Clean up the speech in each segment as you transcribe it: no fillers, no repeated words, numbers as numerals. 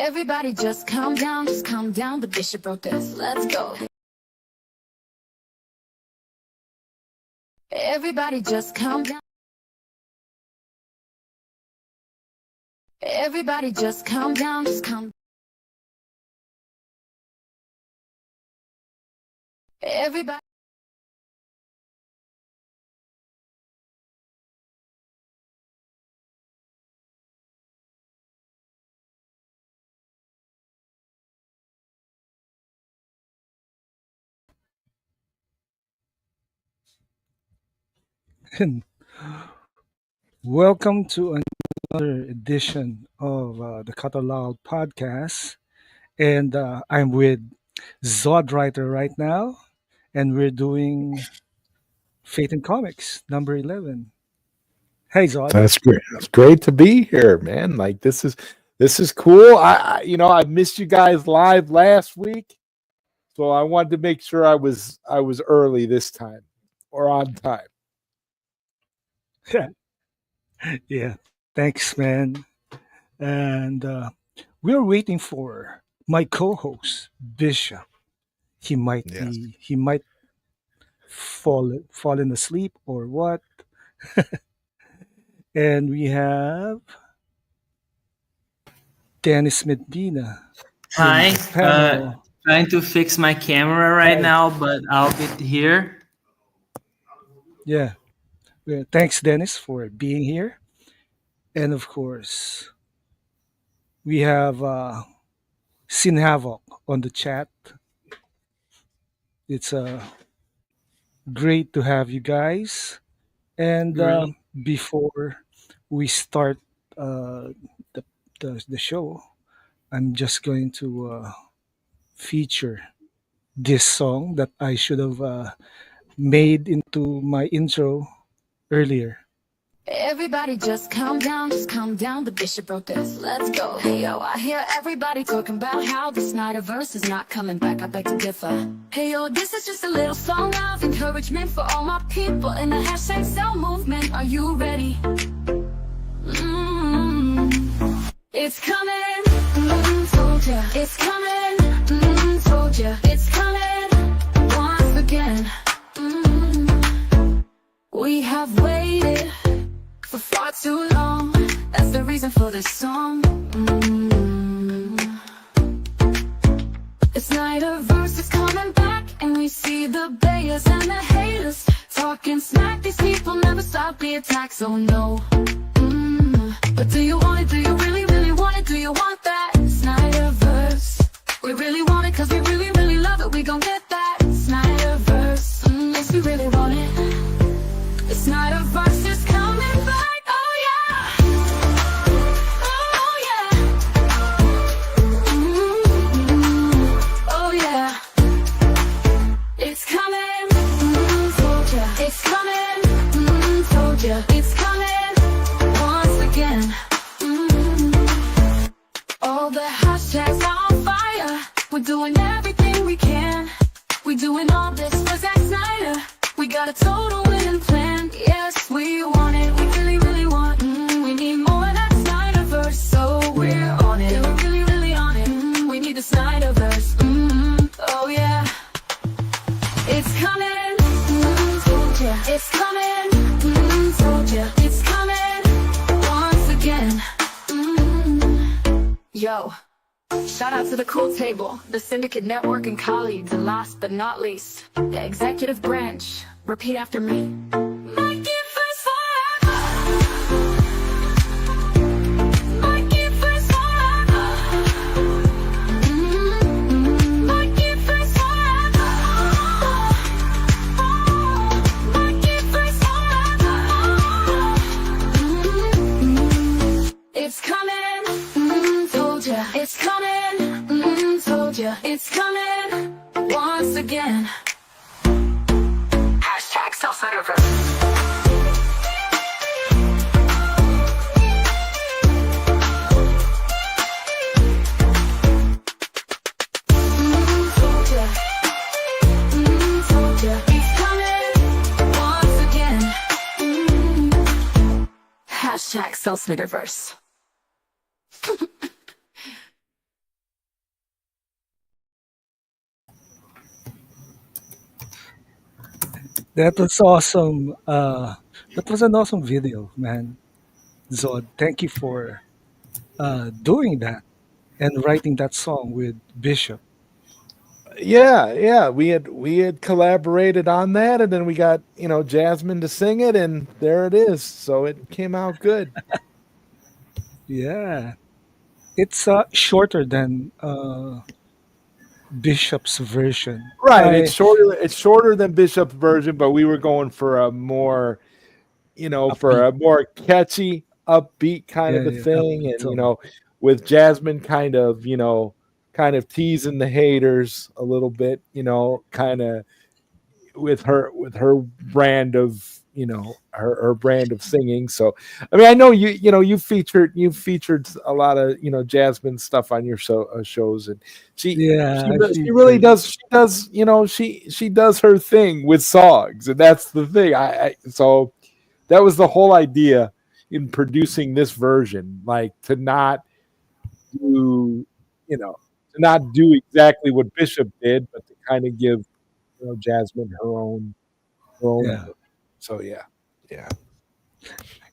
Everybody just calm down, the bishop wrote this, let's go. Everybody just calm down. Everybody just calm down, Everybody. And welcome to another edition of the Katar podcast. And I'm with Zod Writer right now, and we're doing Fate and Comics number 11. Hey, Zod. That's great. It's great to be here, man. Like this is cool. I missed you guys live last week, so I wanted to make sure I was early this time or on time. Yeah, yeah. Thanks, man. And we're waiting for my co-host Bishop. Yes. He might fallen asleep or what. And we have Dennis Medina in Hi, the panel. trying to fix my camera right Hi. now, but I'll be here. Yeah. Well, thanks, Dennis, for being here. And of course, we have Sin Havoc on the chat. It's great to have you guys. And Really? before we start uh, the, the show, I'm just going to feature this song that I should have made into my intro earlier. Everybody just calm down, the bishop wrote this, let's go. Hey yo, I hear everybody talking about how the Snyderverse is not coming back, I beg to differ. Hey yo, this is just a little song of encouragement for all my people in the hashtag Cell movement. Are you ready? It's coming, told ya. It's coming, told ya. It's coming, once again. We have waited for far too long. That's the reason for this song. The Snyderverse is coming back, and we see the bayers and the haters talking smack. These people never stop the attacks, oh no. But do you want it? Do you really, really want it? Do you want that Snyderverse? We really want it, cause we really, really love it. We gon' get that Snyderverse. Yes, we really want it. The Snyderverse is coming back, oh yeah. Oh yeah. Oh yeah. It's coming, told ya. It's coming, told ya. It's coming, once again. All the hashtags are on fire. We're doing everything we can. We're doing all this for Zack Snyder. We got a total winning plan. Yes, we want it. We really, really want. We need more of that Snyderverse, so we're on it. We're really, really on it. We need the Snyderverse. Oh yeah. It's coming. Told ya. It's coming. Told ya. It's coming. Once again. Yo. Shout out to the Cool Table, the Syndicate Network and colleagues, and last but not least, the executive branch. Repeat after me. Make it first forever. Make it first forever. Make it first forever. Make it first forever. It's coming, told ya. It's coming, told ya. It's coming, once again. Hashtag self-Snyderverse. Told ya. Told ya. It's coming, once again. Hashtag self-Snyderverse. That was awesome. That was an awesome video, man. Zod, thank you for doing that and writing that song with Bishop. Yeah, yeah, we had collaborated on that, and then we got Jasmine to sing it, and there it is. So it came out good. Yeah, it's shorter than Bishop's version. Right, it's shorter than Bishop's version, but we were going for a more for Upbeat. a more catchy, upbeat kind Yeah, of a yeah, thing, upbeat and tone. with Jasmine kind of teasing the haters a little bit, kind of with her brand of her brand of singing. So I mean, I know you featured a lot of Jasmine stuff on your shows, and she Yeah, she I re- she really featured. does she does her thing with songs, and that's the thing. So that was the whole idea in producing this version, like do you know to not do exactly what Bishop did, but to kind of give Jasmine her own Yeah, version. So yeah, yeah.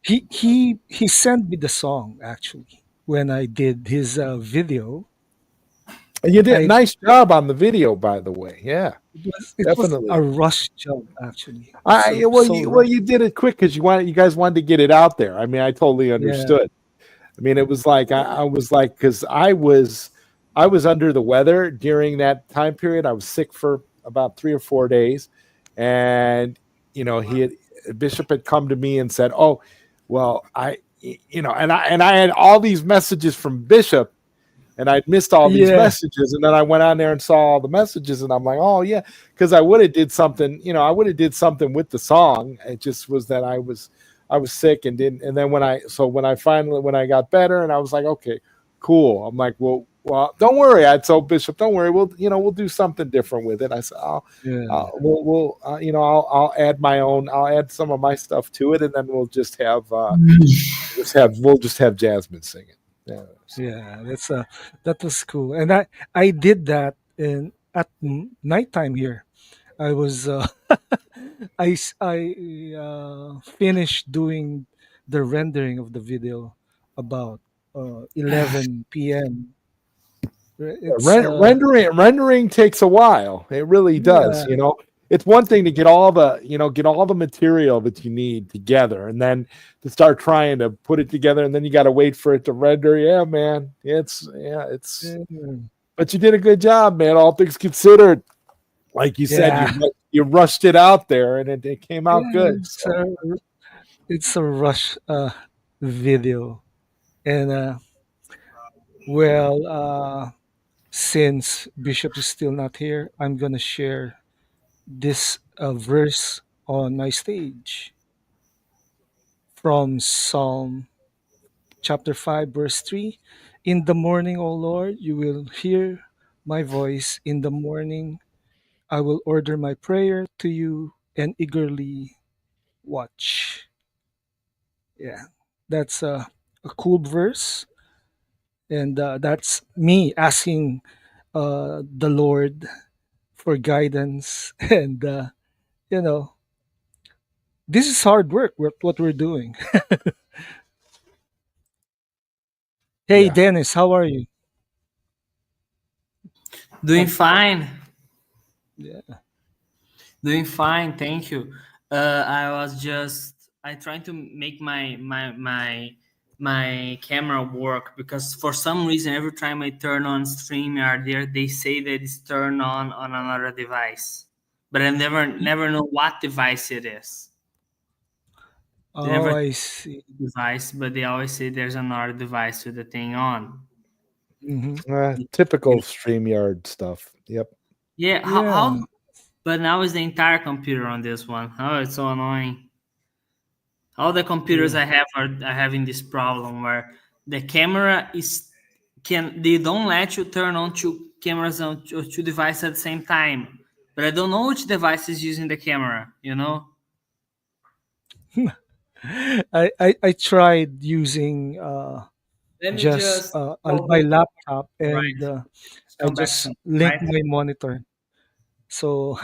he sent me the song actually when I did his video. And you did I nice job on the video, by the way. Yeah, it was a definitely. rush job actually. It's I well, so you rushed. did it quick because you guys wanted to get it out there. I mean, I totally Yeah, understood. I mean, it was like I was like because I was under the weather during that time period. I was sick for about 3 or 4 days, and he had Bishop had come to me and said, "Oh, well, and I had all these messages from Bishop, and I'd missed all these yeah, messages, and then I went on there and saw all the messages, and I'm like, oh yeah, because I would have did something with the song. It just was that I was sick and didn't, and then when I got better, and I was like, okay, cool. I'm like, well, don't worry. I told Bishop, don't worry, we'll do something different with it. I said, yeah, I'll add I'll add some of my stuff to it, and then we'll just have Jasmine sing it. Yeah. So. yeah. That was cool, and I did that in at nighttime here. I was I finished doing the rendering of the video about 11 p.m. It's Rendering takes a while. It really does. yeah, It's one thing to get all the material that you need together, and then to start trying to put it together, and then you got to wait for it to render. Yeah, man. It's. yeah, But you did a good job, man. All things considered, like you said, yeah. you rushed it out there, and it came out Yeah, good. So it's a rush video, and well, since Bishop is still not here, I'm gonna share this verse on my stage from Psalm chapter 5, verse 3. In the morning, O Lord, you will hear my voice. In the morning, I will order my prayer to you and eagerly watch. Yeah, that's a cool verse, and that's me asking the Lord for guidance. And you know, this is hard work. What we're doing. Hey, yeah, Dennis, how are you? Doing Um, fine. yeah, Doing fine. Thank you. I trying to make my camera work because for some reason every time I turn on StreamYard there they say that it's turned on another device. But I never know what device it is. They oh, never I see. device, but they always say there's another device with the thing on. Hmm. typical Streamyard stuff. Yep. Yeah, how Yeah, but now is the entire computer on this one. Oh, it's so annoying. All the computers yeah. I have are having this problem where the camera is can they don't let you turn on two cameras on two devices at the same time. But I don't know which device is using the camera, you know? I tried using Let me just just my hold laptop, right. and Just I come back to just me, link right? my monitor, so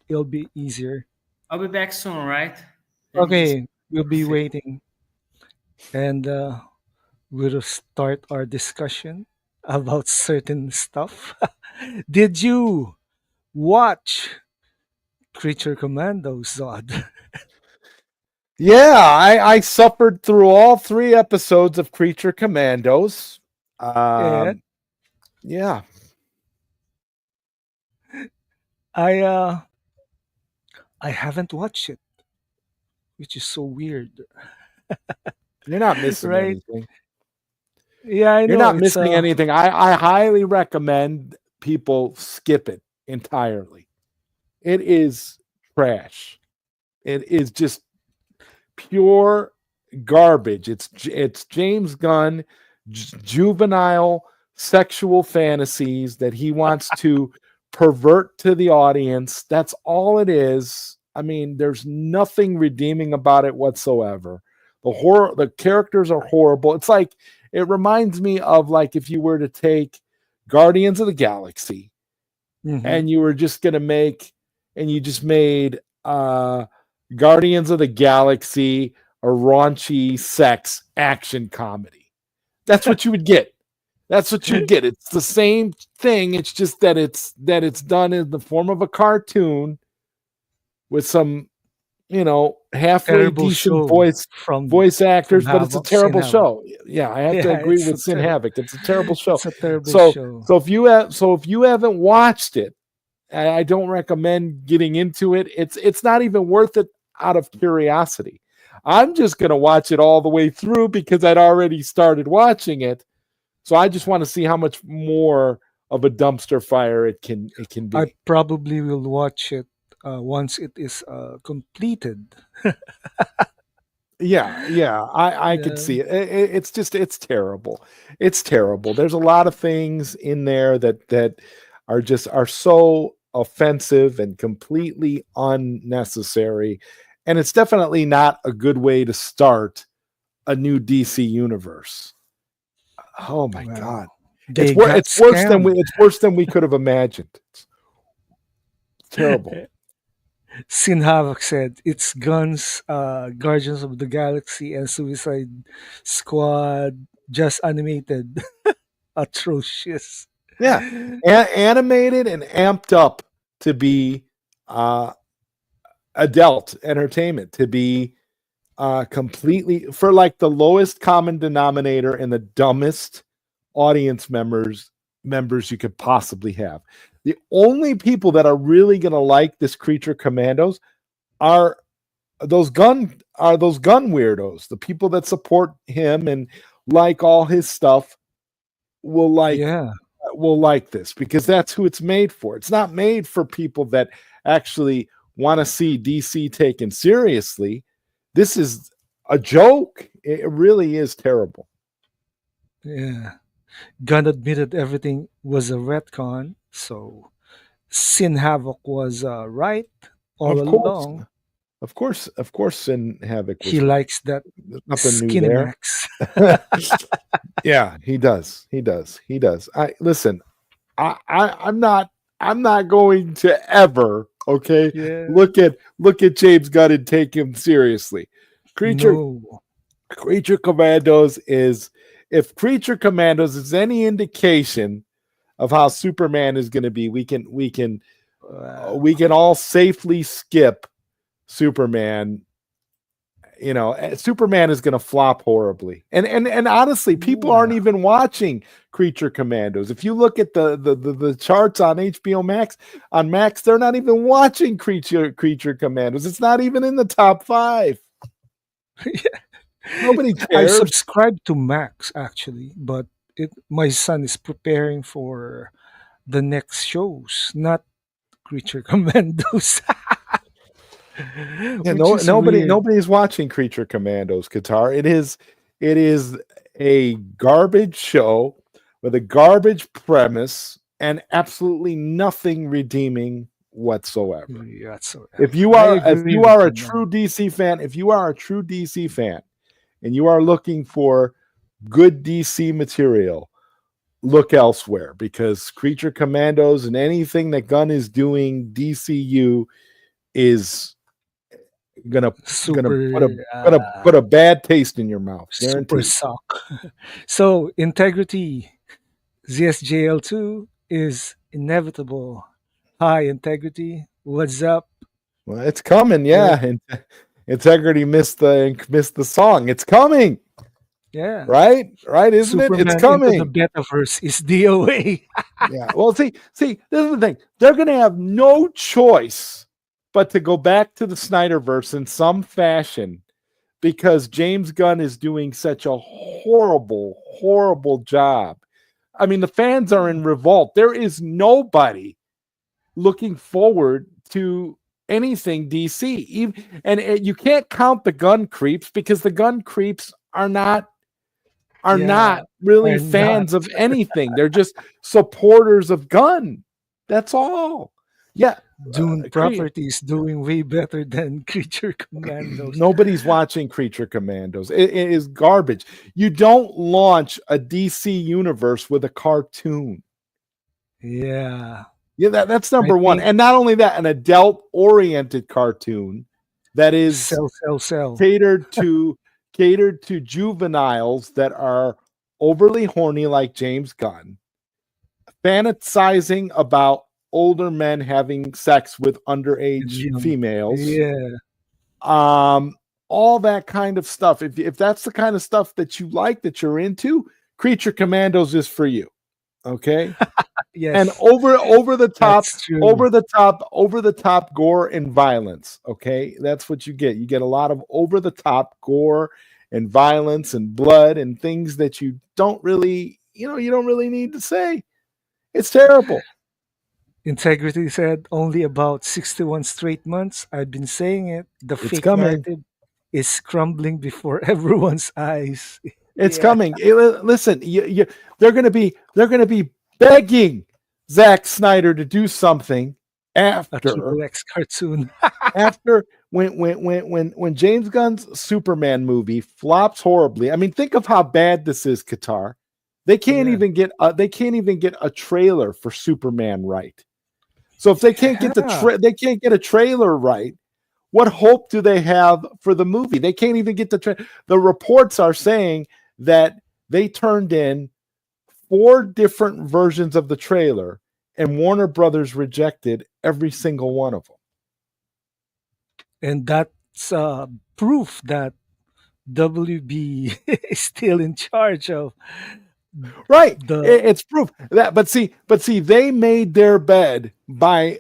it'll be easier. I'll be back soon, right? Let me just Okay, we'll be waiting, and we'll start our discussion about certain stuff. Did you watch Creature Commandos, Zod? Yeah, I suffered through all 3 episodes of Creature Commandos. And Um, yeah, I uh I haven't watched it, which is so weird, you're not missing right? anything. Yeah, I You're know. not It's missing anything. I highly recommend people skip it entirely. It is trash. It is just pure garbage. It's James Gunn juvenile sexual fantasies that he wants to pervert to the audience. That's all it is. I mean, there's nothing redeeming about it whatsoever. The characters are horrible. It's like it reminds me of like if you were to take Guardians of the Galaxy Mhm. and you were just going to make and you just made Guardians of the Galaxy a raunchy sex action comedy. That's what you would get. That's what you would get. It's the same thing. It's just that it's done in the form of a cartoon with some, halfway Terrible decent show voice from actors, but it's a Havoc, Sin terrible Havoc. show. Yeah, I have to Yeah, agree with Sin Havoc. It's a terrible show. it's a terrible So show. if you haven't watched it, I don't recommend getting into it. It's not even worth it out of curiosity. I'm just going to watch it all the way through because I'd already started watching it. So I just want to see how much more of a dumpster fire it can I be. probably will watch it once it is completed. Yeah, I could Yeah, see it. It's terrible. It's terrible. There's a lot of things in there that are so offensive and completely unnecessary, and it's definitely not a good way to start a new DC universe. Oh my god, well, they got scammed. it's worse than we could have imagined. It's terrible. Sin Havoc said it's Guns, Guardians of the Galaxy, and Suicide Squad just animated. Atrocious. Yeah, animated and amped up to be uh, adult entertainment, to be completely for like the lowest common denominator and the dumbest audience members you could possibly have. The only people that are really going to like this Creature Commandos are those gun weirdos. The people that support him and like all his stuff will Yeah, like this because that's who it's made for. It's not made for people that actually want to see DC taken seriously. This is a joke. It really is terrible. yeah. Gunn admitted everything was a retcon, so Sin Havoc was right all Of course, along. Sin Havoc He was likes that there's nothing new skinny there. max. Yeah, he does. He does. He does. I listen. I'm not going to ever Yeah. look at James Gunn and take him seriously. Creature No. Creature Commandos is if Creature Commandos is any indication of how Superman is going to be, we can all safely skip Superman. Superman is going to flop horribly. And honestly, people aren't Yeah. even watching Creature Commandos. If you look at the charts on HBO Max, they're not even watching Creature Commandos. It's not even in the top 5. Nobody I cares. subscribed to Max actually, but my son is preparing for the next shows, not Creature Commandos, Yeah, which is weird. nobody's watching Creature Commandos, Qatar. It is a garbage show with a garbage premise and absolutely nothing redeeming whatsoever. If Whatsoever. you I are if agree you with are a you, man. true DC fan, and you are looking for good DC material, look elsewhere because Creature Commandos and anything that Gunn is doing DCU is gonna gonna super put a put a bad taste in your mouth, super guaranteed. suck. So integrity ZSJL2 is inevitable. High integrity. What's up? Well, it's coming, Yeah, yeah. And integrity missed the song. It's coming, yeah. right? Right, isn't it? It's Superman into the coming. Betaverse is DOA. Yeah. Well, see, this is the thing. They're going to have no choice but to go back to the Snyderverse in some fashion because James Gunn is doing such a horrible, horrible job. I mean, the fans are in revolt. There is nobody looking forward to anything DC. And you can't count the gun creeps because the gun creeps are Yeah, not really are not. fans of anything. They're just supporters of gun. That's all. Yeah. Dune Cre- Properties doing way better than Creature Commandos. Nobody's watching Creature Commandos. It is garbage. You don't launch a DC universe with a cartoon. Yeah, Yeah, that's I number one. think And not only that, an adult-oriented cartoon that is sell. catered to juveniles that are overly horny like James Gunn, fantasizing about older men having sex with underage females, Yeah, all that kind of stuff. If that's the kind of stuff that you like, that you're into, Creature Commandos is for you. Okay. And yes, over the top, that's true. over the top gore and violence. Okay, that's what you get. You get a lot of over the top gore and violence and blood and things that you don't really, you don't really need to say. It's terrible. Integrity said only about 61 straight months. I've been saying it. The It's fake coming. narrative is crumbling before everyone's eyes. It's Yeah, coming. Listen, they're gonna be begging Zack Snyder to do something a after triple X cartoon. after when James Gunn's Superman movie flops horribly. I mean, think of how bad this is, Qatar. Yeah, They can't even get a trailer for Superman right. So if they can't get yeah, they can't get a trailer right, what hope do they have for the movie? They can't even get the reports are saying that they turned in 4 different versions of the trailer and Warner Brothers rejected every single one of them. and that's proof that WB is still in charge of Right. the. It's proof that, but see, they made their bed by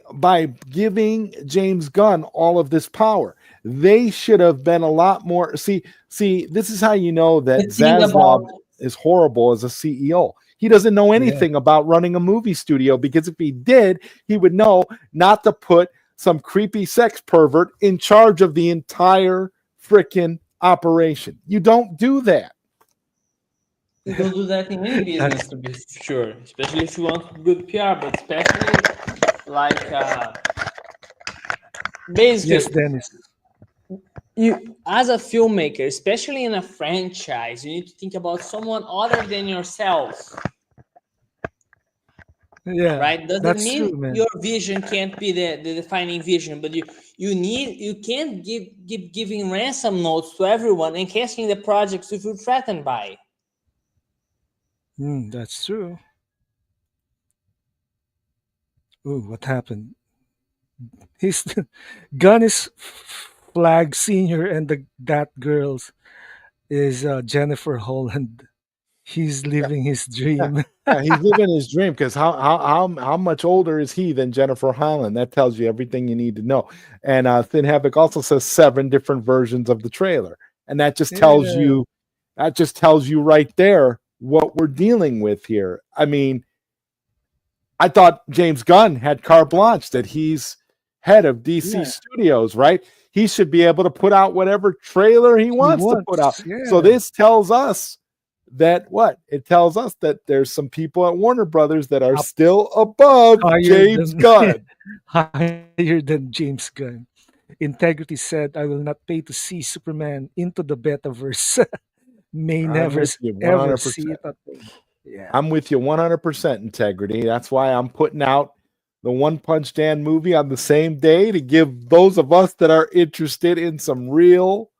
giving James Gunn all of this power. They should have been a lot more. See, this is how you know that The thing about Zaslav is horrible as a CEO. He doesn't know Yeah, anything about running a movie studio because if he did, he would know not to put some creepy sex pervert in charge of the entire freaking operation. You don't do that. you don't do that in any business, that's to be sure, especially if you want good PR, but especially like yes, basically Dennis. you as a filmmaker, especially in a franchise, you need to think about someone other than yourself, Yeah, right? Doesn't that's true, mean man. your vision can't be the defining vision, but you can't give giving ransom notes to everyone and canceling the projects you feel threatened by. That's true. Ooh, what happened? His gun is Flag Senior, and that girl's is Jennifer Holland. He's living his Yeah. dream. Yeah, he's living his dream because how much older is he than Jennifer Holland? That tells you everything you need to know. And Thin Havoc also says 7 different versions of the trailer, and Yeah, that just tells you right there what we're dealing with here. I mean, I thought James Gunn had carte blanche that he's head of DC yeah. Studios, right? He should be able to put out whatever trailer he He wants to put out. wants. So Yeah, this tells us that what? It tells us that there's some people at Warner Brothers that are up still above higher James than Gunn. higher than James Gunn. Integrity said, "I will not pay to see Superman into the Betaverse. May I'm never with you ever see 100%. it again." Yeah, I'm with you 100% integrity. That's why I'm putting out the One Punch Man movie on the same day to give those of us that are interested in some real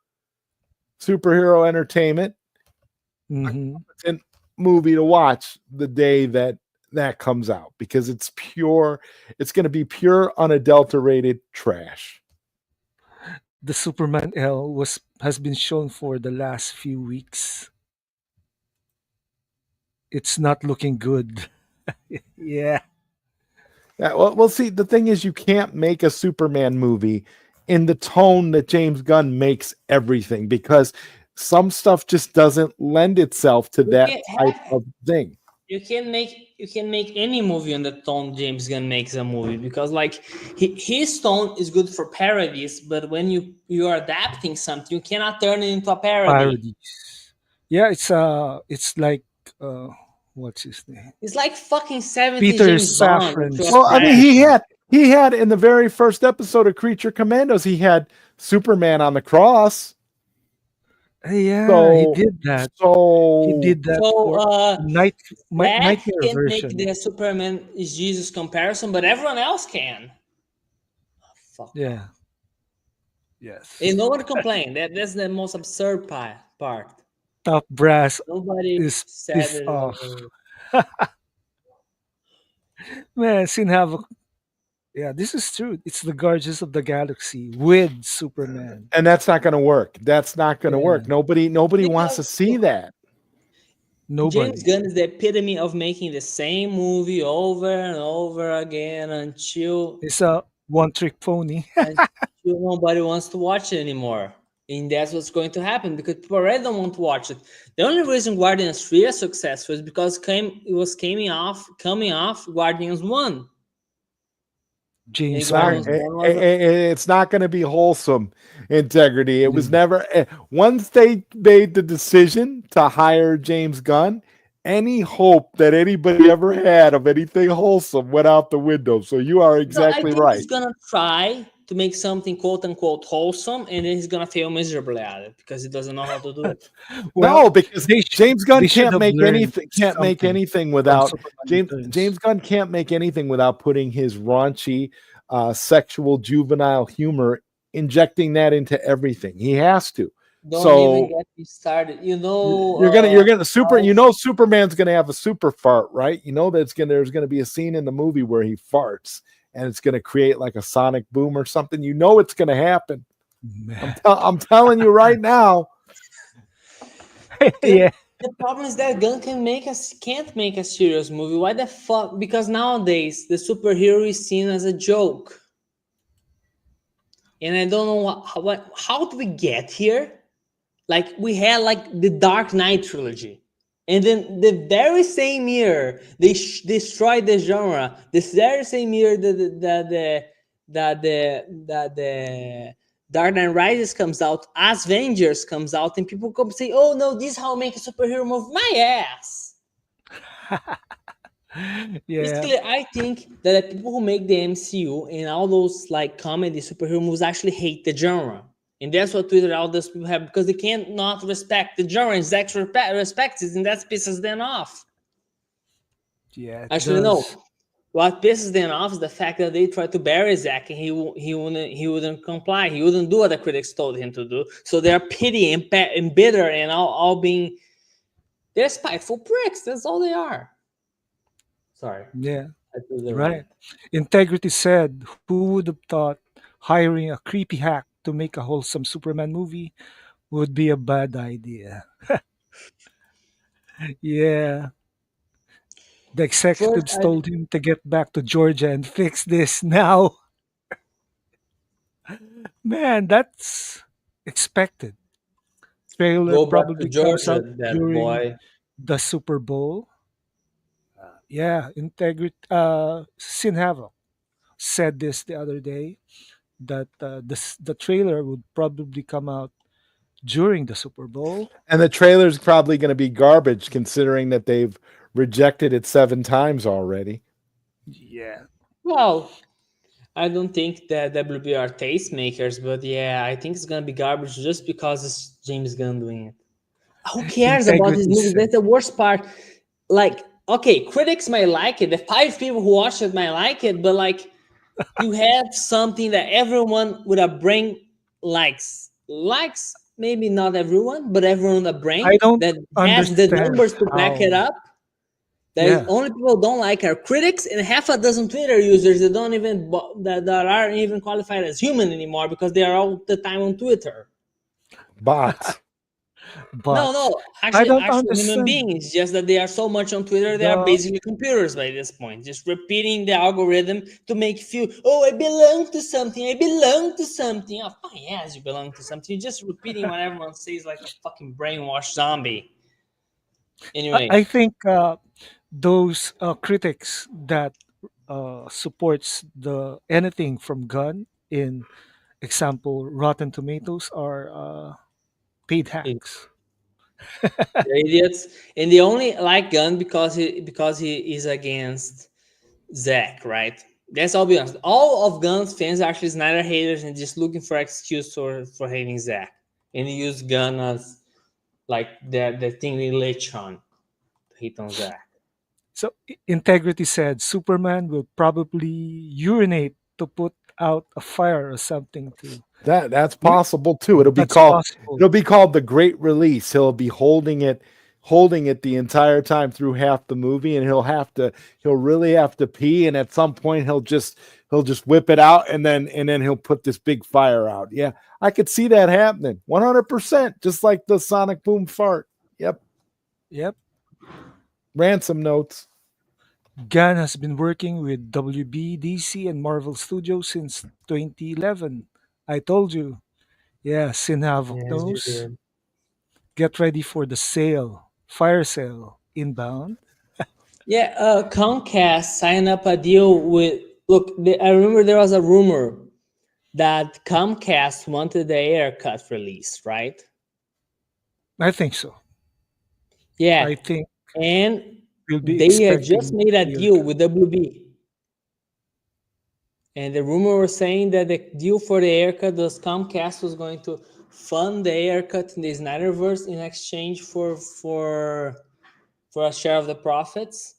superhero entertainment Hmm. a movie to watch the day that that comes out, because it's going to be pure unadulterated trash. The Superman L has been shown for the last few weeks. It's not looking good. Yeah. Yeah, well, see, the thing is, you can't make a Superman movie in the tone that James Gunn makes everything, because some stuff just doesn't lend itself to You that can type have of thing. you can make any movie on the tone James Gunn makes a movie, because like his tone is good for parodies, but when you are adapting something, you cannot turn it into a parody. Parodies. Yeah, it's like uh what's his name? It's like fucking 70 Peter James Bond, which was Safran's Well, I mean, trash. version. he had in the very first episode of Creature Commandos, he had Superman on the cross. Yeah, he So did that. He so did that So for Zach Nightmare can't make version. the Superman is Jesus comparison, but everyone else can. Fuck Yeah. off. And Yes. no one complained. That's the most absurd part. Top brass Nobody is said pissed it off. was. Man, Sin Havoc. Yeah, this is true. It's the Guardians of the Galaxy with Superman. and that's not going to work. That's not going to Yeah, work. Nobody wants Because to see look, that. James nobody. Gunn is the epitome of making the same movie over and over again It's a one trick pony. until nobody wants to watch it anymore. And that's what's going to happen because people already don't want to watch it. The only reason Guardians 3 is successful is because it was coming off Guardians 1. And James Guardians Gunn. 1 was It's not going to be wholesome integrity. It was Mm. never once they made the decision to hire James Gunn, any hope that anybody ever had of anything wholesome went out the window. So you are so I exactly think right. he's gonna try to make something quote unquote wholesome, and then he's gonna fail miserably at it because he doesn't know how to do it. Well, No, because James they Gunn should can't have make learned anything. Can't make something anything from without Superman James Returns. Gunn can't make anything without putting his raunchy, sexual, juvenile humor, injecting that into everything. He has to. Don't even So get me started. you're gonna How Superman's gonna have a super fart, right? You know there's gonna be a scene in the movie where he farts, and it's gonna create like a sonic boom or something. You know it's gonna happen. Man. I'm telling you right now. the, Yeah. the problem is that Gun can't make a serious movie. Why the fuck? Because nowadays the superhero is seen as a joke, and I don't know how do we get here? Like we had like the Dark Knight trilogy, and then the very same year they destroyed the genre. This very same year the Dark Knight Rises comes out, as Avengers comes out, and people come say, "Oh no, this is how I make a superhero movie." My ass. Yeah. Basically, I think that the people who make the MCU and all those like comedy superhero movies actually hate the genre. And that's what Twitter all those people have because they can't not respect the genre and Zack respects it, and that pisses them off. Yeah, it Actually, does. no. What pisses them off is the fact that they tried to bury Zack and he wouldn't comply. He wouldn't do what the critics told him to do. So they're pity and bitter and all being they're spiteful pricks. That's all they are. Sorry, Yeah, I threw the right. rant. Integrity said, who would have thought hiring a creepy hack to make a wholesome Superman movie would be a bad idea? Yeah. The First, executives I told him to get back to Georgia and fix this now. Man, that's expected. Trailer go back to probably comes Georgia, out that during boy. the Super Bowl. Yeah, Integrity Sin Havoc said this the other day that the trailer would probably come out during the Super Bowl. And the trailer's probably going to be garbage considering that they've rejected it 7 times already. Yeah. Well, I don't think that WB are tastemakers, but yeah, I think it's gonna be garbage just because it's James Gunn doing it. Who cares about his Integrity movies? said. That's the worst part. Like okay, critics might like it. The 5 people who watch it might like it, but like you have something that everyone with a brain likes. Likes maybe not everyone, but everyone with a I brain don't that has the understand numbers to back it how. up. That is Yeah, only people don't like are critics and half a dozen Twitter users that don't even that aren't even qualified as human anymore because they are all the time on Twitter. Bots. No, but no, I actually, don't actual human understand beings. Just that they are so much on Twitter, they are the. basically computers by this point, just repeating the algorithm to make you feel, oh, I belong to something. I belong to something. Oh, fine, yes, you belong to something. You're just repeating what everyone says like a fucking brainwashed zombie. Anyway, I think those critics that supports the anything from gun in example Rotten Tomatoes are paid hacks. they're idiots, and they only like Gunn because he is against Zach, right? Let's all be honest. All of Gunn's fans are actually Snyder haters and just looking for excuse for hating Zach, and he used Gunn as like the thing they latch on to hit on Zach. So Integrity said Superman will probably urinate to put out a fire or something too. That's possible too. That's possible. It'll be called the Great Release. He'll be holding it the entire time through half the movie, and he'll really have to pee, and at some point he'll just whip it out, and then he'll put this big fire out. Yeah, I could see that happening 100%, just like the sonic boom fart. Yep. Yep. Ransom notes. Gunn has been working with WB, DC, and Marvel Studios since 2011. I told you. Yeah, Sin Havoc Yes, you knows. did. Get ready for the sale. Fire sale. Inbound. Yeah, Comcast signed up a deal with. Look, I remember there was a rumor that Comcast wanted the haircut released, right? I think so. Yeah, I think and we'll be they had just expecting made a your deal with WB. And the rumor was saying that the deal for the haircut was Comcast was going to fund the haircut in the Snyderverse in exchange for a share of the profits.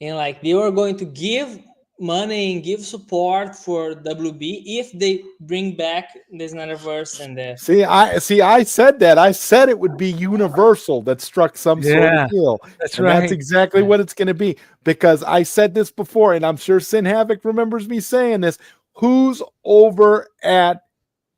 And like they were going to give money and give support for WB if they bring back the Snyderverse and the I said that. I said it would be Universal that struck some sort of Yeah, deal. that's And that's right. exactly what it's going to be, because I said this before, and I'm sure Sin Havoc remembers me saying this. Who's over at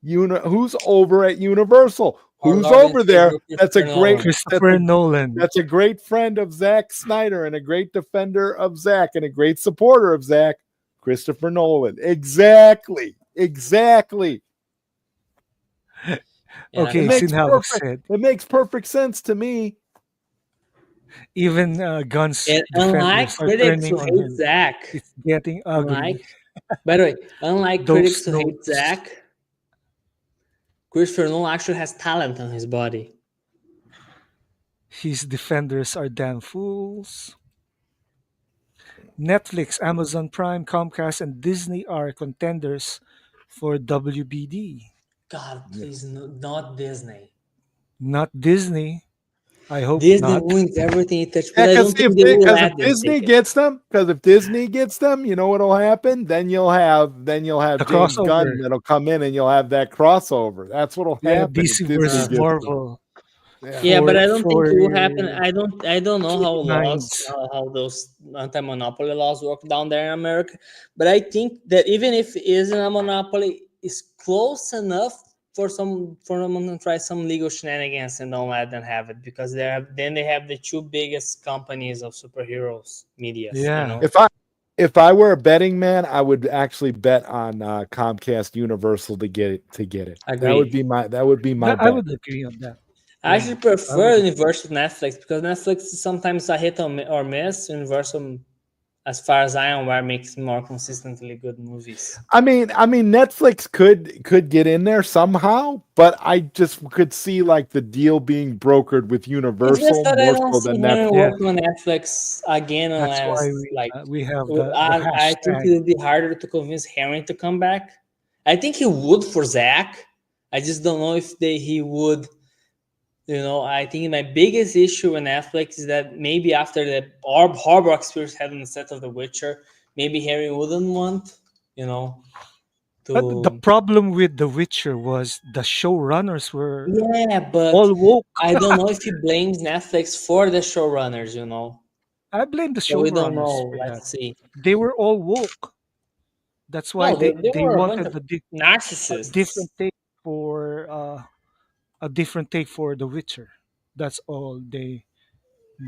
who's over at Universal? our Who's Lord and over there? Savior Christopher Nolan. Christopher Nolan. That's a great friend of Zack Snyder and a great defender of Zack and a great supporter of Zack, Christopher Nolan. Exactly. Exactly. Yeah, It Okay, makes Sin Havoc perfect. said It makes perfect sense to me. even Gunn's and unlike defenders are critics turning who on hate him. Zach, It's getting unlike ugly. by the way, unlike Those critics who hate notes. Zach, Christopher Nolan actually has talent on his body. His defenders are damn fools. Netflix, Amazon Prime, Comcast, and Disney are contenders for WBD. God, Yeah. please, no, not Disney. Not Disney. I hope Disney not. ruins everything it touches, but Yeah, I don't think they will let them take it. Because if Disney gets them, you know what'll happen? Then you'll The have James Gunn crossover. that'll come in, and you'll have that crossover. That's what'll Yeah, happen if DC Disney Uh, versus gets them. Marvel Yeah. yeah, but for I don't think for it will happen. I don't know how laws, K9s. how those anti-monopoly laws work down there in America. But I think that even if it isn't a monopoly, it's close enough for someone to try some legal shenanigans and don't let them have it because they have the two biggest companies of superheroes medias. You Yeah. know, If I were a betting man, I would actually bet on Comcast Universal to get it. agree. That would be my I bet. would agree on that. I Yeah, actually I would prefer agree. Universal to Netflix because Netflix is sometimes a hit or miss. Universal, as far as I am aware, makes more consistently good movies. I mean, Netflix could get in there somehow, but I just could see like the deal being brokered with It's just Universal that I more don't so see than Henry Netflix. Yeah, working on Netflix again that's why unless like we have the I think it hashtag. would be harder to convince Henry to come back. I think he would for Zach. I just don't know if he would I think my biggest issue with Netflix is that maybe after the horrible experience having the set of The Witcher, maybe Harry wouldn't want, you know, The to. problem with The Witcher was the showrunners were Yeah, but all woke. I don't know if he blames Netflix for the showrunners. I blame the So we don't showrunners know. for that. Let's see. They were all woke. That's why No, they they were a bunch wanted of a narcissists. different take for a different take for The Witcher. That's all they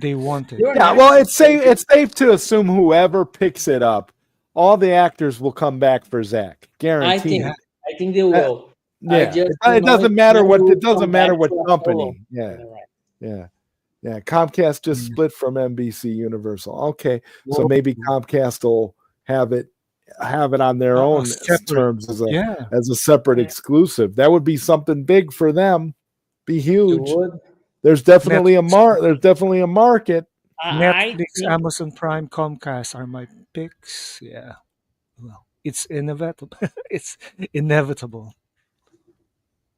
They wanted. were Yeah, well, it's narcissists. safe. It's safe to assume whoever picks it up, all the actors will come back for Zach, I guaranteed. Yeah, think I think they Uh, will. I yeah, just don't it know if doesn't matter Henry what it will doesn't come back matter what to a solo. company. Yeah, You're right. yeah, yeah. Comcast just mm, split from NBC Universal. Okay, so whoa, maybe Comcast will have it on their a own separate. terms Yeah, as a separate Yeah, exclusive. That would be something big for them. Be it huge. would. Netflix, There's definitely a market. I Netflix, think Amazon Prime, Comcast are my picks. Yeah, well, it's inevitable. It's inevitable.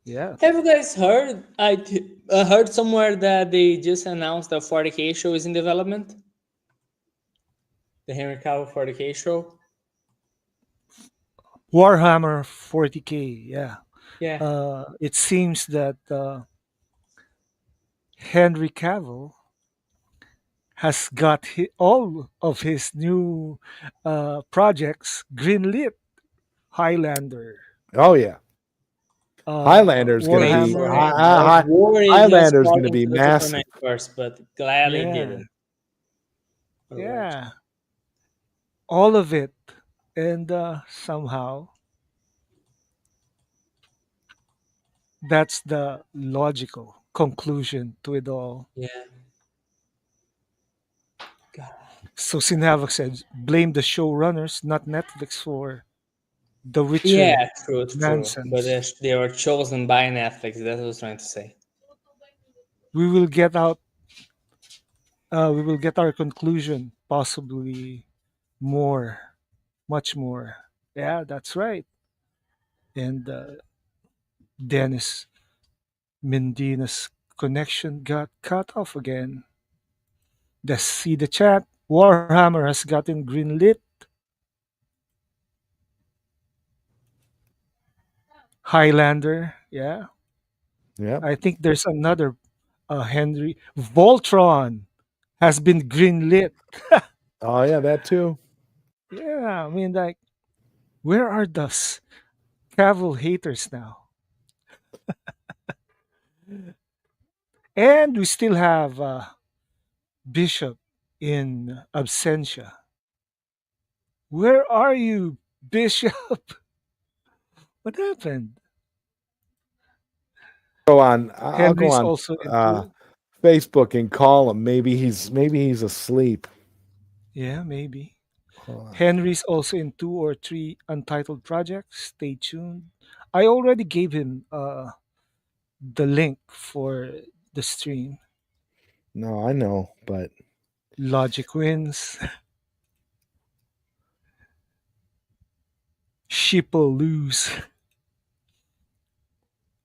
Yeah. Have you guys heard? I heard somewhere that they just announced the 40K show is in development. The Henry Cavill 40K show. Warhammer 40K. Yeah. Yeah. It seems that Henry Cavill has got all of his new projects greenlit. Highlander, Oh yeah, Highlander's going to Great be for Warhammer. him. I was worried just Highlander's going to starting be to the Superman massive. first, but gladly Yeah, didn't. All right. yeah, all of it, and somehow that's the logical conclusion to it all. Yeah. God. So Sinhavok said, blame the showrunners, not Netflix, for The Yeah, Witcher true. But nonsense. they were chosen by Netflix. That's what I was trying to say. We will get out. We will get our conclusion possibly more, much more. Yeah, that's right. And Dennis Medina's connection got cut off again. Let's see the chat. Warhammer has gotten greenlit. Highlander, yeah. Yep. I think there's another Henry. Voltron has been greenlit. Oh yeah, that too. Yeah, I mean, like, where are the Cavill haters now? And we still have Bishop in absentia. Where are you, Bishop? What happened? Go on. I'll go Henry's on also into. Facebook and call him. Maybe he's asleep. Yeah, maybe. Hold on. Henry's also in two or three untitled projects. Stay tuned. I already gave him the link for the stream. No, I know, but Logic wins. Sheeple lose.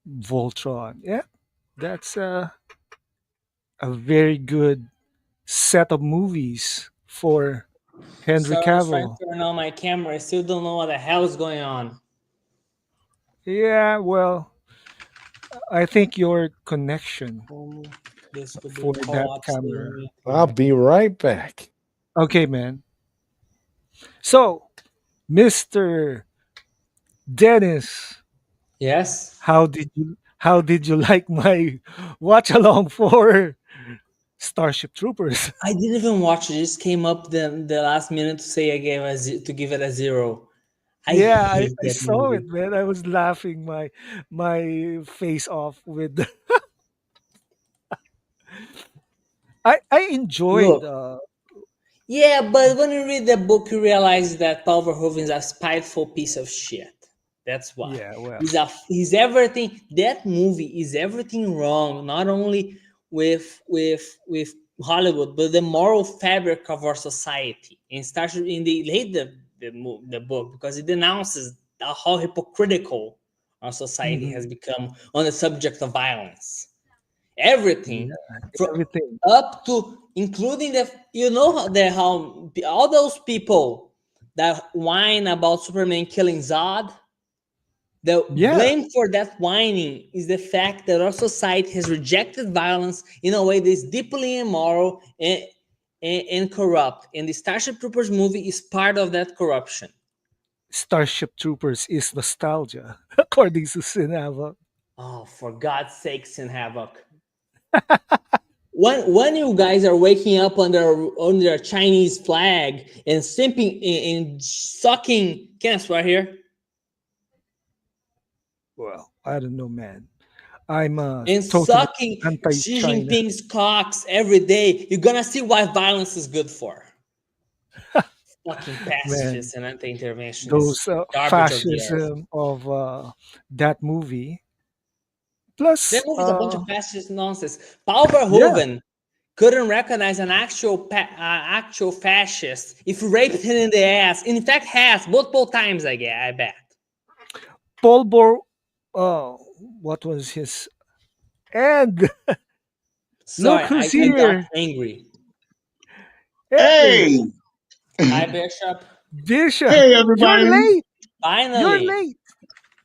Voltron. Yeah, that's a very good set of movies for Henry Sorry, I was trying Cavill. to turn on my camera. I still don't know what the hell is going on. Yeah, well, I think your connection Um, this could be for that co-op camera. streaming. I'll be right back. Okay, man. So, Mr. Dennis, Yes. how did you like my watch along for Starship Troopers? I didn't even watch it. Just came up the last minute to say to give it a 0. I Yeah, I, hate I that saw it, movie. man. I was laughing my face off with. I enjoyed. Look, yeah, but when you read the book, you realize that Paul Verhoeven is a spiteful piece of shit. That's why Yeah, well, he's everything. That movie is everything wrong. Not only with Hollywood, but the moral fabric of our society. And starts in the late the book because it denounces how hypocritical our society mhm. has become on the subject of violence. everything Yeah, from everything. up to including the, how all those people that whine about Superman killing Zod. The Yeah, blame for that whining is the fact that our society has rejected violence in a way that is deeply immoral and corrupt. And the Starship Troopers movie is part of that corruption. Starship Troopers is nostalgia, according to Sinava. Oh, for God's sakes, in Havoc. When you guys are waking up under a Chinese flag and simping and sucking, can I swear here? Well, I don't know, man. I'm And totally sucking Xi anti-China. Jinping's cocks every day, you're gonna see why violence is good for. Fucking Man, pacifists and anti-interventionists, those garbage of the earth. fascism of that movie. Plus, That movie is a bunch of fascist nonsense. Paul yeah, Verhoeven couldn't recognize an actual fascist if he raped him in the ass. In fact, has multiple times. I bet. Paul Bor. Uh, what was his? And Sorry, look I, who's I got here! angry. Hey, Hey, Hi, Bishop. Bishop, hey, you're everybody. late. You're Finally, late.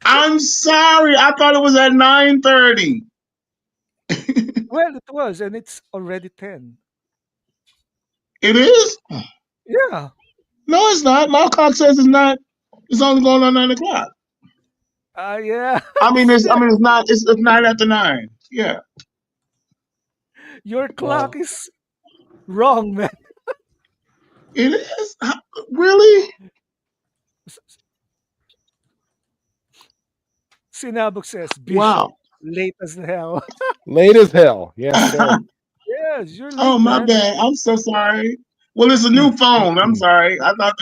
I'm sorry. I thought it was at 9:30. Well, it was, and it's already 10. It is? Yeah, No, it's not. My clock says it's not. It's only going on 9 o'clock. yeah. I mean, it's. I mean, it's not. It's 9 after 9. Yeah, Your clock well, is wrong, man. it is. Really? Sinabok says, Bishop, Wow. late as hell. Late as hell. Yes, sir. Yes, you're Oh, late, my man. bad. I'm so sorry. Well, it's a new phone. I'm sorry. I thought.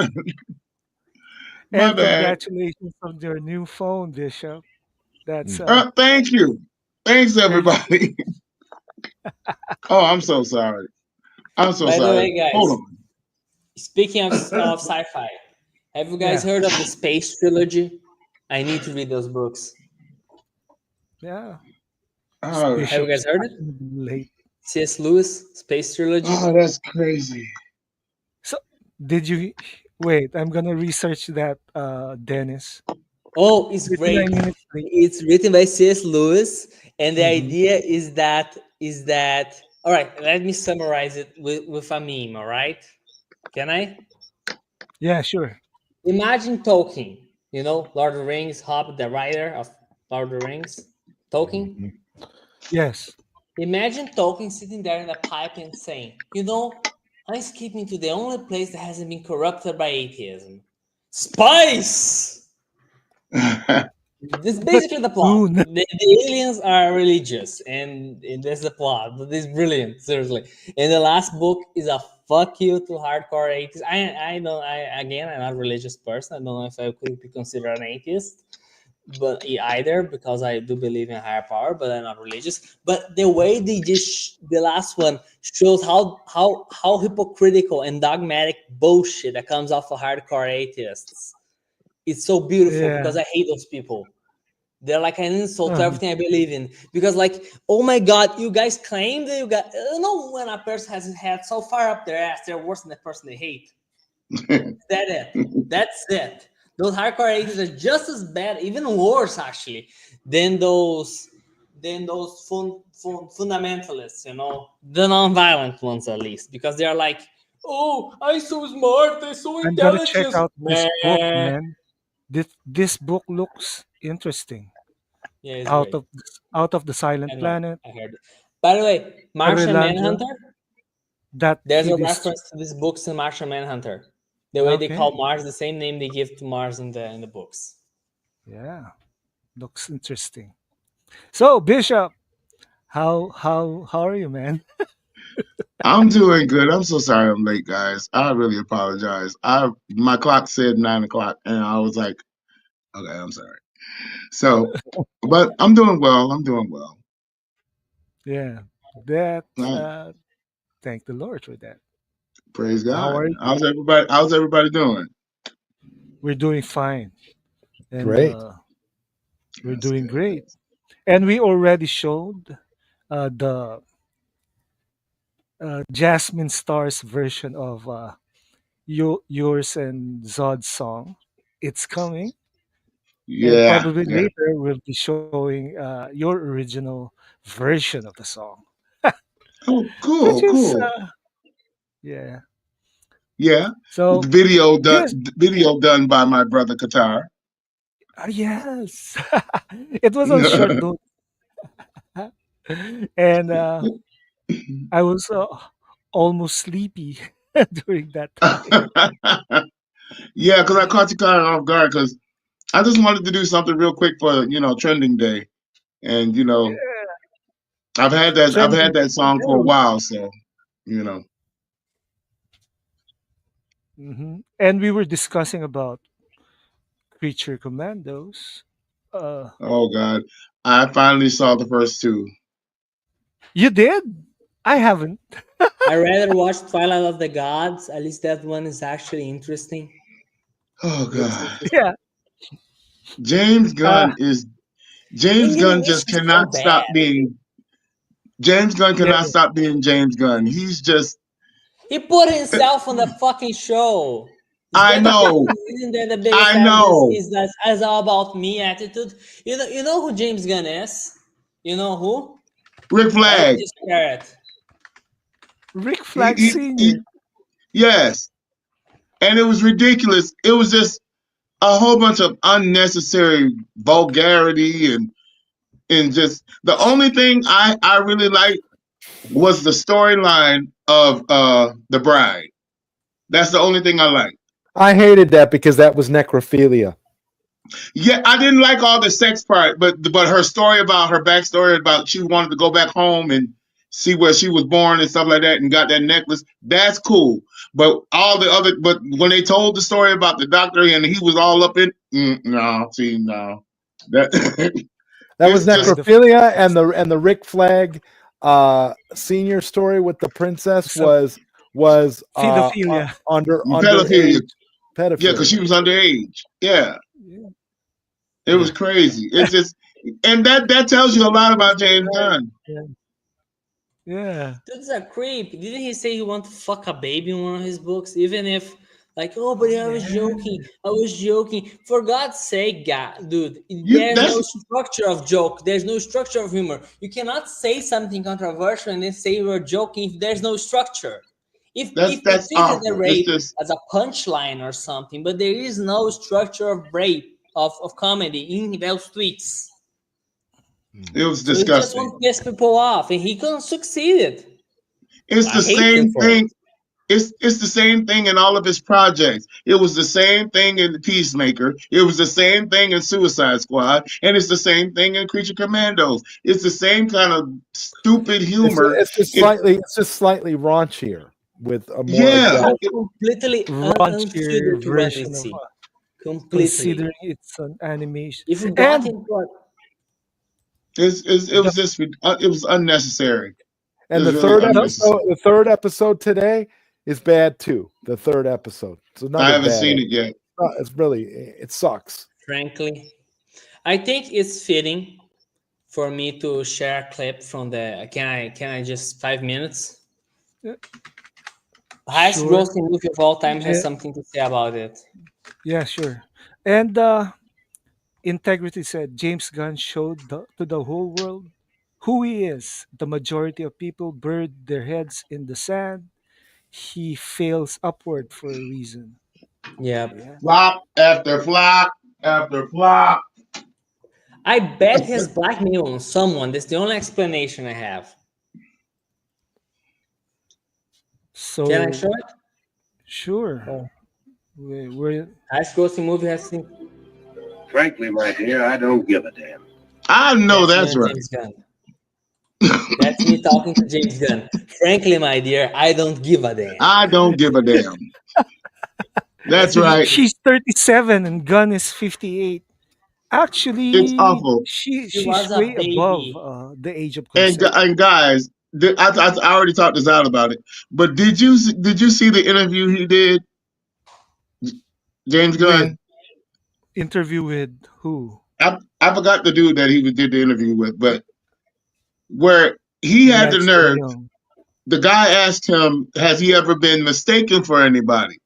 My And bad. congratulations on your new phone, Bishop. That's Thank you. Thanks, very everybody. Oh, I'm so sorry. I'm so by the sorry. way, Hold guys, on. speaking of sci-fi, have you guys yeah, heard of the Space Trilogy? I need to read those books. yeah. Oh, Have you Bishop's guys heard it? acting late. C.S. Lewis, Space Trilogy. oh, that's crazy. So did you wait? I'm gonna research that, Dennis. Oh, it's 39 great. minutes late. It's written by C.S. Lewis, and the Hmm. idea is that. All right, let me summarize it with a meme. All right, can I? Yeah, sure. Imagine Tolkien. Lord of the Rings, Hobbit, the writer of Lord of the Rings, Tolkien. Mhm. Yes. Imagine Tolkien sitting there in a pipe and saying, I'm skipping to the only place that hasn't been corrupted by atheism. Spice! This is But basically the plot. soon. The aliens are religious, and that's the plot. But it's brilliant, seriously. And the last book is a fuck you to hardcore atheists. I know. I'm not a religious person. I don't know if I could be considered an atheist, but either because I do believe in higher power, but I'm not religious. But the way they the last one shows how hypocritical and dogmatic bullshit that comes off of hardcore atheists. It's so beautiful Yeah. because I hate those people. They're like an insult to Uh-huh. everything I believe in. Because, like, oh my God, you guys claim that when a person has his head so far up their ass, they're worse than the person they hate. That's it. That's it. Those hardcore atheists are just as bad, even worse actually, than those fundamentalists. The non-violent ones at least, because they're like, oh, I'm so smart, I'm so I'm gonna check intelligent. out this book, Meh. man. This book looks interesting. Yeah, it's Out great. of out of the I Silent know. Planet, I heard it. By the way, Martian Irelandra, Manhunter. that There's a kid is reference to these books in Martian Manhunter. The way they call okay. Mars, the same name they give to Mars in the books. Yeah, looks interesting. So, Bishop, how are you, man? I'm doing good. I'm so sorry I'm late, guys. I really apologize. My clock said 9 o'clock, and I was like, okay, I'm sorry. So, but I'm doing well. I'm doing well. Yeah, that Uh, thank the Lord for that. Praise How God. are you? How's everybody doing? We're doing fine, and Great. we're That's doing good. great. And we already showed the Jasmine Star's version of yours and Zod's song. It's coming, and Yeah, probably yeah. later we'll be showing your original version of the song, Oh, which cool, is cool. yeah. Yeah. So just The video done by my brother Katar. yes, it was on short notice, and I was almost sleepy during that time. Yeah, because I caught you kind of off guard because I just wanted to do something real quick for trending day, and I've Trending had that song for a today. while, so you know. And we were discussing about Creature Commandos. Uh, Oh God, I finally saw the first two. you did? I haven't. I rather watch Twilight of the Gods. At least that one is actually interesting. Oh Looks God, interesting. Yeah. James Uh, Gunn is James Gunn English just is so cannot stop bad. being James Gunn yeah. cannot stop being James Gunn. He's just He put himself on the fucking show. Is I that the know, biggest? Isn't that the biggest I evidence? know. Is that as all about me attitude? You know who James Gunn is? You know who? Rick Let me Flag. just share it. Rick He, Flag he, Sr. he yes, and it was ridiculous. It was just a whole bunch of unnecessary vulgarity and just the only thing I really liked was the storyline of the bride. That's the only thing I liked. I hated that because that was necrophilia. Yeah, I didn't like all the sex part, but her story about her backstory about she wanted to go back home and see where she was born and stuff like that and got that necklace. That's cool. But when they told the story about the doctor and he was all up in, no, see, no, that That was it's Yeah, just the necrophilia, and the Rick Flag senior story with the princess some was pedophilia. pedophilia. underage Yeah, because she pedophilia. was underage. Yeah, Yeah. it was crazy. It's just, and that tells you a lot about James Right. Gunn. Yeah. Yeah. Dude's a creep. Didn't he say he want to fuck a baby in one of his books? Even if, like, oh, but Oh I was yeah. joking. I was joking. For God's sake, God, dude, You there's no that's structure of joke. There's no structure of humor. You cannot say something controversial and then say you were joking if there's no structure. If they that's treated the awful. It's rape just as a punchline or something, but there is no structure of rape of comedy in those tweets. it was So he just disgusting. wants to piss people off, and he can succeeded. It's I the hate him same for it. thing. It's the same thing in all of his projects. It was the same thing in Peacemaker. It was the same thing in Suicide Squad, and it's the same thing in Creature Commandos. It's the same kind of stupid humor. It It's just slightly raunchier with a more yeah. adult. No, completely Raunchier unsuited to what we version of see. considering Completely. it's an animation. If you got And into what It the was just it was unnecessary. It And was really the unnecessary. the third episode today is bad too. The third episode. It's I another haven't bad seen episode. it yet. It's really it sucks. frankly, I think it's fitting for me to share a clip from the can I just 5 minutes? uh, Highest sure. grossing movie of all time has Eh, something to say about it. yeah, sure. And Integrity said James Gunn showed to the whole world who he is. The majority of people bury their heads in the sand. He fails upward for a reason. Yep. Yeah. Flop after flop after flop. I bet he's blackmailing someone. That's the only explanation I have. Can I show So it? sure. Oh. We're Highest grossing movie has seen. Frankly, my dear, I don't give a damn. I know That's me that's on right. James Gunn. That's me talking to James Gunn. Frankly, my dear, I don't give a damn. I don't give a damn. That's right. she's 37 and Gunn is 58. It's Actually, awful. She she's was a way above baby. the age of consent. And guys, I already talked this out about it. But did you see the interview he did, James Gunn? With interview with who? I forgot the dude that he did the interview with, but where he He had the likes them nerve. young. The guy asked him, "Has he ever been mistaken for anybody?"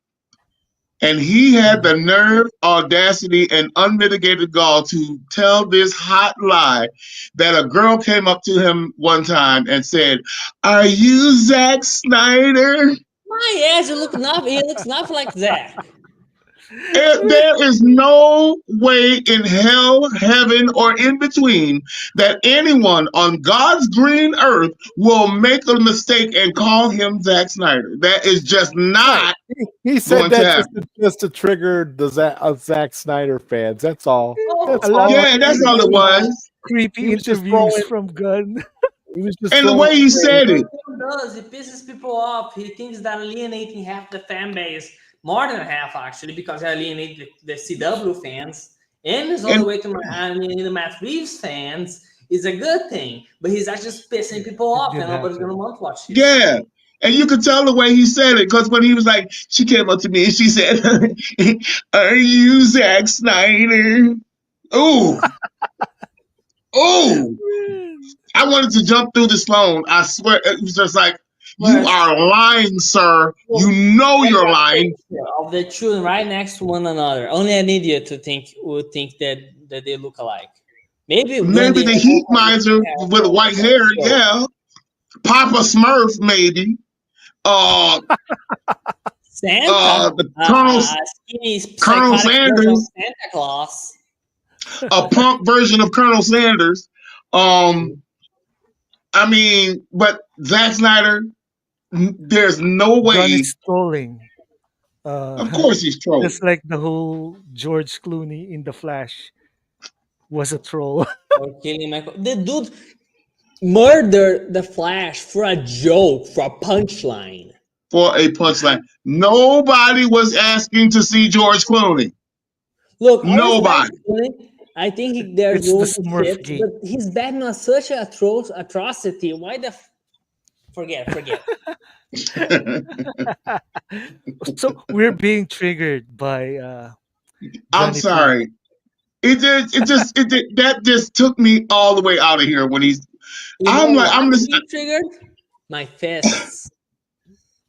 And he had the nerve, audacity, and unmitigated gall to tell this hot lie that a girl came up to him one time and said, "Are you Zack Snyder?" My ass, he looks nothing like Zach. There is no way in hell, heaven, or in between that anyone on God's green earth will make a mistake and call him Zack Snyder. That is just Right. not He said going to that happen. just to trigger the Zack Snyder fans. That's all. Oh, That's A lot all. of Yeah, that's all it really does. was. creepy He was just interviews throwing. from Gunn. He was just And the throwing way he shade. said it, He does. He pisses people off. He thinks that alienating half the fan base, more than half actually, because he alienated the CW fans, and is on the and way to alienate the Matt Reeves fans is a good thing. But he's actually just pissing people It off, did and nobody's gonna happen. want to watch his show. yeah. And you could tell the way he said it, because when he was like, she came up to me and she said, "Are you Zack Snyder?" Ooh, ooh. I wanted to jump through the Sloan. I swear, it was just like, you First, are lying, sir. look, You know there's you're a lying. picture of the children right next to one another. Only an idiot would think that they look alike. Maybe when Maybe they the both heat have the miser same hair with white color. hair, So, yeah. Papa Smurf, maybe. Uh, Santa, the Colonel skinny Colonel psychotic version of Sanders, Santa Claus. a punk version of Colonel Sanders. I mean, but Zack Snyder, there's no Gunn way. is trolling. Of Uh, course, he's trolling just like the whole George Clooney in The Flash was a troll. Or killing Michael. The dude murdered the Flash for a joke, for a punchline. for a punchline. Nobody was asking to see George Clooney. Look, I respect Nobody. Clooney. I think there's It's the room to Smurf fit, gate. but he's batting on such an atrocity. Why the forget? So we're being triggered by I'm Johnny Poop. sorry. That just took me all the way out of here when he's. You know I'm like, what I'm just. he triggered? My fists.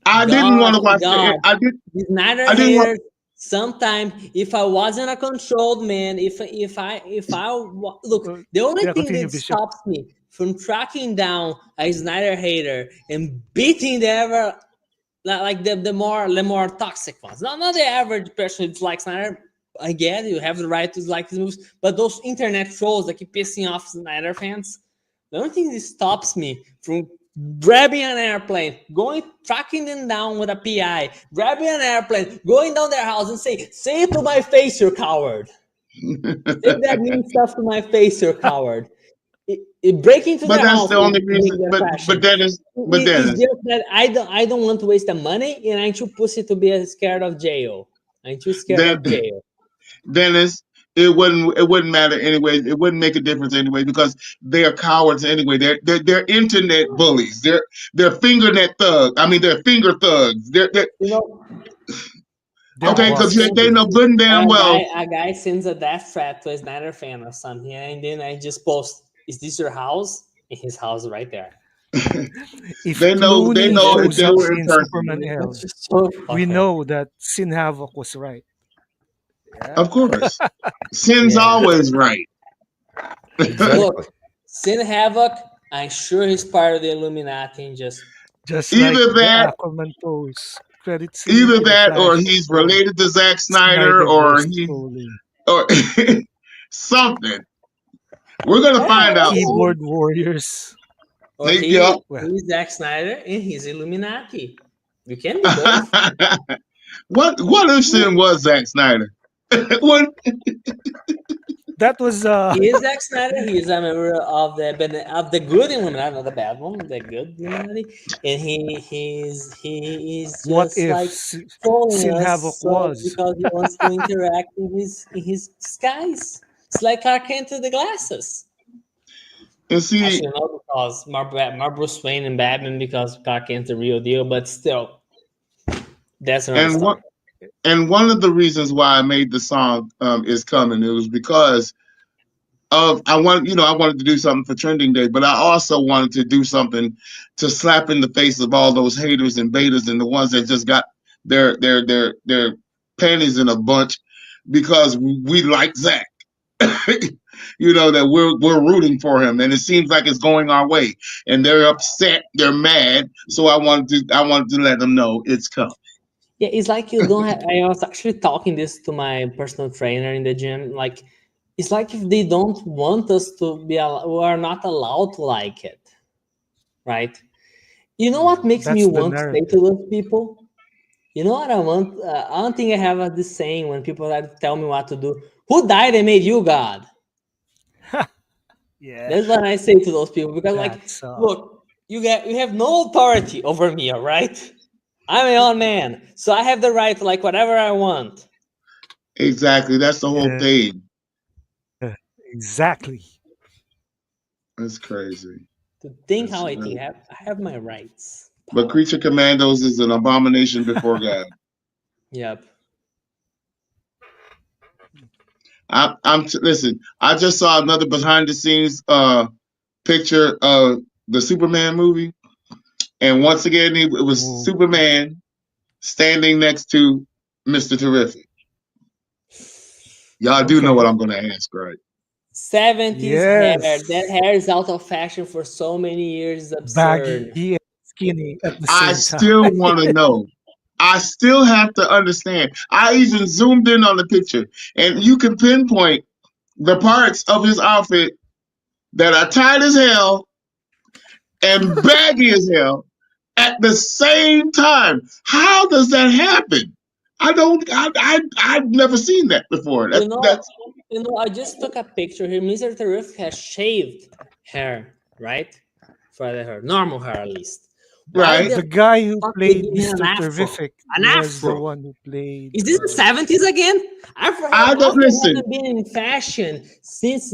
I didn't want God, to watch God. it. I did. The Snyder I didn't want. haters. Sometime, if I wasn't a controlled man, look, the only Yeah, thing continue, that Bishop. stops me from tracking down a Snyder hater and beating the ever like the more toxic ones. Not the average person who's like Snyder. I get you have the right to like his moves, but those internet trolls that keep pissing off Snyder fans, the only thing that stops me from grabbing an airplane, tracking them down with a PI, grabbing an airplane, going down their house and say it to my face, you coward. Say that mean stuff to my face, you coward. Breaking into But their that's house the is only doing reason. their But fashion. Dennis. But It's Dennis. just that I don't want to waste the money, and I'm too pussy to be scared of jail. I'm too scared Then of jail. Dennis. It wouldn't matter anyway. It wouldn't make a difference anyway because they are cowards anyway. They're internet bullies. They're fingernet thugs. I mean, they're finger thugs. They're You know, They're a okay guy because bots sends they know too. good and damn well. a guy sends a death threat to a Snyder fan or something, and then I just post, "Is this your house?" And his house is right there. If They know Clooney if shows they up were in in person. Superman It's Hell, just so we fucking. know that Sin Havoc was right. Yeah. Of course, sin's Yeah. always right. Exactly. Look, Sin Havoc. I'm sure he's part of the Illuminati and just Just like either the that, Aquaman pose. Credit scene either to the that, or Flash he's from related to Zack Snyder, or Snyderverse he trolling. or something. We're gonna find out soon. Keyboard warriors. or Yeah. Well, he's Zack Snyder and he's Illuminati. You can be both. What if sin was Zack Snyder? What? that was He is Zack Snyder. He is a member of the good Illuminati, not the bad one, the good Illuminati, and he is what just if like trolling Sin Havoc us was. because he wants to interact in his skies. It's like Clark Kent with the glasses. And see, Actually, not because more Bruce Wayne and Batman because Clark Kent's the real deal, but still, that's another and story. one of the reasons why I made the song is coming. It was because I wanted to do something for trending day, but I also wanted to do something to slap in the face of all those haters and betas and the ones that just got their panties in a bunch because we like Zach. That we're rooting for him, and it seems like it's going our way, and they're upset, they're mad. So I wanted to let them know it's coming. Yeah, it's like you don't have. I was actually talking this to my personal trainer in the gym. Like, it's like if they don't want us to be, we are not allowed to like it, right? You know what makes me That's the want to say to narrative. those people? You know what I want? I don't think I have this saying when people try to tell me what to do. Who died and made you God? Yeah, That's what I say to those people because, like, that's look, you have no authority over me, all right? I'm my own man, so I have the right to like whatever I want. Exactly, that's the whole yeah, thing. exactly. That's crazy. To think That's how I think, crazy. I have my rights. But Power. Creature Commandos is an abomination before God. Yep. Listen. I just saw another behind the scenes picture of the Superman movie, and once again it was Ooh, Superman standing next to Mr. Terrific. Y'all do know what okay. I'm going to ask, right? 70s hair. That Yes. hair is out of fashion for so many years. It's absurd. Baggy and skinny at the I same time. still want to know. I still have to understand. I even zoomed in on the picture, and you can pinpoint the parts of his outfit that are tight as hell and baggy as hell at the same time. How does that happen? I don't. I've never seen that before. You know, That's I just took a picture here. Mr. Terrific has shaved hair, right? For the hair, normal hair at least. Why right. the The guy who fuck they played give him an Mr. afro? Terrific An was the afro. one who played Is this the 70s again? I don't Afro listen. haven't been in fashion since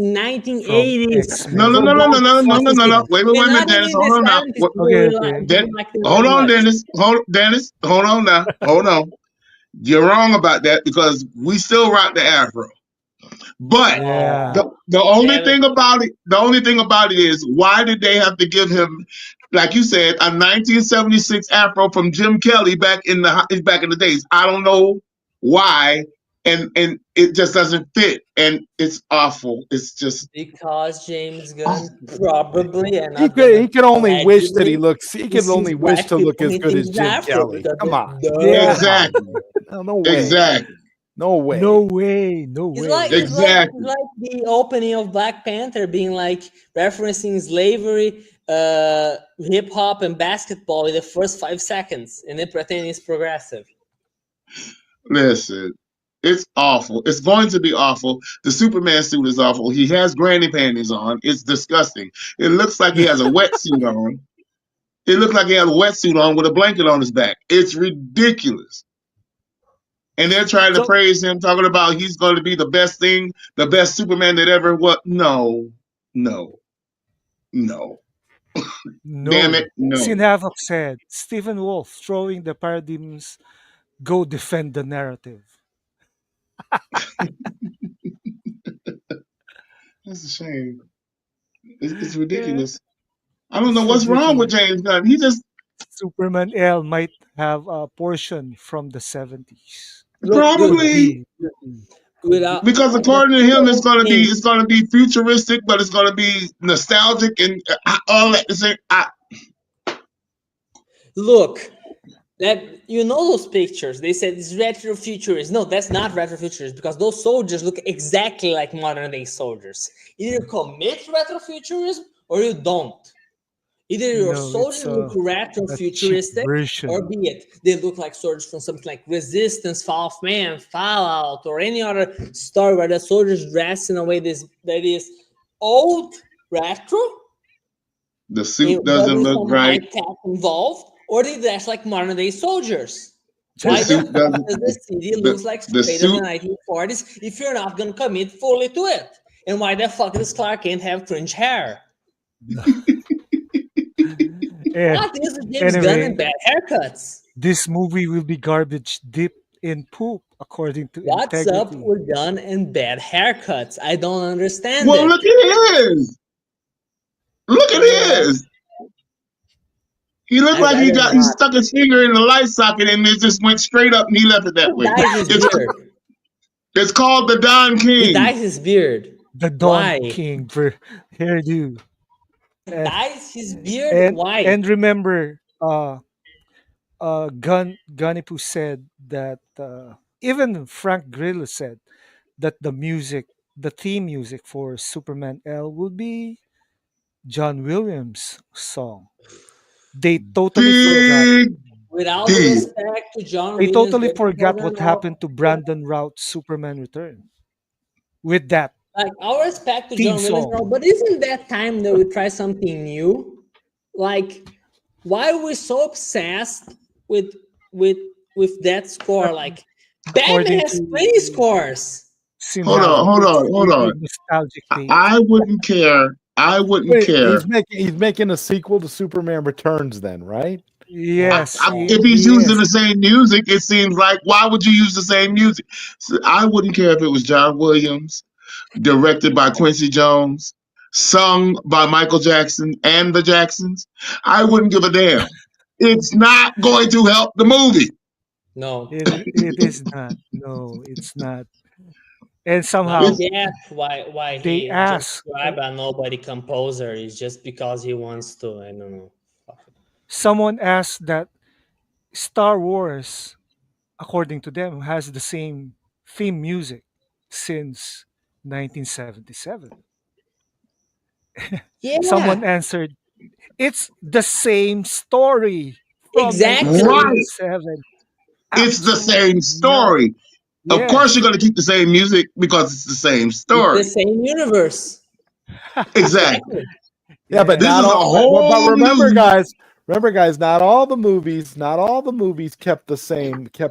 from 1980s. No, X-Men. no, For no, no, no, God's no, no, no, fucking no, sake. no. Wait And a minute, not even Dennis. in the Hold on now. 70s, What? people Okay, really okay. didn't like them that Hold on, much. Dennis. Dennis. Hold on now. Hold on. You're wrong about that because we still rock the afro. But Yeah. the only Damn it. thing about it, is why did they have to give him, like you said, a 1976 afro from Jim Kelly back in the days? I don't know why, and it just doesn't fit, and it's awful. It's just Because James Gunn awful. probably, and He not could gonna he could only wish that allegedly, he he could sees only wish black to look people as and he good as thinks it's Jim afro Kelly. because Come on. duh. Yeah. Exactly, No, no way. exactly, No No way. way. No It's like way. it's like it's exactly. like the opening of Black Panther being like referencing slavery, hip hop, and basketball in the first 5 seconds, and then pretending it's progressive. Listen, it's awful. It's going to be awful. The Superman suit is awful. He has granny panties on. It's disgusting. It looks like he has a wetsuit on. It looks like he has a wetsuit on with a blanket on his back. It's ridiculous. And they're trying to So praise him, talking about he's going to be the best thing, the best Superman that ever was. No, no, no. Damn no. it, no. Sin Havoc said, Stephen Wolf throwing the paradigms, go defend the narrative. That's a shame. It's Yeah, ridiculous. I don't know it's what's wrong with ridiculous. James Gunn. He just Superman L might have a portion from the 70s. Look, Could dude, probably be. Could be. Could be. without because the according to him, simplest thing. it's gonna be futuristic, but it's gonna be nostalgic and all that. Look, that those pictures. They said it's retrofuturist. No, that's not retrofuturist because those soldiers look exactly like modern day soldiers. Either you commit retrofuturism or you don't. Either your No, soldiers it's look a cheap retro-futuristic, or version. be it they look like soldiers from something like Resistance, Fall of Man, Fallout, or any other story where the soldiers dress in a way that is old retro, The and suit but doesn't with look some high right. tech involved, or they dress like modern day soldiers. The Why the suit fuck doesn't. does the city The looks like the straight of the suit 1940s if you're not gonna commit fully to it? And why the fuck does Clark Kent have cringe hair? Eh, What is James Gunn and anyway, bad haircuts? this movie will be garbage deep in poop. according to What's up integrity. with gun and bad haircuts? I don't understand Well, it. look at his. Look at Uh, his. He looked I'd like rather he not. stuck his finger in the light socket and it just went straight up and he left it that Who way. dyes his It's beard? it's called the Don He King. dyes his beard. The Don Why? King hairdo. He And dyes his beard. and, Why? and remember, Ganipu said that even Frank Grillo said that the theme music for Superman L will be John Williams' song. They totally Look, forgot. Big with all the deal. respect to John They Williams, totally great forgot composer what and all, happened to Brandon Routh's Superman Return with that like all respect to theme John Williams and song. all, but isn't that time that we try something new? Like, why are we so obsessed with with with that score? Like, Batman According has to 20 scores. Hold Sinhat, on, hold it's on, hold a on. nostalgic thing. I wouldn't care. I wouldn't Wait, care. he's making a sequel to Superman Returns, then, right? Yes, If he's he using is. the same music, it seems like why would you use the same music? So I wouldn't care if it was John Williams, directed by Quincy Jones, sung by Michael Jackson and the Jacksons. I wouldn't give a damn. It's not going to help the movie. No. It is not. No, it's not. And Now I somehow It's get why they he just ask described a nobody composer is just because he wants to. I don't know. someone asked that Star Wars, according to them, has the same theme music since 1977. Yeah, Someone answered, "It's the same story from exactly. right. 1977." It's the same Absolutely not. story. Of course, you're Yes. going to keep the same music because it's the same It's the story. same universe. Exactly. Exactly. Yeah, but This Yes. not is a all. But whole new. remember, guys, not all the movies kept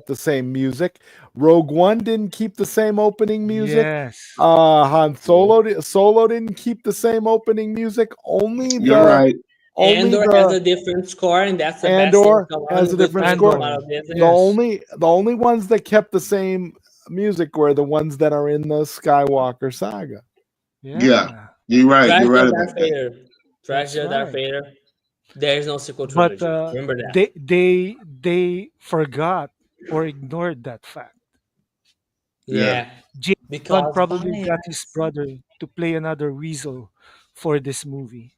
the same music. Rogue One didn't keep the same opening music. Yes. Han Solo didn't keep the same opening music. Only You're the right. only Andor has the a different score, and that's the best thing. Andor Come has on, a good different thing to come score. out Andor. of this. The Yes. only ones that kept the same music were the ones that are in the Skywalker saga. Yeah, Yeah. you're right. You're Tragedy right of about Darth that. Vader. That's Tragedy of Darth right. Vader. There is no sequel But trilogy. Remember that. they forgot or ignored that fact. Yeah. Yeah, James Gunn because probably got his bias. brother to play another weasel for this movie.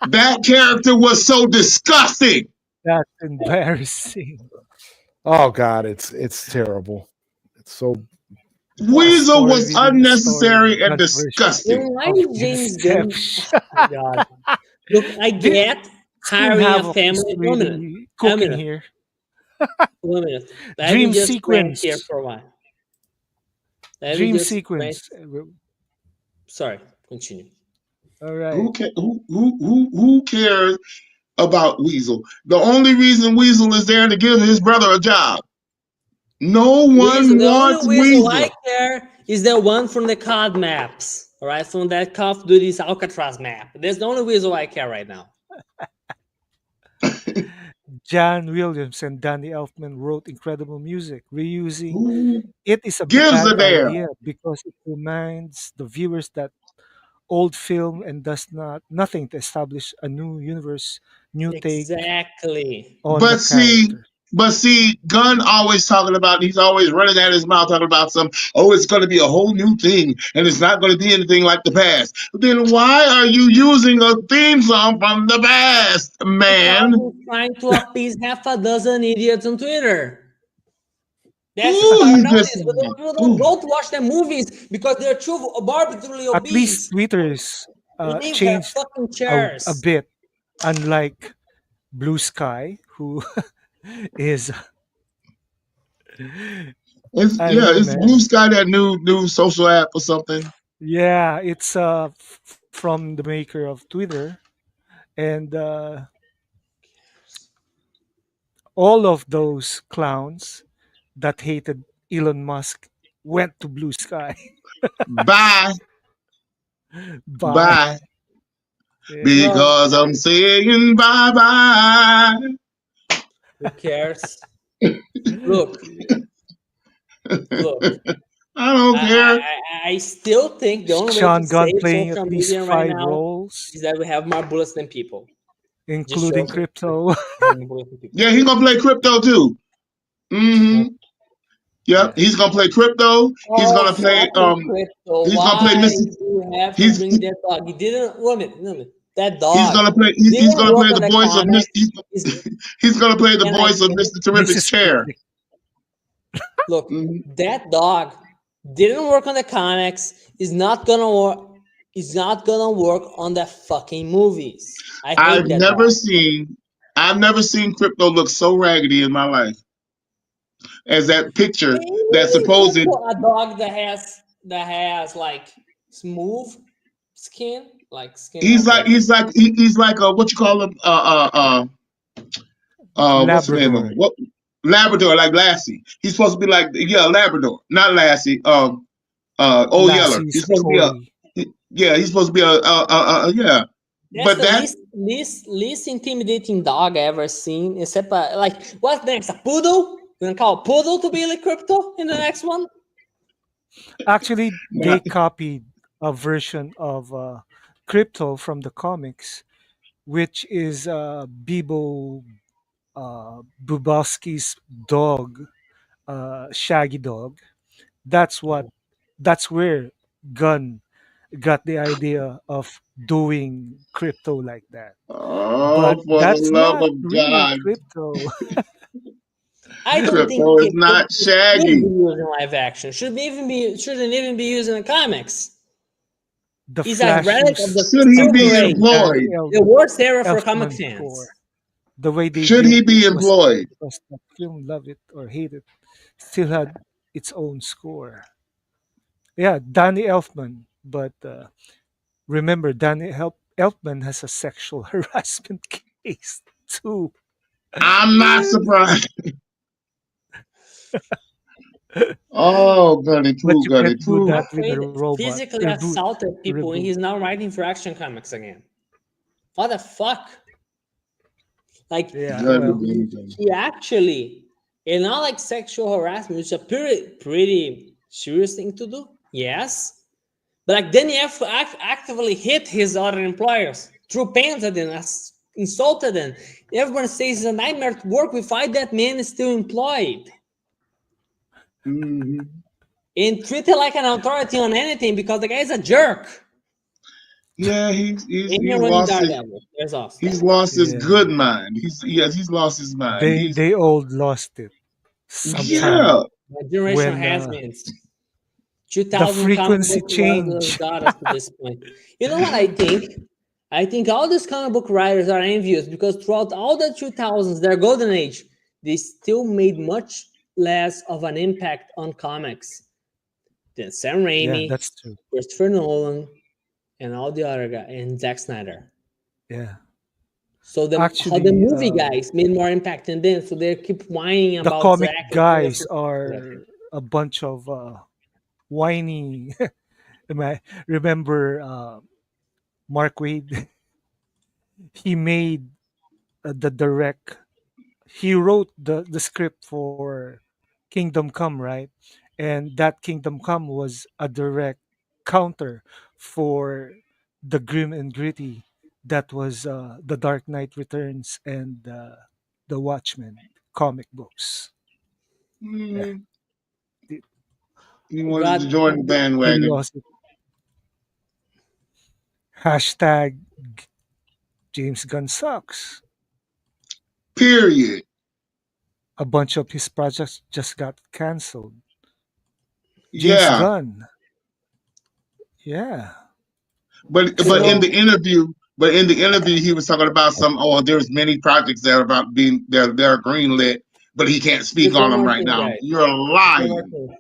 That character was so disgusting. That's embarrassing. Oh God, it's terrible. It's so A blah. Weasel story was within a story. unnecessary and God's version Then disgusting. why of is James Gunn? Inception. Oh my God! Look, I This get Scene hiring a Havoc is family. One minute. really A cooking minute. here. 1 minute. Let me Dream just rant here sequence. for a while. Let me Dream just rant. sequence. Sorry. Continue. All right. Who cares about Weasel? The only reason Weasel is there to give his brother a job. No Weasel, one the wants only Weasel I Weasel. care is the one from the COD maps. All right, from that Call of Duty's Alcatraz map. That's the only Weasel I care right now. John Williams and Danny Elfman wrote incredible music. Reusing Who it is a gives bad a damn? idea because it reminds the viewers that old film and does not nothing to establish a new universe, new take Exactly. on the But see, character. Gunn always talking about, he's always running at his mouth talking about it's going to be a whole new thing and it's not going to be anything like the past. Then why are you using a theme song from the past, Because man? he's trying to appease half a dozen idiots on Twitter. That's the Ooh, start he of just, this. But the people don't ooh. go to watch the movies because they're too arbitrarily At least obese. Twitter's Leave their changed fucking a chairs. bit, unlike Blue Sky, who is I don't Yeah, know, it's Blue man. Sky, that new social app or something. Yeah, it's from the maker of Twitter, and all of those clowns that hated Elon Musk went to Blue Sky. Bye, Bye. bye, Yeah. Well, because I'm saying bye bye. who cares? Look, Look, I don't care. I still think the only way to Sean Gunn save playing at social least media right 5 now roles, is that we have more bullets than people. Just including shows that crypto. we have more bullets than people. Yeah, he's gonna play crypto too. Yeah. Yep, Yeah. he's gonna play crypto. He's Oh, gonna play fucking crypto! he's gonna play Why Mr. do you have to He's bring that dog? He didn't. Wait a minute. That he's dog gonna play he's didn't gonna work play on the the voice of Mr. comics. Is He's gonna play the can I voice of finish? Mr. Terrific's Mrs. chair. Terrific. Look, Mhm. that dog didn't work on the comics. Is not gonna work. Is not gonna work on the fucking movies. I I've hate that never dog. seen I've never seen crypto look so raggedy in my life as that picture that supposed A dog that has like smooth skin, like skin of a he's like what you call him what's the name of him? Labrador. What Labrador, like Lassie. He's supposed to be like, yeah, Labrador, not Lassie. Old Yeller. Lassie's He's supposed to be Cody. yeah. He's supposed to be yeah. That's But the that least intimidating dog I ever seen. Except like what's next? A poodle? You gonna call a poodle to be like crypto in the next one? Actually, they nah, copied a version of crypto from the comics, which is Bibo Bubowski's dog, Shaggy Dog. That's what. That's where Gunn got the idea of doing crypto like that. oh, But for the that's love not of really God, crypto. I don't think crypto is crypto not should be Shaggy. used in live action. Shouldn't even be used in the comics. The He's a Flash relic of used the Should he Silver be Age, Danny employed? the worst era for comic Elfman fans. score. The way they Should did he it be was employed? because the film, love it or hate it, still had its own score. Yeah, Danny Elfman. But remember, Elfman has a sexual harassment case too. I'm not surprised. Oh, But you Goody can't do Poo. that with a Afraid robot. physically Reboot. assaulted people and Reboot. he's now writing for Action Comics again. What the fuck? Like Yeah, Goody well, Goody. he actually, and not like sexual harassment, which is a pretty serious thing to do. Yes, but like then he actively hit his other employers, threw pants at them, insulted them. Everyone says it's a nightmare to work with. Why that man is still employed hmm and treated like an authority on anything because the guy is a jerk. Yeah, And he's here running lost Daredevil. There's us. his good yeah. mind. He's lost his mind. They all lost it Yeah, sometime Yeah. my generation when has been. the 2000 comic frequency book writers change. got us to this point. You know what I think? I think all these comic book writers are envious because throughout all the 2000s, their golden age, they still made much less of an impact on comics than Sam Yeah, Raimi, that's true. Christopher Nolan, and all the other guys, and Zack Snyder. Yeah. So how the Actually, movie guys made more impact than them, so they keep whining the about comic Zack and guys Christopher. are a bunch of whiny. Remember Mark Wade? He made the direct. He wrote the script for Kingdom Come, right? And that Kingdom Come was a direct counter for the grim and gritty that was the Dark Knight Returns and the Watchmen comic books. Yeah, hmm he, He wanted to God, join the he bandwagon. lost it. Hashtag James Gunn sucks. Period. A bunch of his projects just got canceled. James Yeah. Gunn, yeah, But in so the interview, he was talking about there's many projects that are about being they're greenlit, but he can't speak there's on one them more right thing, now. guys. You're There's one more lying. thing.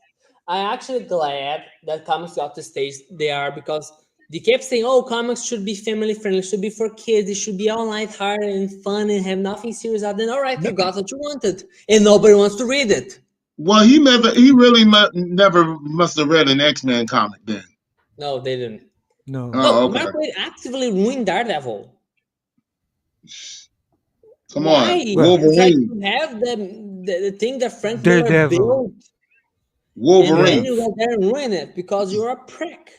I'm actually glad that comics got the stage they are because they kept saying, "Oh, comics should be family friendly, should be for kids, it should be all lighthearted and fun and have nothing serious." Out then, all right, you got what you wanted, and nobody wants to read it. Well, he really never must have read an X-Men comic then. No, they didn't. no. Oh, Look, okay. Mark Waid actively ruined Daredevil. Come Why? on, Well, It's like Wolverine. you have the thing that Frank Miller Daredevil. built. And then Wolverine. you go there and ruin it because you're a prick.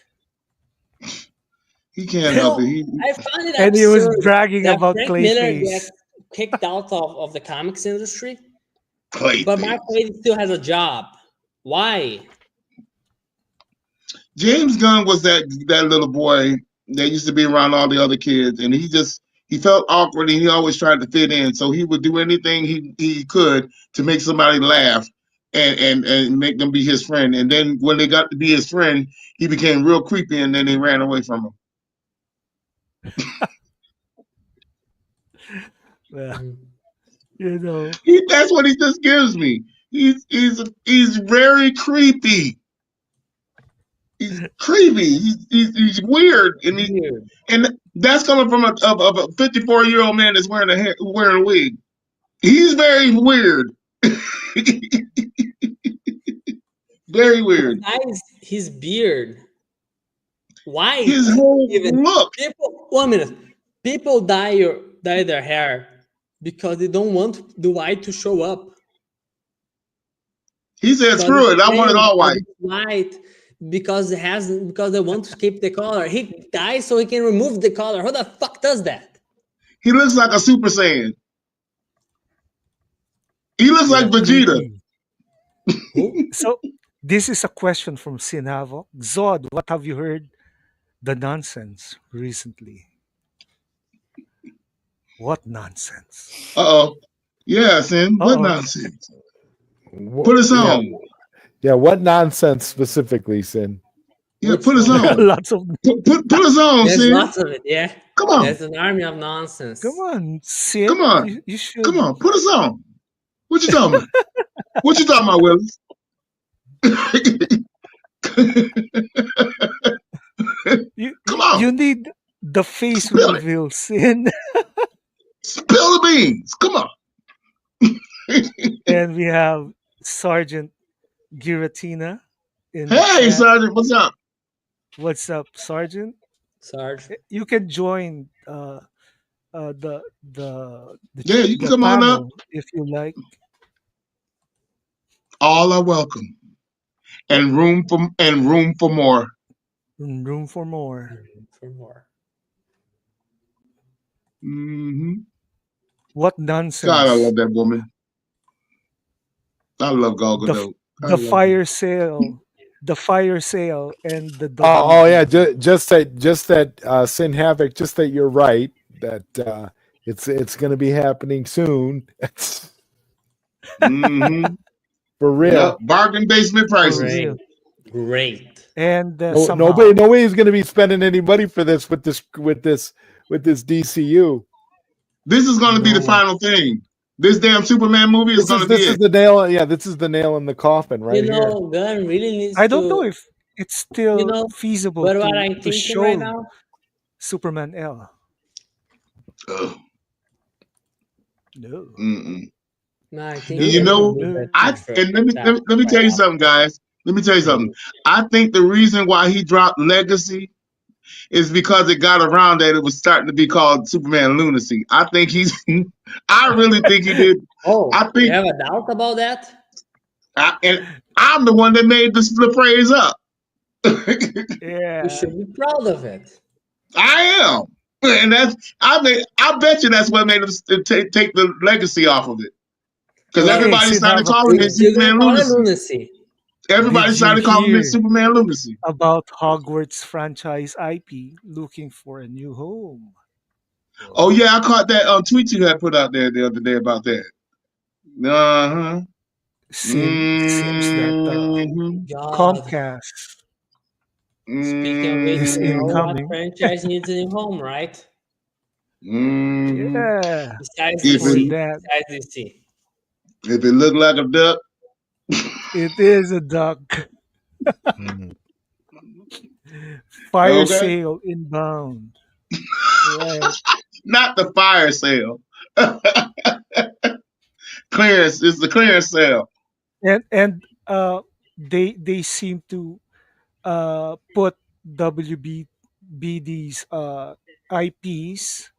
He can't You help know, it. I find it And he was absurd bragging that about Frank Miller gets Clayface. kicked out of the comics industry, but Mark Clayface. Waid still has a job. Why? James Gunn was that little boy that used to be around all the other kids, and he felt awkward, and he always tried to fit in. So he would do anything he could to make somebody laugh and make them be his friend. And then when they got to be his friend, he became real creepy, and then they ran away from him. Well, Mm. you know, That's what he just gives me. He's very creepy. He's creepy. He's weird, Weird. and that's coming from a 54-year-old man that's wearing a wig. He's very weird. Very Who weird. dyes his beard His white? whole Even look. people. 1 minute. People dye their hair because they don't want the white to show up. He said, But "Screw it's it. I want it strange all that white." it's white because they want to keep the color. He dyes so he can remove the color. Who the fuck does that? He looks like a Super Saiyan. He looks like Yeah. Vegeta. creepy. Who? So this is a question from Sin Havoc. Zod, what have you heard the nonsense recently? What nonsense? Uh-oh. Yeah, Sin. What Uh-oh. nonsense? Put us Yeah, on. yeah. What nonsense specifically, Sin? Yeah, Which put us one? on. Lots of Put us on, There's Sin. lots of it. Yeah. Come on. There's an army of come nonsense. on, Come Sin. on. You Come should on. Put us on. What you talking about? What you talking about, Willis? Come on. you need the face Spill it. reveal, Sin. Spill the beans. Come on. And we have Sergeant Giratina in the Hey, chat. Sergeant, what's up? What's up, Sergeant? Sarge. You can join Yeah, you can the come on up. panel if you like. All are welcome. What And room for more. room for more? For more. Hmm. What God, I nonsense? love that woman. I love Gal The f- Gadot. I the love her. fire sale, and the Oh yeah, WB. just that Sin Havoc. Just that you're right that it's going to be happening soon. Hmm. For Yep. real. Bargain basement For prices. real. Great. And No, somehow, nobody's going to be spending any money for this with this DCU. This is going to be no the one. final thing. This damn Superman movie is This going is to be this is it. the nail. Yeah, this is the nail in the coffin right You here. know, Gunn really needs I don't know to, if it's you still know, feasible but what I'm to thinking right show now, Superman L. Ugh. No, Mm-mm. no, I think And they're you gonna no, know, remove no, that no. and let me let that me, let me right tell you off. something, guys. Let me tell you something. I think the reason why he dropped Legacy is because it got around that it was starting to be called Superman Lunacy. I think he's. I really think he did. I Oh, you think, have a doubt about that? and I'm the one that made the phrase up. You Yeah. should be proud of it. I am, and I bet you that's what made him take the legacy off of it because Well, Hey, everybody started Sinava, calling we're it still gonna Superman call it Lunacy. lunacy. did Everybody you started calling it hear Superman Lunacy. about Hogwarts franchise IP looking for a new home? Oh Oh, yeah, I caught that tweet you had put out there the other day about that. Uh huh. seems that Mm-hmm. God. Comcast Speaking of which, is you know Mm-hmm. what incoming. franchise needs a new home, right? Mm-hmm. Yeah, Besides If for it DC. that, Besides DC. looked like a duck, it is a duck. Mhm. Fire okay, sale inbound. Right. not the fire sale. Clearance is the clearance sale. And they seem to put WBD's IPs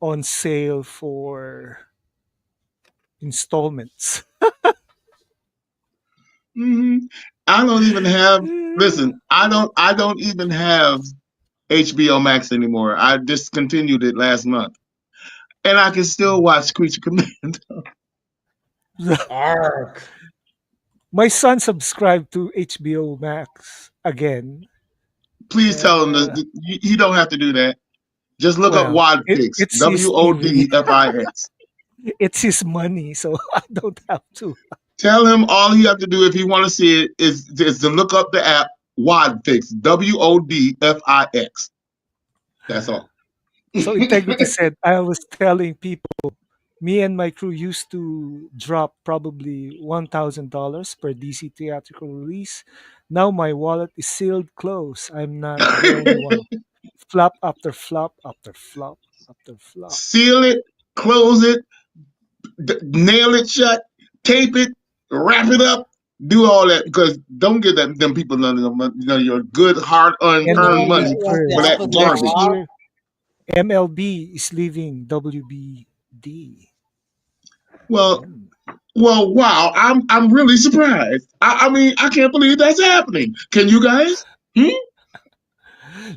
on sale for installments. hmm I don't even have. Listen, I don't even have HBO Max anymore. I discontinued it last month, and I can still watch Creature Command. Ark. My son subscribed to HBO Max again, Please and tell him that you don't have to do that. Just look up well, Wodfix. it's his TV. WODFIX. It's his money, so I don't have to. Tell him all he have to do if he want to see it is to look up the app Wodfix. WODFIX. That's all. So Integrity said, I was telling people, me and my crew used to drop probably $1,000 per DC theatrical release. Now my wallet is sealed closed. I'm not the only one. Flop after flop after flop after flop. Seal it, close it, nail it shut, tape it, wrap it up, do all that because don't give them people none of your good hard You earned know money what the for MLB that opposite of next garbage. luck? year, MLB is leaving WBD. Well, Mm. wow, I'm really surprised. I mean, I can't believe that's happening. Can you guys? Hmm?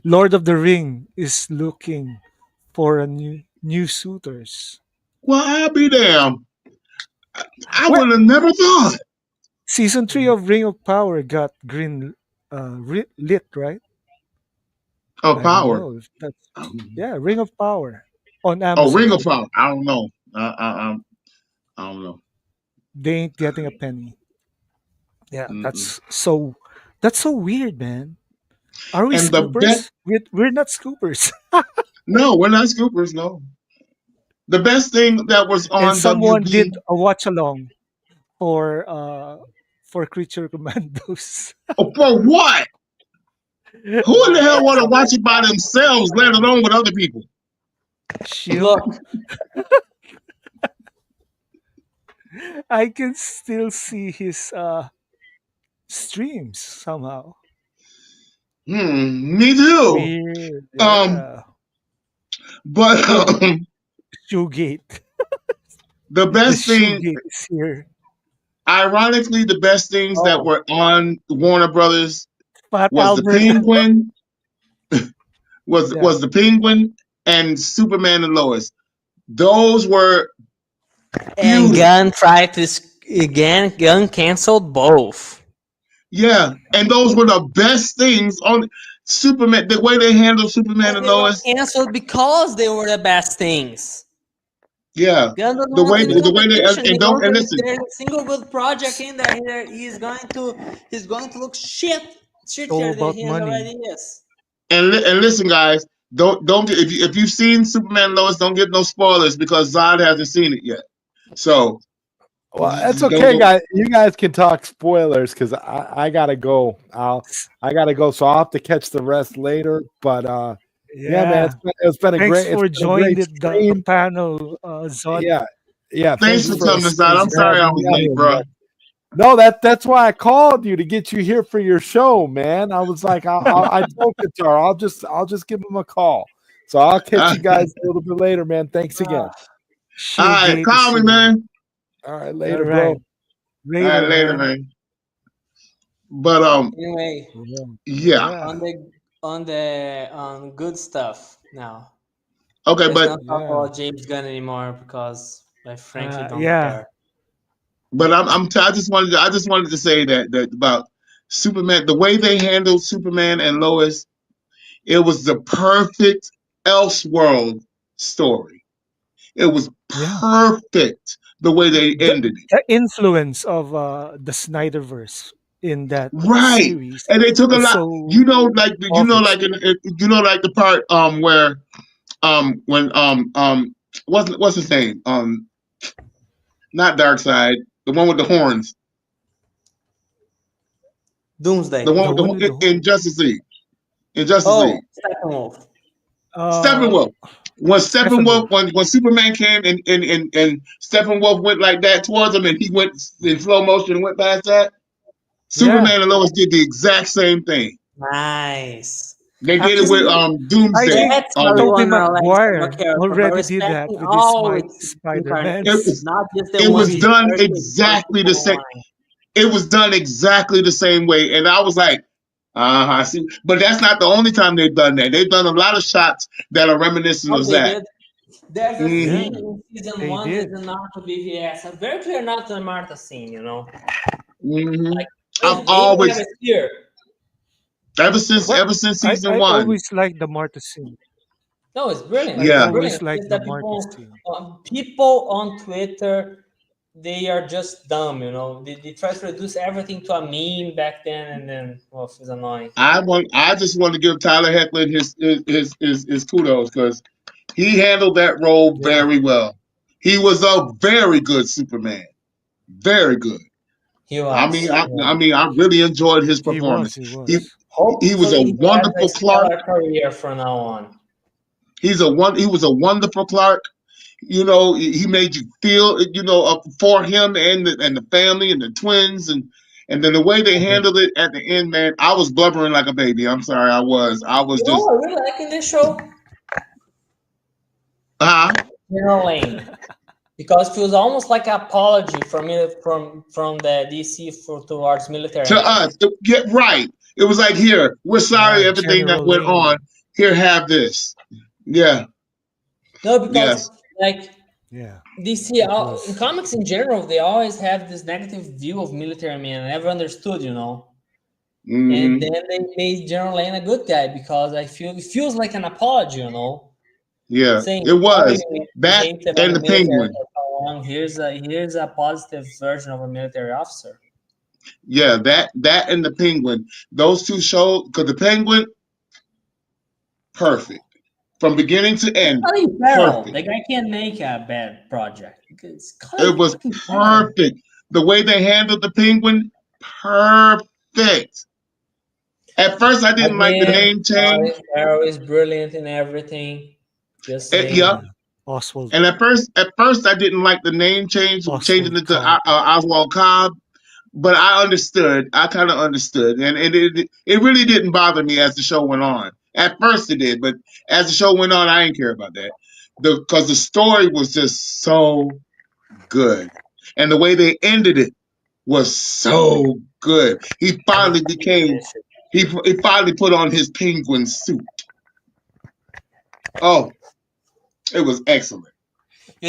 Lord of the Ring is looking for a new suitors. Well, I'll be damned. I Well, would have never thought. season three of Ring of Power got green lit, right? Oh, I don't power. know if that's yeah, Ring of Power on Oh, Ring of Amazon. Power. I don't know. I don't know. They ain't getting a penny. Yeah, Mm-mm. that's so weird, man. Are we And the best. scoopers? We're not scoopers. No, we're not scoopers. No, the best thing that was And on someone WB. did a watch along for Creature Commandos. Oh, for what? Who in the hell want to watch it by themselves, let alone with other people? Shield. Look, I can still see his streams somehow. Me too. Weird. Um, Yeah. but Shoegate. the The best thing, Shoegate is here. ironically, the best things that oh, were on Warner Brothers Fat was the Albert. Penguin, Yeah. was the Penguin and Superman and Lois. Those were and beautiful. Gun tried to again. Gun canceled both. Yeah, and those were the best things on Superman. The way they handled Superman But and they were Lois. canceled because they were the best things. Yeah, Gun doesn't want any Yeah. the way they competition. He and don't knows and that if listen there's a single good project in there, he's going to look It's all shittier than about he has money. already is. and listen, guys. Don't get if you've seen Superman and Lois, don't get no spoilers because Zod hasn't seen it yet. So Well, that's don't okay, go. guys. You guys can talk spoilers because I gotta go. I gotta go, so I'll have to catch the rest later. But yeah, man, Yeah. it's been a Thanks great for joining the stream. panel, Zod. Yeah, yeah. Thanks Thanks for This for coming, is Zod. I'm crazy. sorry I having me was on late, here, bro. man. No, that's why I called you to get you here for your show, man. I was like, I told Qatar, I'll just give him a call. So I'll catch All you guys a little bit later, man. Thanks again. right, Shoegate is call me, here. man. All right, All later, right. bro. All right, Later, later, man. man. But Anyway, Yeah. yeah. Yeah. on good stuff now. Okay, Let's but not talk Yeah. about James Gunn anymore because I frankly don't Yeah. care. I just wanted to say that about Superman, the way they handled Superman and Lois, it was the perfect Elseworld story. It was Yeah. perfect the way they The, ended it. the influence of the Snyderverse in that Right, series and they took a is lot. so obvious. Like the part where when what's his name not Darkseid, the one with the horns, the Doomsday. one The with one with the in horn. Justice League, in Justice Oh, League. Steppenwolf. Uh, Steppenwolf. When Steppenwolf. when Superman came and Steppenwolf went like that towards him and he went in slow motion and went past that, Yeah. Superman and Lois did the exact same thing. Nice. They did it with Actually, I Doomsday. think That's how we Tobey want our legacy of a Maguire character, but already did that respecting with his all its Spider-Man It incarnations, was not just the it was ones movie. that done are exactly the same. storyline. it was done exactly the same way. And I was like, I see. But that's not the only time they've done that. They've done a lot of shots that are reminiscent Oh, of they that. did. There's a Hmm scene Yeah, in season they one. There's did. a Naruto BVS, a very clear Naruto and Martha scene. hmm I've They even have always, a spear. But ever since I season one. always like the Marta scene. No, it's brilliant. I It's Yeah. always brilliant. It's like just the that Marta scene. people on Twitter, they are just dumb. They try to reduce everything to a meme back then, and then, well, it's annoying. I just want to give Tyler Hecklin his kudos because he handled that role Yeah, very well. He was a very good Superman. Very good. He was. I mean, I really enjoyed his he was. performance. He He was. he was a Hopefully, he has a wonderful Clark. stellar career from now on. He was a wonderful Clark. He made you feel, for him and the family and the twins and then the way they handled it at the end, man, I was blubbering like a baby. I'm sorry, I was just, I really like in this show, uh General Lane, because it feels almost like an apology from the DC towards to military men. us, get right. It was like, here, we're sorry Yeah, everything that General went on. Lane. Here, have this. Yeah, No, because yes. like Yeah, DC it in was. comics in general, they always have this negative view of military men. I never understood. And hmm then they made General Lane a good guy because it feels like an apology. Yeah, Saying it sorry, was we that hate about and the the military penguin. for so long. Here's a positive version of a military officer. Yeah, that and the penguin. Those two shows, because the penguin, perfect from beginning to It's end, Colin Farrell. perfect. The guy can't make a bad project. It's Colin It was fucking Farrell. perfect. The way they handled the penguin, perfect. At first, I didn't like the Again, name Colin change. Farrell is brilliant in everything. Just saying. Yep. Yeah, Oswald And at first, I didn't like the name change, changing Oswald it to Cobb. Oswald Cobb. But I understood. I kind of understood, and it really didn't bother me as the show went on. At first, it did, but as the show went on, I didn't care about that because the story was just so good, and the way they ended it was so good. I need to finish it. He finally put on his penguin suit. Oh, it was excellent.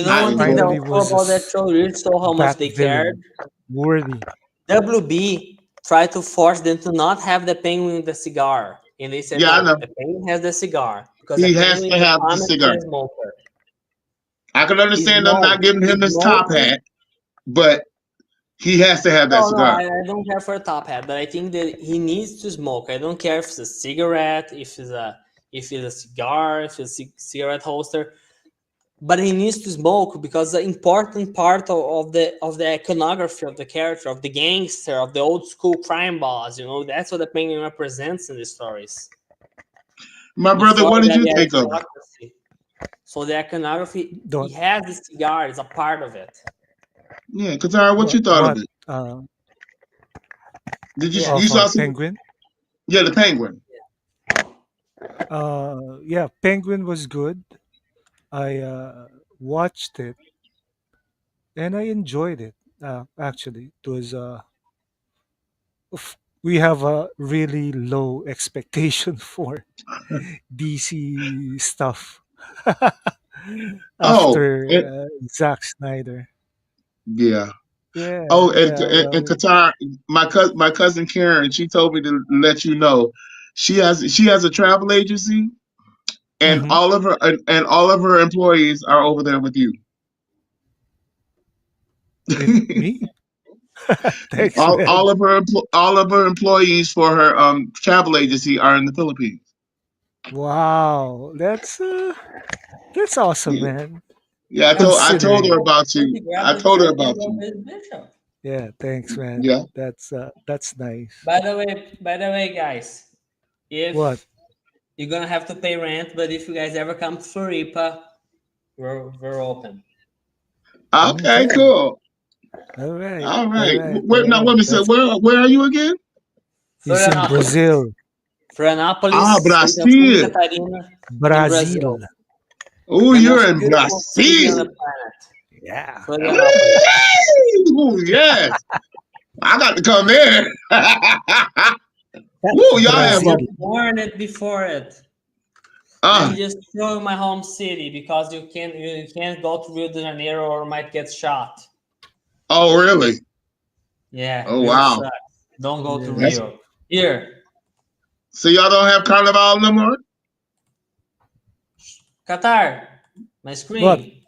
I One thing that enjoyed it. Finally was cool was a about that show, really saw how much Bat they cared. villain worthy. WB tried to force them to not have the penguin with the cigar. And they said, Yeah, I no, know. the penguin has the cigar. Because the He has penguin to in the have the comics is cigar. a smoker. I can He's understand them not known. giving him He's his top known. hat, but he has to have that No, cigar. I don't care for a top hat, but I think that he needs to smoke. I don't care if it's a cigarette, if it's a cigar, if it's a cigarette holster, but he needs to smoke because the important part of the iconography of the character, of the gangster, of the old school crime boss, that's what the penguin represents in the stories. My The brother, what stories did are you the think of it? iconography. So the iconography, he Don't has the cigar, it's a part of it. Yeah, Katar, what you thought of what it? Did Yeah. you of saw some? Penguin? Yeah, the penguin. Yeah, Penguin was good. I watched it and I enjoyed it. Actually, it was we have a really low expectation for DC stuff Oh, after Zack Snyder. yeah. Yeah, Oh, yeah. and Well, Qatar, my cousin Karen, she told me to let you know, she has a travel agency, and mhm. all of her employees are over there with you. With me. Thanks, all man. all of her all of her employees for her travel agency are in the Philippines. Wow, that's awesome, Yeah, man. yeah. I told her Considering. about Maybe you. grab I the told her jersey and about go you. visit Bishop. Yeah, thanks, man. Yeah. That's nice. By the way, guys, What? if you're gonna have to pay rent, but if you guys ever come to Floripa, we're open. Okay. Okay. Cool. All right. All All right. right. Where All now? Wait right. a minute. So That's where are you again? he's in Florianopolis. Brazil. Florianopolis is in Santa Brazil. Catarina in Brazil. Brazil. Oh, The you're most in beautiful city on the Brazil. planet. Yeah. Florianopolis. Oh, yes. I got to come in. That's Woo, y'all have a Brazil. Born it before it. uh I'm just showing my home city because you can't go to Rio de Janeiro or might get shot. oh really? Yeah, Oh Rio wow. sucks. Don't go to Yeah. That's Rio. Here, so y'all don't have carnival no more? Qatar. My What? screen.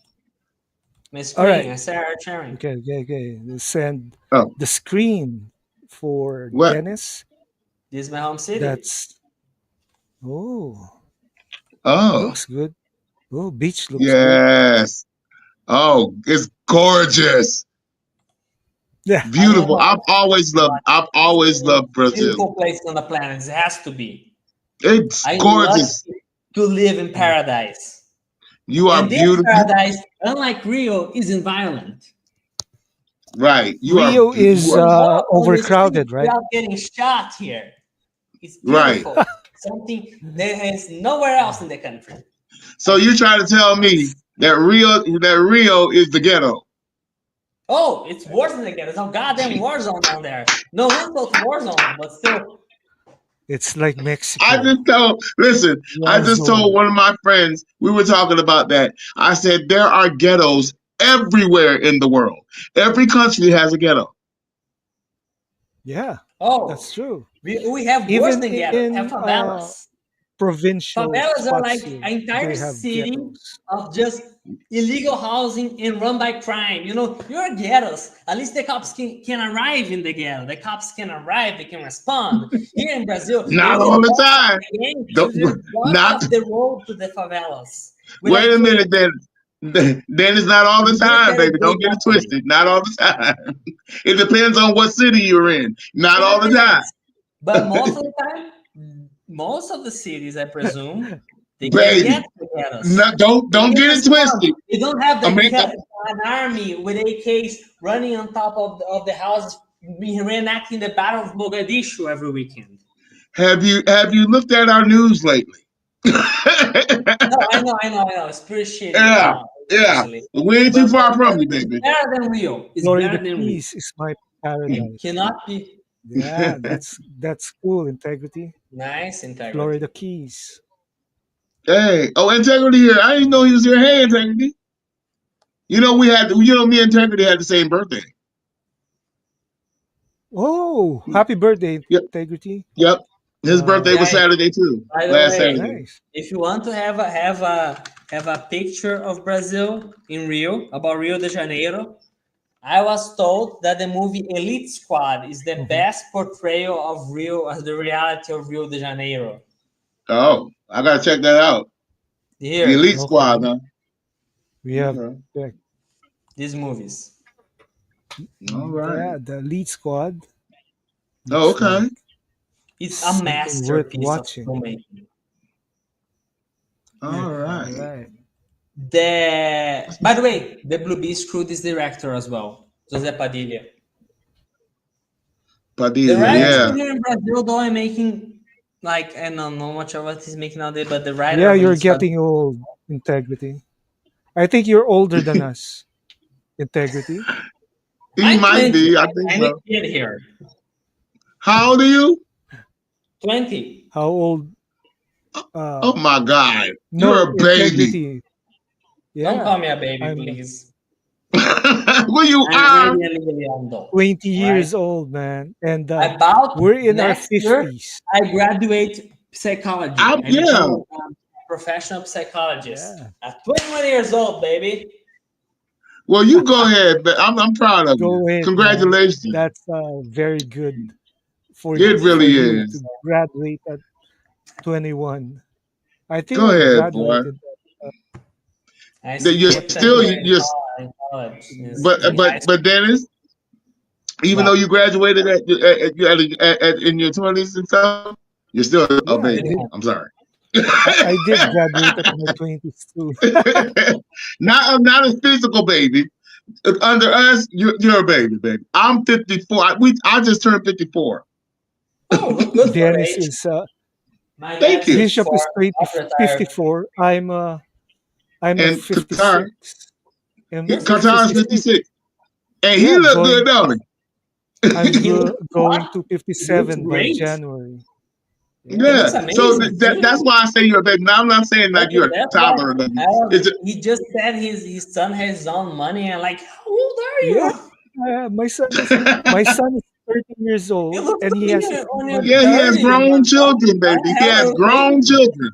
My All screen. right. I started sharing. Okay. Send Oh, the screen for what? Dennis. This is my home city. That's oh, Oh, looks good. Oh, beach looks good. yes. Oh, it's gorgeous. Yeah. I don't Beautiful. know. I've always loved Brazil. Beautiful place on the planet. It has to be. It's I love gorgeous. to live in paradise. You are And this beautiful. paradise, unlike Rio, isn't violent. Right. You are Rio You is you are, can walk on the street overcrowded, right? without getting shot here. It's right. beautiful. Something that is nowhere else in the country. So you're trying to tell me That's that Rio is the ghetto. Oh, it's worse than the ghetto. It's a goddamn war zone down there. No one goes to war zone, but still. it's like I Mexico. just told, listen, I War just told zone. one of my friends, we were talking about that. I said, there are ghettos everywhere in the world. Every country has a ghetto. Yeah, Oh, that's true. we have worse Even than ghettos. We have in favelas. provincial Favelas are spots like here, an entire they have city ghettos. of just illegal housing and run by crime. You're ghettos. At least the cops can arrive in the ghetto. The cops can arrive, they can respond. Here in Brazil, there Not is a all the boss of time. the gang who Don't, just walks not, off the road to the favelas with wait a AK. minute, then it's not all the You just time, gotta baby. do Don't it get it properly. twisted. Not all the time. It depends on what city you're in. Not Yeah, all the time. but most of the time, most of the cities, I presume, they can Baby, get the ghettos. no, They don't can get it respond. twisted. They don't have America, an army with AKs running on top of the houses, reenacting the Battle of Mogadishu every weekend. have you looked at our news lately? No, I know. It's pretty shitty, Yeah, yeah. honestly. We ain't too far from you, It's baby. better than Rio. It's Florida better than Rio. Keys is my paradise. Cannot be Yeah, that's cool. Integrity. nice integrity. Florida Keys. Hey, oh, Integrity here. I didn't know he was here. Hey, Integrity. Me and Integrity had the same birthday. Oh, happy birthday, Yep, Integrity. yep. His birthday was Guys, Saturday too. by the Last way, Saturday. Nice. if you want to have a picture of Brazil in Rio, about Rio de Janeiro, I was told that the movie Elite Squad is the Mhm. best portrayal of Rio, as the reality of Rio de Janeiro. Oh, I gotta check that out. The Here, Elite Squad, Okay, huh? we have Okay. check. these movies. All right. Yeah, the lead squad Oh, looks like okay. It's a something worth masterpiece of watching. filmmaking. All All right. right. By the way, the Blue Beast crew is director as well, José Padilha. The Padilla, writers yeah. here in Brazil, though, I'm making like I don't know much of what he's making nowadays, but the writer Yeah, of you're Elite Squad. getting old, Integrity. I think you're older than us, Integrity. He I'm might 20. be. I think I'm a so. kid here. How old are you? 20. How old? Oh Uh, my God. You're no, a baby. Integrity. Don't call Yeah, me a baby, I'm please. Well, you I'm are. really a little adult. 20 All right. years old, man, and About we're in our next year, 50s. I graduate psychology. I Yeah. become a professional psychologist Yeah, at 21 years old, baby. Well, you go ahead, but I'm proud of you. go ahead, man. Congratulations. That's very good It for really you is. to graduate at 21. I think Go I ahead, boy. graduated I That you're skipped a still year at in 20. college, but in high school. Dennis, even though What? you graduated in your 20s and stuff, you're still a Yeah, baby. I'm sorry. I did graduate at my 20s too. Not a physical baby. Under us, you're a baby, baby. I'm 54. I just turned 54. Oh, look good for the Dennis age. is My Thank dad's you. Bishop 54. is 20, I'll retire. 54. I'm a And Qatar, 56. And You're 56. Qatar's 56. 56. And he Yeah, look good, going don't he? He looks going hot. to He looks 57 by great. January. He Yeah. looks Yeah. So amazing that's too. why I say you're a baby. Now I'm not saying like you're a That's why toddler or nothing. I was, It's just, he just said his son has his own money. And like, how old are Yeah. you? My son is 30 years You old look and to he be has his own on your money. yeah, he has 30s, grown but children, why baby. the He hell are has you grown baby? children.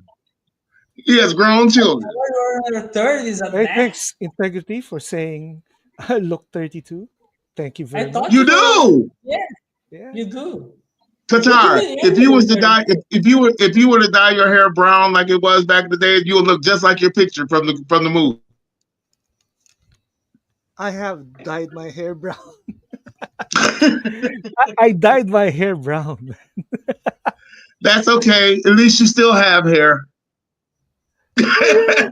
He has grown children. Why you're in your 30s at Hey, max? thanks, Integrity, for saying I look 32. Thank you I very thought You you much. were, do. yeah, Yeah. you do. Look Tatar, even if younger you was than to dye, 32. if you were to dye your hair brown like it was back in the day, you would look just like your picture from the movie. I have dyed my hair brown. I dyed my hair brown. That's okay. At least you still have hair. Yeah,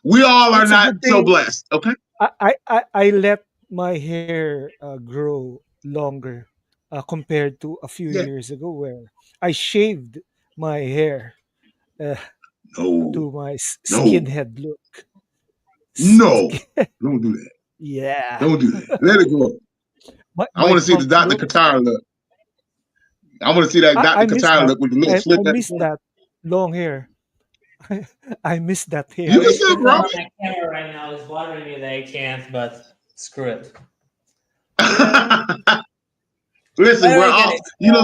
We all are it's a not good so thing. blessed. Okay. I let my hair grow longer compared to a few Yeah. years ago where I shaved my hair uh, No. to my No. skinhead look. No. Skin, Don't do that. yeah, Don't do that. Let it grow. I my want to see the punk Dr. look. Qatar look. I want to see that I Dr. miss Qatar that. look with the little I slit at the miss front. that long hair. I miss that I You hair. can wish still to grow come on my camera right now. It's bothering me that I can't, but screw it. it. By Listen, the we're way, all, guys, some, you know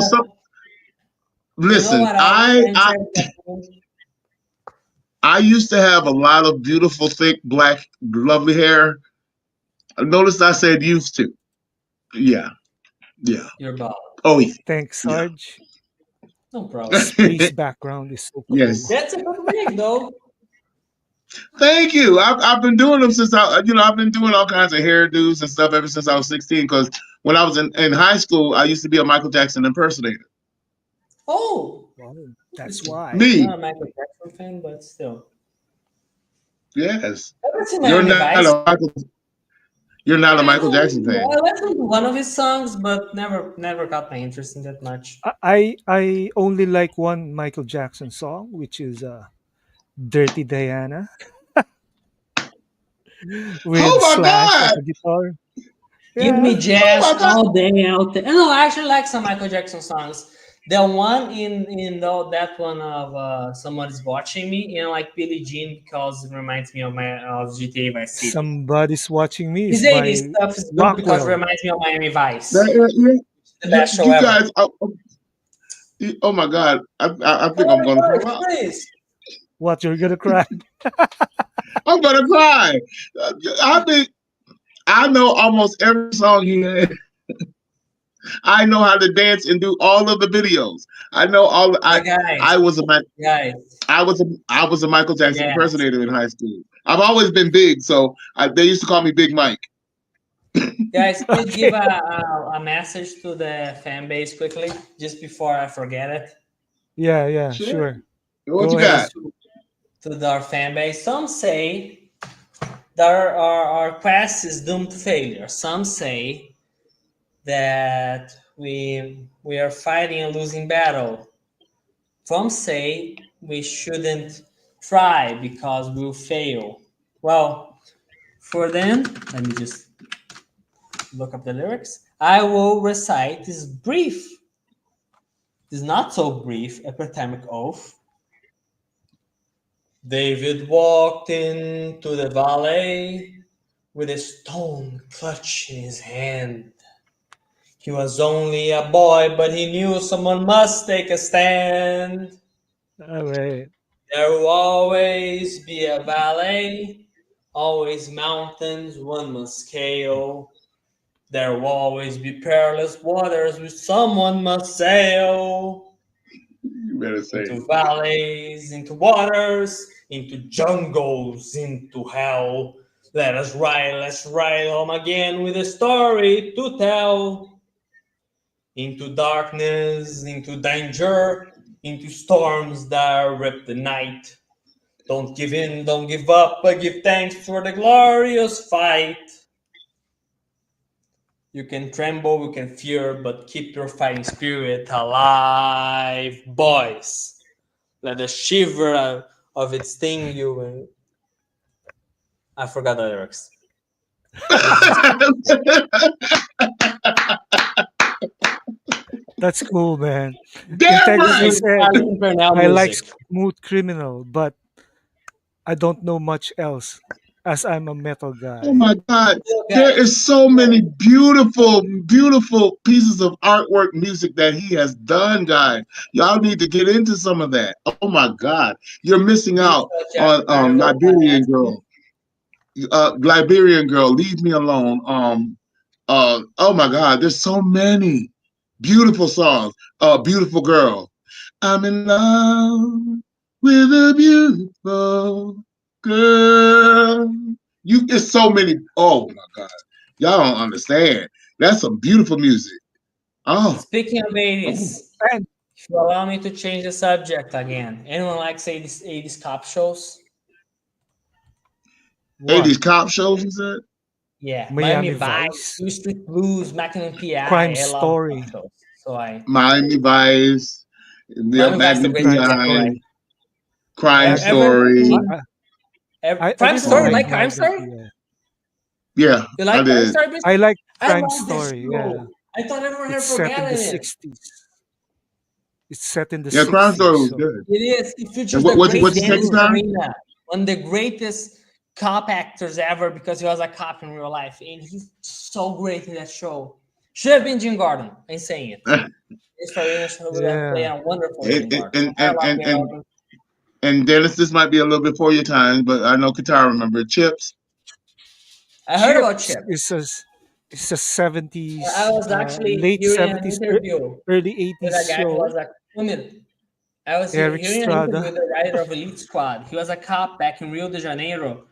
listen, what else I enjoyed that movie? I used to have a lot of beautiful, thick, black, lovely hair. Notice I said used to. Yeah, yeah. Your ball. Oh, yeah. Thanks, Yeah. Sarge. No problem. Space background is so cool. Yes. That's a good wig, though. Thank you. I've been doing them since I've been doing all kinds of hairdos and stuff ever since I was 16. Because when I was in high school, I used to be a Michael Jackson impersonator. Oh, Wow, that's interesting. why. Not Me, a Michael Jackson fan, but still. yes. Ever seen You're Miami not Vice? a Michael. You're not a Yeah, I Michael know. Jackson I fan. listened to one of his songs, but never got my interest in that much. I only like one Michael Jackson song, which is "Dirty Diana" Oh with my Slash on God! the guitar. Give Yeah, me Oh jazz my God! all day out there. No, I actually like some Michael Jackson songs. The one in that one of Someone's Watching Me, like Billie Jean, because it reminds me of my of GTA Vice City. "Somebody's Watching Me" His is 80s by stuff is good because it Rockwell. reminds me of Miami Vice. That, The best show you ever. guys. Oh my God! I Oh think I'm gonna my throw gosh, up. please. What, you're gonna cry? I'm gonna cry. I mean, I know almost every song he had. I know how to dance and do all of the videos. I know all. But guys, I was a guys, I was a Michael Jackson yes. impersonator in high school. I've always been big, so they used to call me Big Mike. Guys, please give Okay. a message to the fan base quickly, just before I forget it. Yeah, Sure. sure. What Go you ahead. got? Just to our fan base. Some say that our quest is doomed to failure. Some say that we are fighting a losing battle. Some say we shouldn't try because we'll fail. Well, for them, let me just look up the lyrics. I will recite this not so brief epitamic oath. David walked into the valley with a stone clutch in his hand. He was only a boy, but he knew someone must take a stand. All right. There will always be a valley, always mountains one must scale. There will always be perilous waters which someone must sail. You better say it. Into valleys, into waters, into jungles, into hell. Let's ride home again with a story to tell. Into darkness, into danger, into storms that rip the night. Don't give in, don't give up, but give thanks for the glorious fight. You can tremble, you can fear, but keep your fighting spirit alive, boys. Let the shiver of it sting you. And I forgot the lyrics. Let's just That's cool, man. In Damn Texas, This I right. is said Charlie Pimpernel I like music. Smooth Criminal, but I don't know much else as I'm a metal Oh guy. my God. Look, There guys. is so many beautiful, beautiful pieces of artwork music that he has done, guys. Y'all need to get into some of that. Oh my God. You're missing This out Jack on Marvel Liberian asked me. Girl. Liberian Girl, Leave Me Alone. Oh my God, there's so many beautiful songs. Beautiful Girl. I'm in love with a beautiful girl. It's so many. Oh my God, y'all don't understand. That's some beautiful music. Oh, Speaking of oh. 80s, And if you allow me to change the subject again, anyone likes 80s cop shows? 80s what? cop shows, you said? Yeah, Miami Miami Vice, Vice, Two Street Blues, Magnum Crime PI. I love cop Story, shows. So I Miami Vice, the Miami Vice is a Magnum great Crime series. You're PI, right. Story. Crime Ever Story. seen I Crime didn't Story? like Like Um, Crime Magnum Story? PI. yeah, You I like Crime did. Story? I like I Crime love this Story. Yeah, show. I thought everyone had it's set in the forgotten it. '60s. It's set in the Yeah, Crime Story '60s, was so good. It is. It And features the it's great what's your second Dennis good. time? Farina, one of the greatest cop actors ever because he was a cop in real life. And he's so great in that show. Should have been Jim Gordon. I'm saying it. Dennis Farina should have played Yeah, a wonderful and Jim Gordon. and I and love and Jim and, Gordon. and Dennis, this might be a little before your time, but I know Qatar remember Chips. I heard about Chips Chip. is a I '70s, was actually late hearing an '70s, interview early with '80s a guy who was show. like, I was Eric hearing an interview Strada. with the writer of Elite Squad. He was a cop back in Rio de Janeiro,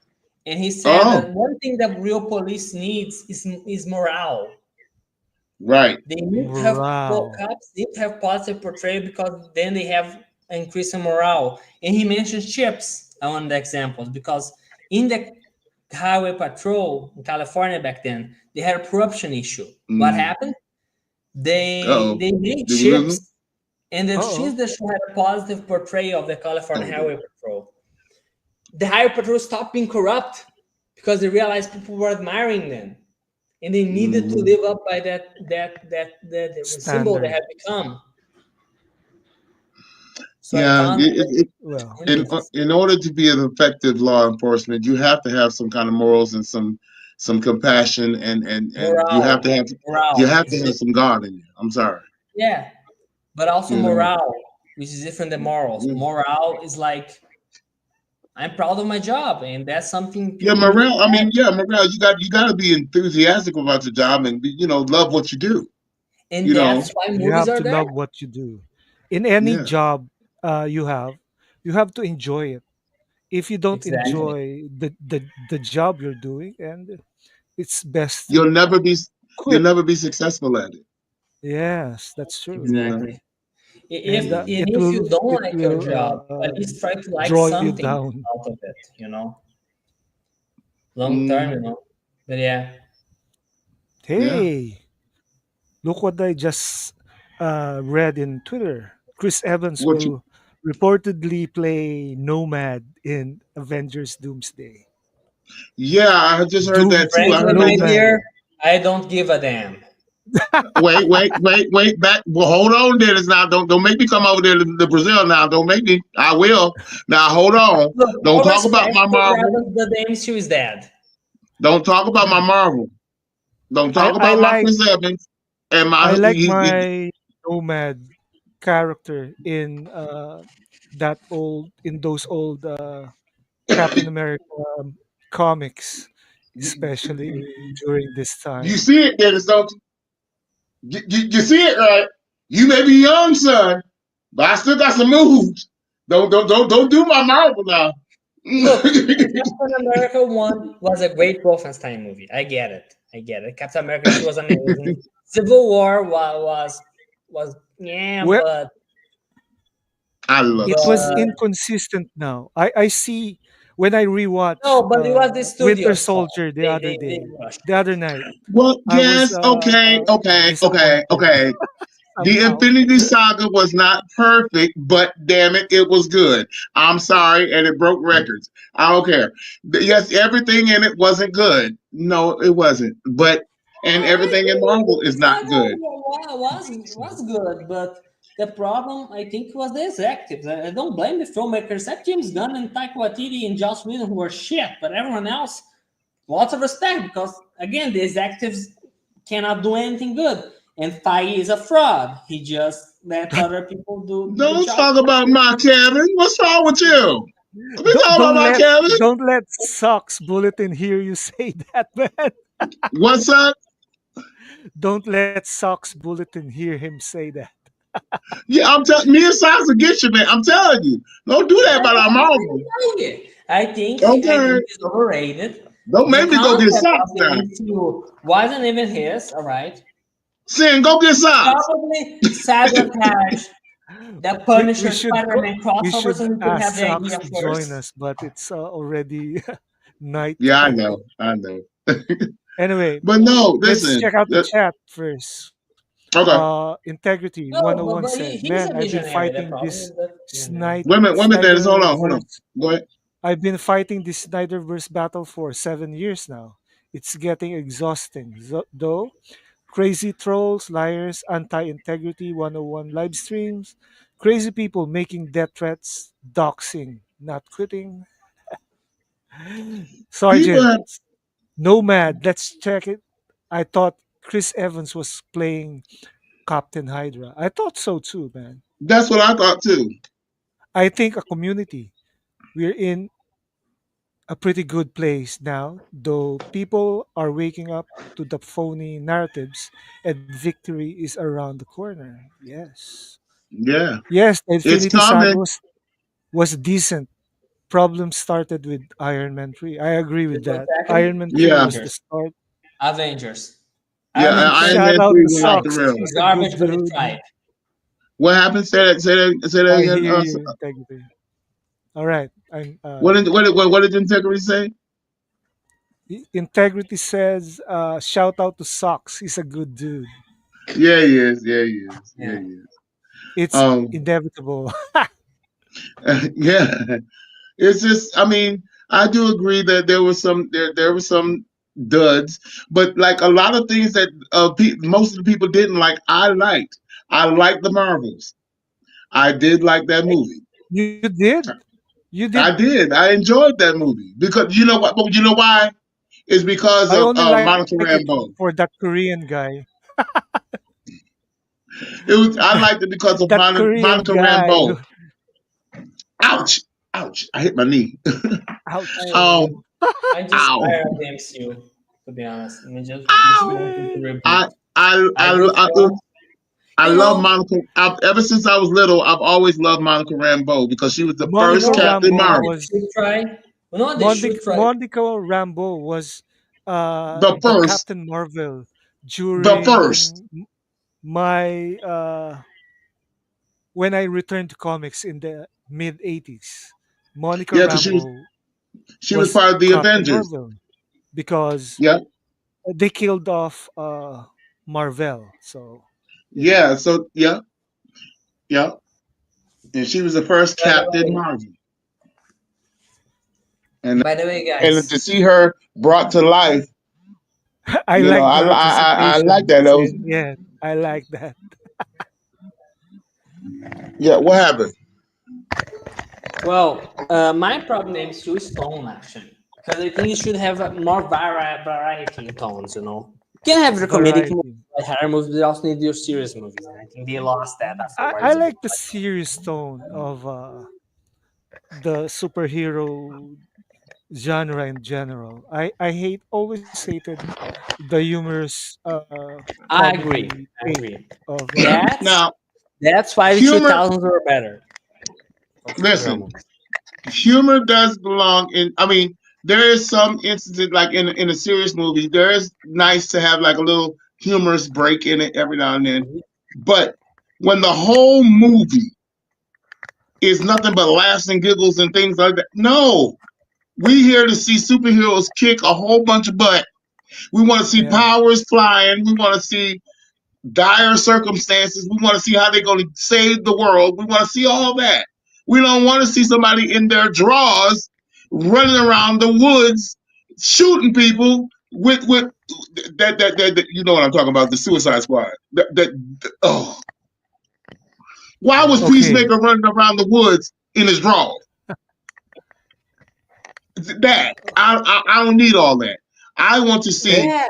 and he said Oh, that one thing that real police needs is morale. right. They need to have Wow. cops need to have positive portrayal because then they have increasing morale. And he mentions chips as one of the examples because in the highway patrol in California back then, they had a corruption issue. What Mm. happened? They Uh-oh. they made Did we lose him? chips, and then Uh-oh. since the show had a positive portrayal of the Oh, California we did. Highway Patrol, the Highway Patrol stopped being corrupt because they realized people were admiring them, and they needed to Mhm. live up by that symbol they Standard. had become. So I Yeah, found it Well, interesting. in order to be an effective law enforcement, you have to have some kind of morals and some compassion, and Morale, you morale have is to have different. some God in you. I'm sorry, Yeah, but also you know. morale, which is different than morals. Morale is like I'm proud of my job, and that's something Yeah, people need to morale. I have. mean, yeah, morale. You got to be enthusiastic about your job and love what you do. And You know. that's why you movies have are to there. love what you do. In any Yeah, job you have to enjoy it. If you don't Exactly. enjoy the job you're doing, and it's best you'll to never be you'll quit. never be successful at it. Yes, that's true. Yeah. Exactly. And And if you don't it like your will job, at least try to like draw you something down. out of it, long term, Mm, But yeah, yeah. Hey, look what I just read in Twitter. Chris Evans What you? will reportedly play Nomad in Avengers Doomsday. Yeah, I just heard that too. I frankly, heard they my just Nomad. dear, I don't give a damn. wait. Back. Well, hold on, Dennis. Now, don't make me come over there to Brazil. Now, don't make me. I will. Now, hold on. Look, Don't all talk about respect, my Chris Marvel. Evans, the MCU is dead. Don't talk about my Marvel. Don't I, talk I about my like Chris Evans and I my. like my Nomad character in those old Captain America comics, especially during this You time. see it, Dennis? Don't you see it, right? You may be young, son, but I still got some moves. Don't do my Marvel now. Look, Captain America 1 was a great Wolfenstein movie. I get it. I get it. Captain America 2 was amazing. Civil War was yeah, Well, I love it was Civil but War. inconsistent now. I see when I rewatch no, but it was the Winter studio's fault. Soldier They rushed the it. other night. Well, I was yes, disappointed okay. The somehow. Infinity Saga was not perfect, but damn it, it was good. I'm sorry, and it broke records. I don't care. Yes, everything in it wasn't good. No, it wasn't. But and I everything in Marvel is not good. was good, but the problem I think was the executives. I don't blame the filmmakers, except James Gunn and Taika Waititi and Joss Whedon, who were shit. But everyone else, lots of respect because again, the executives cannot do anything good. And Feige is a fraud. He just let other people do the Don't job. talk about my Kevin. What's wrong with you? We don't, talk about don't my let Kevin. don't let Socks Bulletin hear you say that, man. What's up? Don't let Socks Bulletin hear him say that. Yeah, I'm telling me and Science will get you, man. I'm telling you. Don't do that about our Marvel. I Okay. think he's overrated. Don't The make me go get concept of socks the now. MCU wasn't even his, all right? Sin, go get socks. Probably sabotaged the We Punisher should co- Spider-Man we crossover should so we could ask have the Socks idea to join first. us, but it's already night. Yeah, I know. I know. Anyway, But no, let's listen. check out the chat first. Okay. Integrity No, 101 but said, he's "Man, a I've been visionary. The fighting problem this is that visionary. Wait a minute, Dennis. Hold on, hold on. Snyderverse. Go ahead. I've been fighting this Snyderverse battle for 7 years now. It's getting exhausting. Though crazy trolls, liars, anti-integrity 101 live streams, crazy people making death threats, doxing, not quitting. People Sergeant have Nomad, let's check it. I thought Chris Evans was playing Captain Hydra. I thought so too, man. that's what I thought too. I think a community. We're in a pretty good place now, though people are waking up to the phony narratives and victory is around the corner. Yes. Yeah. Yes, the It's Infinity Saga coming. was decent. Problems started with Iron Man 3. I agree The with that. second, Iron Man 3 Yeah. was the Avengers. start. Avengers. Yeah. Iron Man 3 Iron Shout Man out 3 to went off tried. the Socks. rails. He's a good Garbage, but it dude. tried. What happened? Say that I again. hear you, Integrity. All right. What did Integrity say? Integrity says, shout out to Socks. He's a good dude. Yeah, he is. Yeah, he is. Yeah, Yeah. he is. It's Um, inevitable. yeah. It's just, I mean, I do agree that there were some duds, but like a lot of things that most of the people didn't like, I liked. I liked the Marvels. I did like that movie. You did. You did. I did. I enjoyed that movie because you know what? But you know why? It's because I of only like it Monica Rambeau. for that Korean guy. It was I liked it because of That Korean Monica guy. Rambeau. Ouch! Ouch! I hit my knee. Ouch. Oh, I just ow! tired of the MCU, to be honest. I mean, just Ow! wanting to Man. reboot. I I I do I, feel, I you love know, Monica. Ever since I was little, I've always loved Monica Rambeau because she was the you Monica first know what? Captain You know Rambo what they Marvel. was should try? You know what they should try? Monica Rambo was The the first, Captain Marvel the first. during my when I returned to comics in the mid 80s. Monica Yeah, because Rambo she was was part of the Captain Avengers. Marvel because Yeah, they killed off Marvel. So, you know. yeah. So yeah, yeah. And she was the first By the Captain way, Marvel. And and to guys, see her brought to life, I like I the I like representation. that. That was Yeah, I like that. yeah. What happened? well, my problem is to tone actually, because I think you should have a more variety in tones. You know, you can have your comedic movies, Variety. like horror movies, but you also need your serious movies, and I think they lost that I afterwards a bit. like the serious tone of the superhero genre in general. I hate always hated the humorous I agree. comedy I take agree. of That's Now, that's why the two humor. thousands were better for superhero Listen, movies. humor does belong in. I mean, there is some instances like in a serious movie. There is nice to have like a little humorous break in it every now and then. But when the whole movie is nothing but laughs and giggles and things like that, no. We here to see superheroes kick a whole bunch of butt. We want to see yeah. powers flying. We want to see dire circumstances. We want to see how they're going to save the world. We want to see all that. We don't want to see somebody in their drawers running around the woods shooting people with that you know what I'm talking about, the Suicide Squad. Oh, why was Okay. Peacemaker running around the woods in his drawers? That I don't need all that. I want to see Yeah,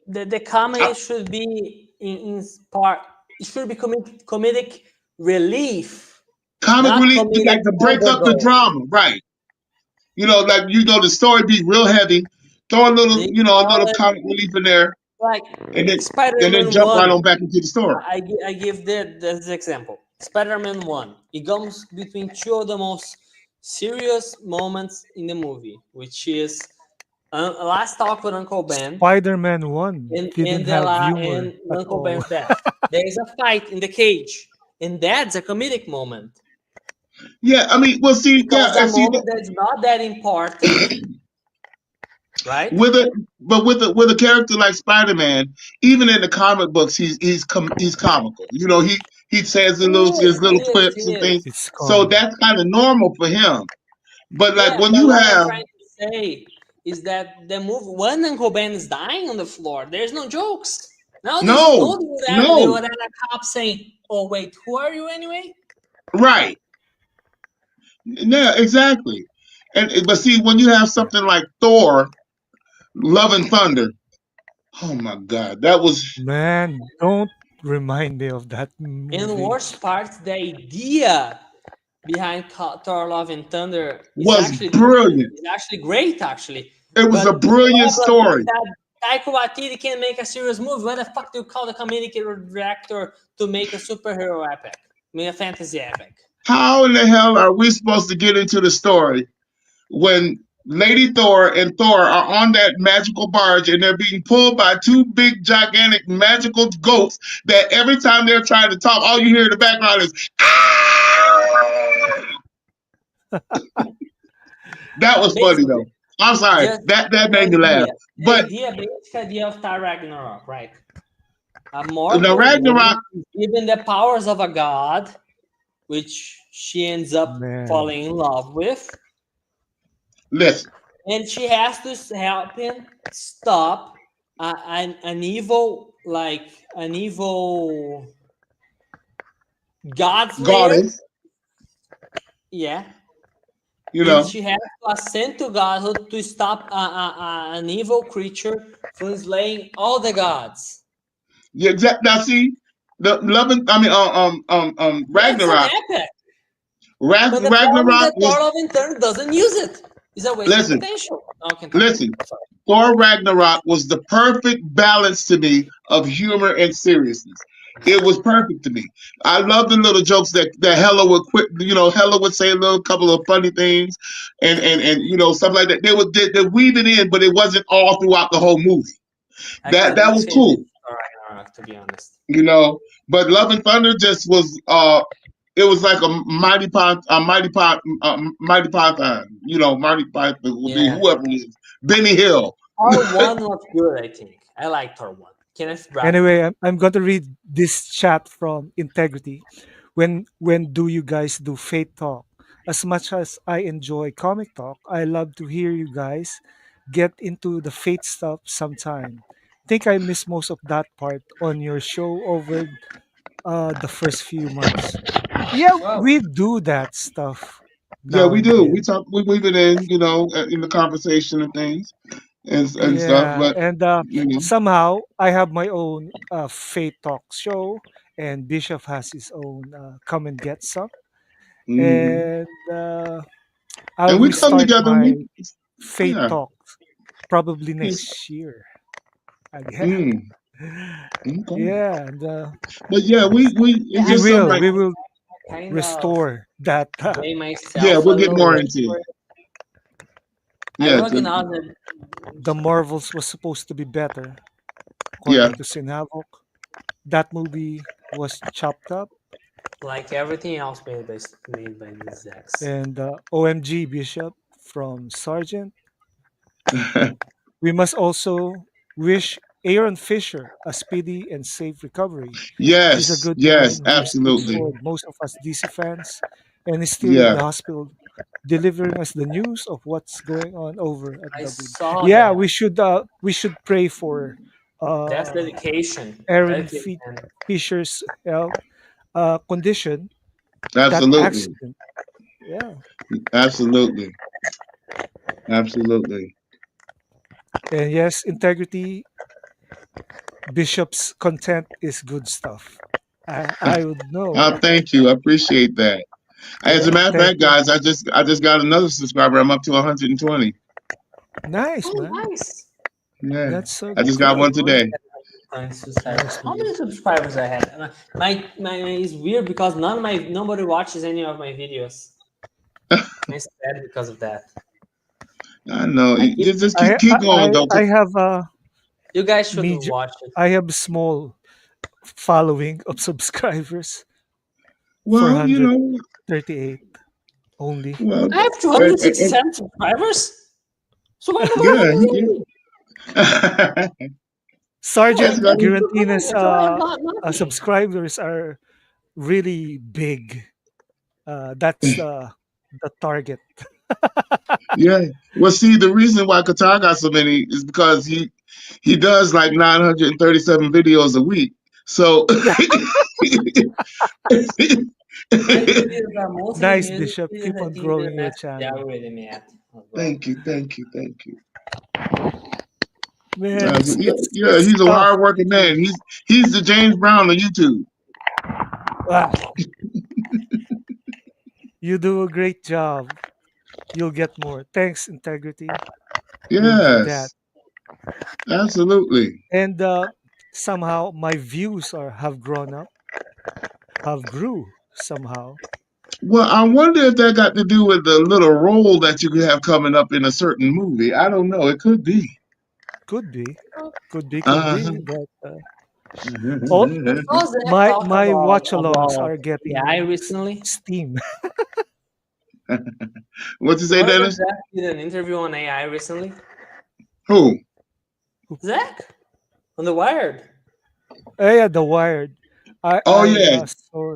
the I, comedy should be in part. It should be comedic relief, comic not relief, comedic like to break up the overdose. drama, right? Like the story be real heavy. Throw They a call little it comic relief in there, like and then Spider-Man jump right on 1. back into the story. I give this example. Spider-Man 1. It comes between two of the most serious moments in the movie, which is last talk with Uncle Ben Spider-Man 1 didn't have and humor at Uncle all. Ben's death. There is a fight in the cage, and that's a comedic moment Yeah, I mean, well, see, because yeah, that and see, moment that's not that important, right? with a but with a character like Spider-Man, even in the comic books, he's comical. He says his little quips He and is. things, It's so comedy. that's kind of normal for him. But like Yeah, when but you what I'm have trying to say is that the movie when Uncle Ben is dying on the floor, there's no jokes. Nowadays, no, nobody no, would have a cop saying, "Oh wait, who are you anyway?" right, yeah, exactly. And but see, when you have something like Thor, Love and Thunder, oh my God, that Man, don't remind me of that And movie. worst part, the idea behind Thor: Love and Thunder is was actually decent. brilliant. It's actually great, actually. It was a But the brilliant problem is story. that Taika Waititi can make a serious movie. What the fuck do you call the comedic director to make a superhero epic? I mean, a fantasy epic. How in the hell are we supposed to get into the story when Lady Thor and Thor are on that magical barge and they're being pulled by two big, gigantic, magical goats that every time they're trying to talk, all you hear in the background is, ah! That was funny Basically, though. I'm sorry. just That made me laugh. But basic idea of Thor Ragnarok, right? A the mortal woman Ragnarok, is given the powers of a god, which she ends up Man, falling in love with, listen, and she has to help him stop an evil, like an evil god slayer. goddess, Yeah, you and know, she has to ascend to godhood to stop an evil creature from slaying all the gods. yeah, now see, the loving, I mean, That's an Ragnarok, epic. But the problem is Ragnarok that was, Thor Love in Turn doesn't use it. It's a wasted listen, potential. Now I can continue. listen, Sorry. Thor Ragnarok was the perfect balance to me of humor and seriousness. It was perfect to me. I love the little jokes that Hella would quit. Hella would say a little couple of funny things, and stuff like that. They weave it in, but it wasn't all throughout the whole movie. Actually, That my was favorite cool. is Thor Ragnarok, to be honest. you know. But Love and Thunder just was it was like mighty python. Mighty python would be Yeah. whoever it is, Benny Hill. Thor 1 was good, I think. I like Thor 1. Kenneth Branagh. anyway, I'm going to read this chat from Integrity. When do you guys do Fate Talk? As much as I enjoy comic talk, I love to hear you guys get into the Fate stuff sometime. Think I missed most of that part on your show over the first few months. Yeah, Well, we do that stuff Yeah, now we and do. We again. talk. We weave it in, in the conversation and things and stuff. Yeah, But and you know, somehow I have my own Fate Talk show, and Bishop has his own Come and Get Some. hmm And I'll and we come restart together. my Fate Yeah, Talk probably it's, next year again. mm, okay. Yeah, and But yeah, we yeah, it's just something like, we will I kind of restore that. blame yeah, myself a we'll get little more late into for it. it. I Yeah, will acknowledge that, The Marvels was supposed to be better, yeah. according to Sin Havoc. That movie was chopped up, like everything else made by these Zacks. and OMG Bishop from Sargent. We must also wish Aaron Fisher a speedy and safe recovery. He's a Yes, good yes, man who stood absolutely. for most of us DC fans and is still in Yeah, the hospital delivering us the news of what's going on over at I WB. saw Yeah, that. we should pray for That's uh, dedication. Aaron Dedication. Fisher's health condition, that Absolutely. accident. Yeah, Absolutely. Absolutely. and yes, integrity. Bishop's content is good stuff. I would know. Thank you. I appreciate that. As a Yeah, matter of thank fact, you. guys, I just got another subscriber. I'm up to 120. Nice, Oh, man. nice. Yeah. That's so I just got good. one today. Nice, How man. many subscribers I had? My is weird because nobody watches any of my videos. I'm sad because of that. I know. I keep, Just I keep I going though. I have a you guys should medium. watch it. I have a small following of subscribers. Well, 438 only. well, I have and, and, 267 subscribers. So why nobody yeah, watches me? that's Sergeant got Girantina's So I got nothing. subscribers are really big. That's the target. yeah. Well, see, the reason why Qatar got so many is because he does like 937 videos a week. So My videos are mostly Nice, music Bishop. videos. Keep I on think the growing your message they channel. already met as well. thank you, thank you, thank you. Man, it's Yeah, he's a tough hardworking to man. He's the James Brown of YouTube. ah, you do a great job. You'll get more. Thanks, integrity. You'll do that. Yes, absolutely. And somehow my views are have grown up, have grew somehow. Well, I wonder if that got to do with the little role that you could have coming up in a certain movie. I don't know. It could be. Could be, could Uh, be. But all I saw Zach my talk my watch-alongs about are AI getting recently. steam. what you say, Remember Dennis? Zach did an interview on AI recently? Who? Zach on the Wired. Yeah, The Wired. I Oh I yeah, saw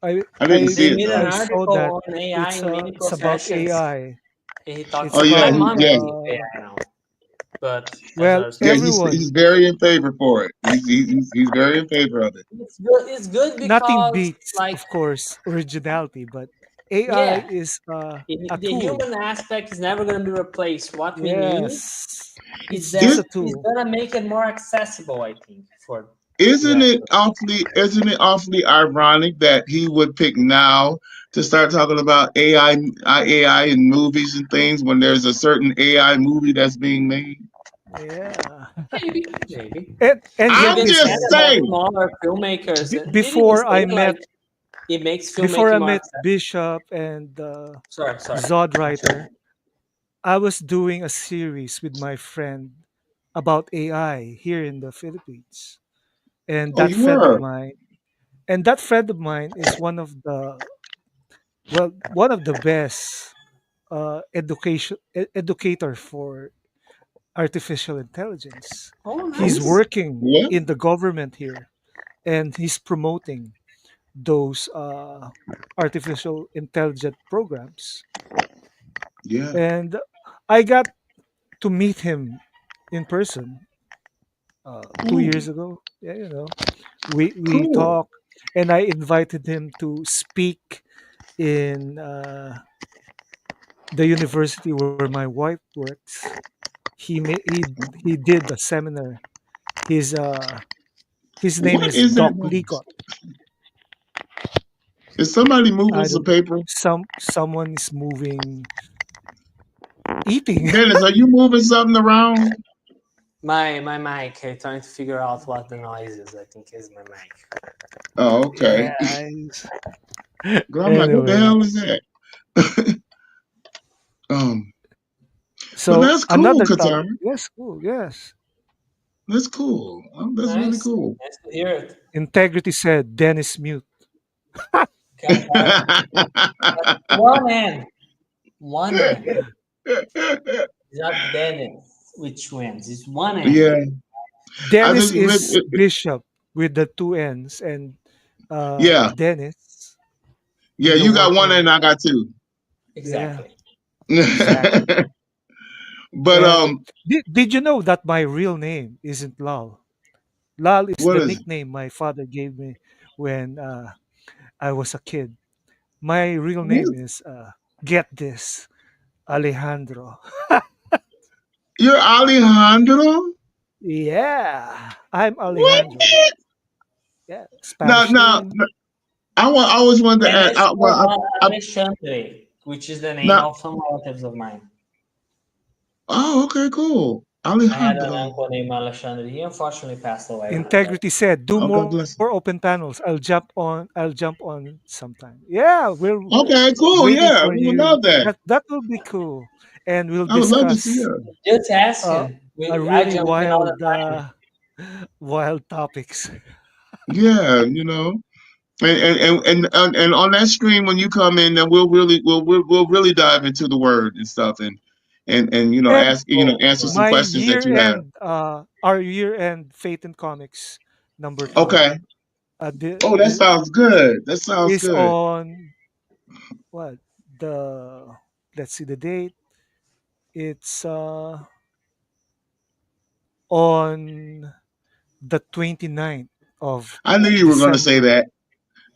I I didn't I see They it made an though. I saw that article on AI it's in many it's about professions. AI. He talks It's Oh about yeah, my about mom yeah, uses AI now, but as well, a yeah. service. He's everyone. very in favor for it. He's very in favor of it. It's good. It's good Nothing because beats, like of course, originality, but AI yeah, is a the tool. human aspect is never going to be replaced. What we need Yes, is it's just that Is a it's tool. going to make it more accessible. I think for to isn't it everyone. awfully isn't it awfully ironic that he would pick now to start talking about AI in movies and things when there's a certain AI movie that's being made? Yeah, Maybe. and He get I'm even this, said man. just about saying. smaller filmmakers. Did he Before say I like met it makes before filmmaking I more met accessible? Bishop and Sorry. Zod Writer, I was doing a series with my friend about AI here in the Philippines, and Oh, that you friend of were. mine, and that friend of mine is one of the best educator for artificial intelligence. Oh, He's Oh, nice. working what? in the government here, and he's promoting those artificial intelligent programs. Yeah. And I got to meet him in person 2 years Oh, ago. Yeah, we cool. talked, and I invited him to speak in the university where my wife works. He did a seminar. His his name What is is that Doc noise? Ligot. Is somebody moving I some don't. paper? Someone is moving, eating. Dennis, are you moving something around? My mic. I'm trying to figure out what the noise is. I think is my mic. Oh, Yeah. okay. I'm like, what the Anyway, hell is that? um, but so that's cool, another topic. Qatar. Yes, cool. Yes. That's cool. That's really Nice. cool. Nice to hear it. Integrity said Dennis mute. Katar. But one end. One end. It's not Dennis. Which wins? It's one end. yeah, I Dennis just is Bishop with the two N's, and yeah, Dennis yeah. with the You got one one N. and I got two. Yeah, Exactly. exactly. But And did you know that my real name isn't Lal? Lal is what the is it? nickname my father gave me when I was a kid. My real name What? is, get this, Alejandro. You're Alejandro? Yeah, I'm What? Alejandro. Yeah, Now, Spanish now, name. I always wanted to And ask. it's called I, Alexandre, which is the name now, of some relatives of mine. oh, okay, cool. I had an Alejandro. uncle named Alexandre. He unfortunately passed away. But Integrity said, "Do Oh, God more bless him. open panels. I'll jump on. I'll jump on sometime." Yeah, we're Okay, cool. waiting Yeah, for we would you. love that. That will be cool, and we'll I would love to see discuss her. just uh, asking. a I really jump in all the wild, time. wild topics. Yeah, and on that stream when you come in, then we'll really dive into the word and stuff, and And ask Cool, answer cool. some my questions that you have. our year end Fate and Comics number 12. Okay. Oh, that The sounds good. That sounds is good. on what the let's see the date. It's on the 29th of I knew you were going to say December. that.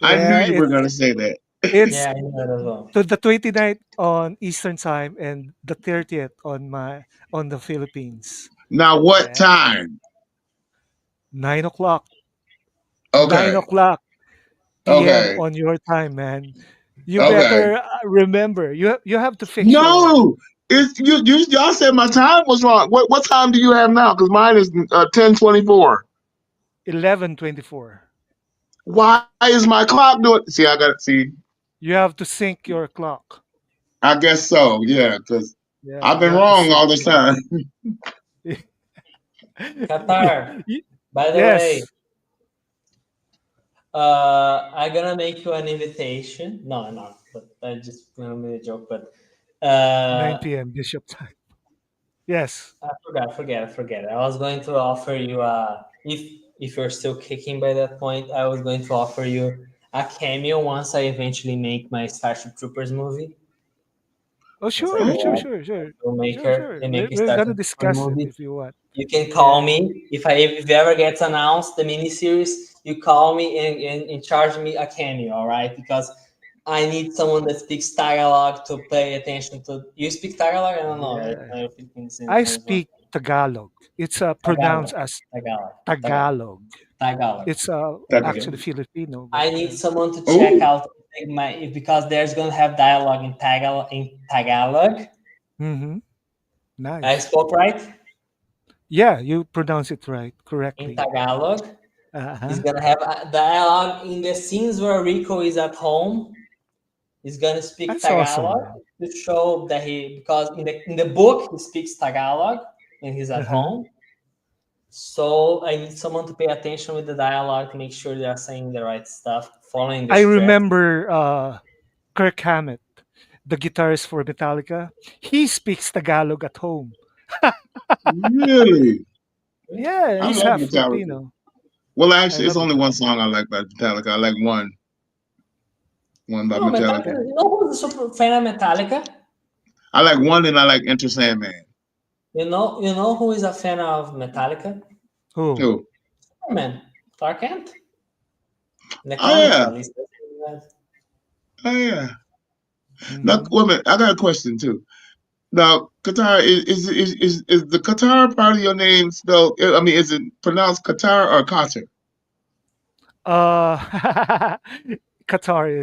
I knew Yeah, you were going to say that. it's Yeah, I know that as well. to the 29th on Eastern time and the 30th on the Philippines. Now, what Yeah, time? 9 o'clock, nine Okay. o'clock p.m. Okay. on your time, man. You Okay. better remember. You have to fix your No, it's y'all said my time was wrong. What time do you have now? Because mine is 10:24. 11:24. Why is my clock doing? See, I got to see. You have to sync your clock. I guess so. Yeah, because Yeah, I've you been have to wrong sync all this your. time. Qatar, by the way, Yes, I'm gonna make you an invitation. No, I'm not. But I just gonna make a joke. But 9 p.m. Bishop time. Yes. I forget. I was going to offer you if you're still kicking by that point, I was going to offer you a cameo once I eventually make my Starship Troopers movie. Oh, Once I go sure, sure, Oh, on sure, sure, sure, filmmaker sure. and make a We're gonna Starship Troopers discuss it movie. if you want. You can call Yeah. me if it ever gets announced the miniseries. You call me and charge me a cameo, all right? Because I need someone that speaks Tagalog to pay attention to. You speak Tagalog? I don't know. Yeah. I think it's in I as well. speak Tagalog. It's Tagalog, pronounced as Tagalog, Tagalog, Tagalog. Tagalog. It's okay. actually Filipino, but I need yeah. someone to check Oh, out my because there's gonna have dialogue in Tagalog. Mm-hmm. I Nice. spoke right Yeah, you pronounce it right in correctly. Tagalog. He's Uh-huh. gonna have a dialogue in the scenes where Rico is at home. He's gonna speak That's awesome, Tagalog man. to show that he because in the book he speaks Tagalog when he's at Uh-huh. home. So I need someone to pay attention with the dialogue to make sure they are saying the right stuff, following the I script. remember Kirk Hammett, the guitarist for Metallica. He speaks Tagalog at home. really? Yeah, I he's love half Metallica. Filipino. Well, I actually, it's love only one Metallica. song I like by Metallica. I like one by Oh, Metallica. Metallica! You know who's a super fan of Metallica? I like one, and I like Enter Sandman. You know who is a fan of Metallica? Who? Who? Superman, Clark Kent. In the Oh comics, yeah. at least. Oh yeah. Now, Hmm. wait a minute. I got a question too. Now, Qatar is the Qatar part of your name spelled? I mean, is it pronounced Qatar or Qatar? Uh, Qatar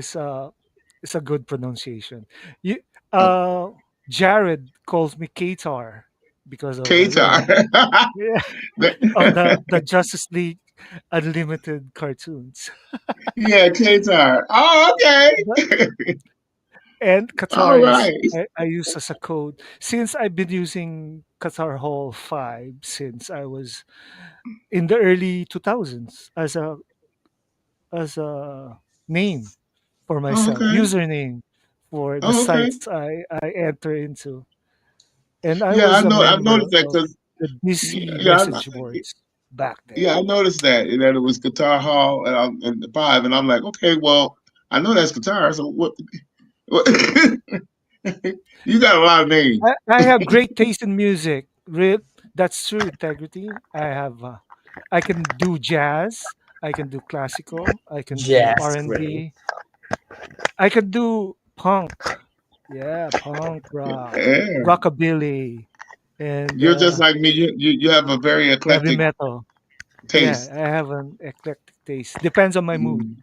is a good pronunciation. You Oh, uh, Jared calls me Qatar because of Qatar. yeah, of That- the Justice League Unlimited cartoons. yeah, Qatar. Oh, But okay. and All Qatar is right. I use as a code since I've been using Qatar Hall 5 since I was in the early 2000s as a name for Oh, myself, okay. username for the Oh, okay. sites I enter into. And I Yeah, I was a know. I member noticed that of because the DC yeah, message boards back then. yeah, I noticed that it was Qatar Hall and the 5, and I'm like, okay, well, I know that's Qatar. So what? You got a lot of names. I have great taste in music. That's true. Integrity. I can do jazz. I can do classical. I can do R Yes, and great. B. I can do punk. Yeah, punk rock, Yeah. rockabilly, and You're just like me. You have a very heavy eclectic metal. Yeah, taste. I have an eclectic taste. Depends on my mood. Mm.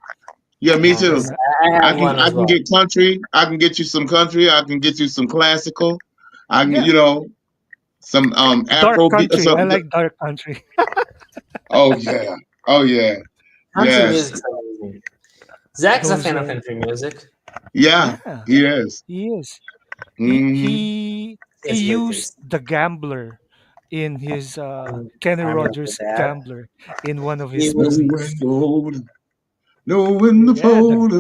Yeah, me too. Nice. And I have one I as can well. get country. I can get you some country. I can get you some classical. I can get yeah, some dark Afro beat or country. I something. like dark country. Oh yeah. Oh yeah. Country Yes. music's amazing. Zach's a Those fan of country music. Yeah. yeah, He is. he is. He Hmm. he He he has great used taste. the gambler in his Kenny I remember Rogers that. gambler in one of He his was Knowing movies. the hold, knowing the Yeah, fold,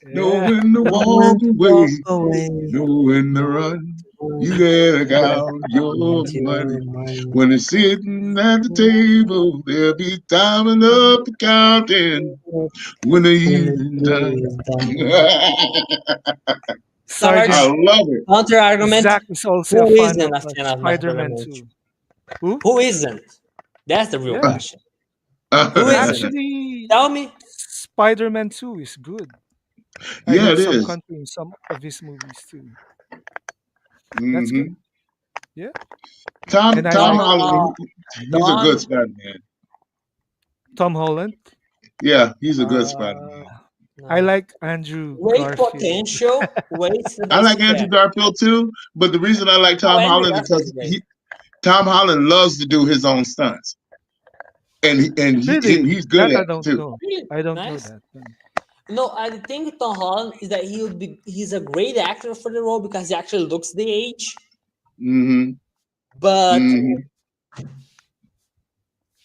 yeah. knowing to the walk one to walk away, away. knowing to No run. You gotta count your one money. to money. When it's sitting at the table, there'll be time enough to counting when the When the evening day done. is done. I Sergeant Sarge, love it. counter argument. Zach is also a Who fan isn't of a fan of Spider-Man Spider-Man 2. Who? Who isn't? That's the real Yeah. question. Who isn't? Actually, Tell me. Spider-Man 2 is good. I Yeah, love it some is. country in some of his movies too. That's good. Hmm. Yeah. Tom And I Tom like Holland, Uh, he's a good Don. Spider-Man. Tom Holland. Yeah, he's a good Uh, Spider-Man. I No. like Andrew Weight Garfield. potential weighs the I best like Andrew effect. Garfield too, but the reason I like Oh, Tom Andrew Holland Garfield is because great. Tom Holland loves to do his own stunts, and Really? he's good That I at it don't too. know. Really I don't know nice. that. No, I think Tom Holland is that he's a great actor for the role because he actually looks the age. Hmm. But Hmm.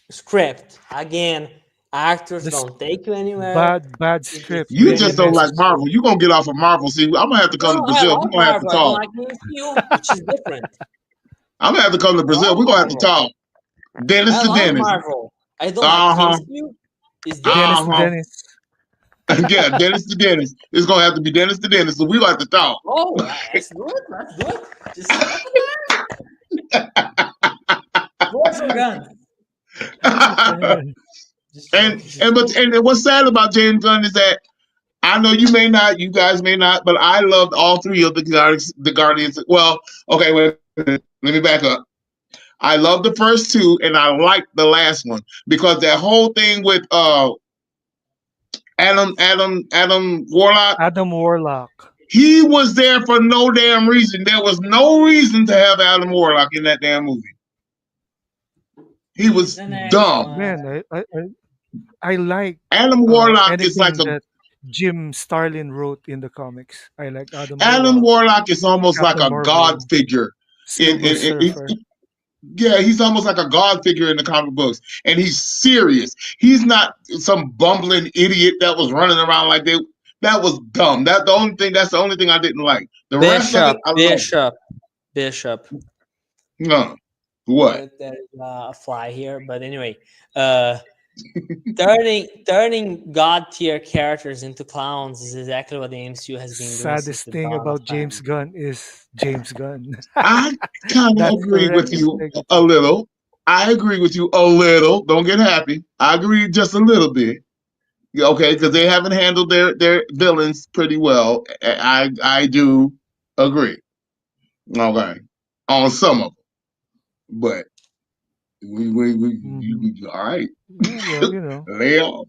script again, actors This don't take you anywhere. bad It's script You really just very don't like messes you Marvel. up. You gonna get off of Marvel. See, I'm gonna have to come to no, I Brazil. We're love gonna have to Marvel. I don't talk. like MCU, which is different. I'm gonna have to come to I Brazil. love We're gonna have to Marvel. talk. Dennis I to love Dennis. Marvel. I don't like Uh huh. MCU. It's Dennis different. to Uh Dennis. huh. Yeah, Dennis to Dennis. It's gonna have to be Dennis to Dennis. So we gonna have to talk. Oh, let's do it. Let's do it. Just set up a time. Throw some guns. Just joking. Just joking. And what's sad about James Gunn is that I know you may not, you guys may not, but I loved all three of the Guardians. The Guardians. Well, okay, wait a minute. Let me back up. I love the first two, and I liked the last one because that whole thing with Adam Warlock. Adam Warlock. He was there for no damn reason. There was no reason to have Adam Warlock in that damn movie. He was The next dumb. one. Man, I like Adam Warlock is like anything a that Jim Starlin wrote in the comics. I like Adam Adam Warlock, Warlock is almost like Captain a god Marvel, figure. Silver In Surfer. yeah, he's almost like a god figure in the comic books, and he's serious. He's not some bumbling idiot that was running around like they. That was dumb. That's the only thing I didn't like. The rest of it, Bishop. I loved it. Bishop. Bishop. No, what? There's a fly here, but anyway, uh, turning god tier characters into clowns is exactly what the MCU has been doing since Saddest the thing dawn of about James time. Gunn is James Gunn. I kind of That's agree correct with you a integrity. little. I agree with you a little. Don't get happy. I agree just a little bit. Yeah, okay, because they haven't handled their villains pretty well. I do agree. Okay, on some of them, but Hmm. all right. Yeah, well, you know. Lay off.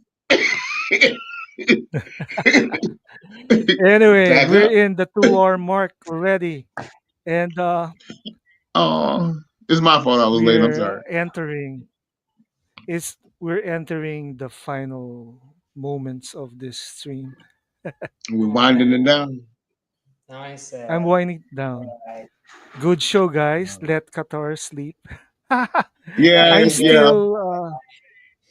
Anyway, Back we're up. in the 2 hour mark already, and Oh, it's my fault. I was late. I'm we're sorry. entering the final moments of this stream. We're winding it Oh, down. nice. I'm winding it down. Alright. Good show, guys. Let Qatar sleep. Yeah, I'm yeah. still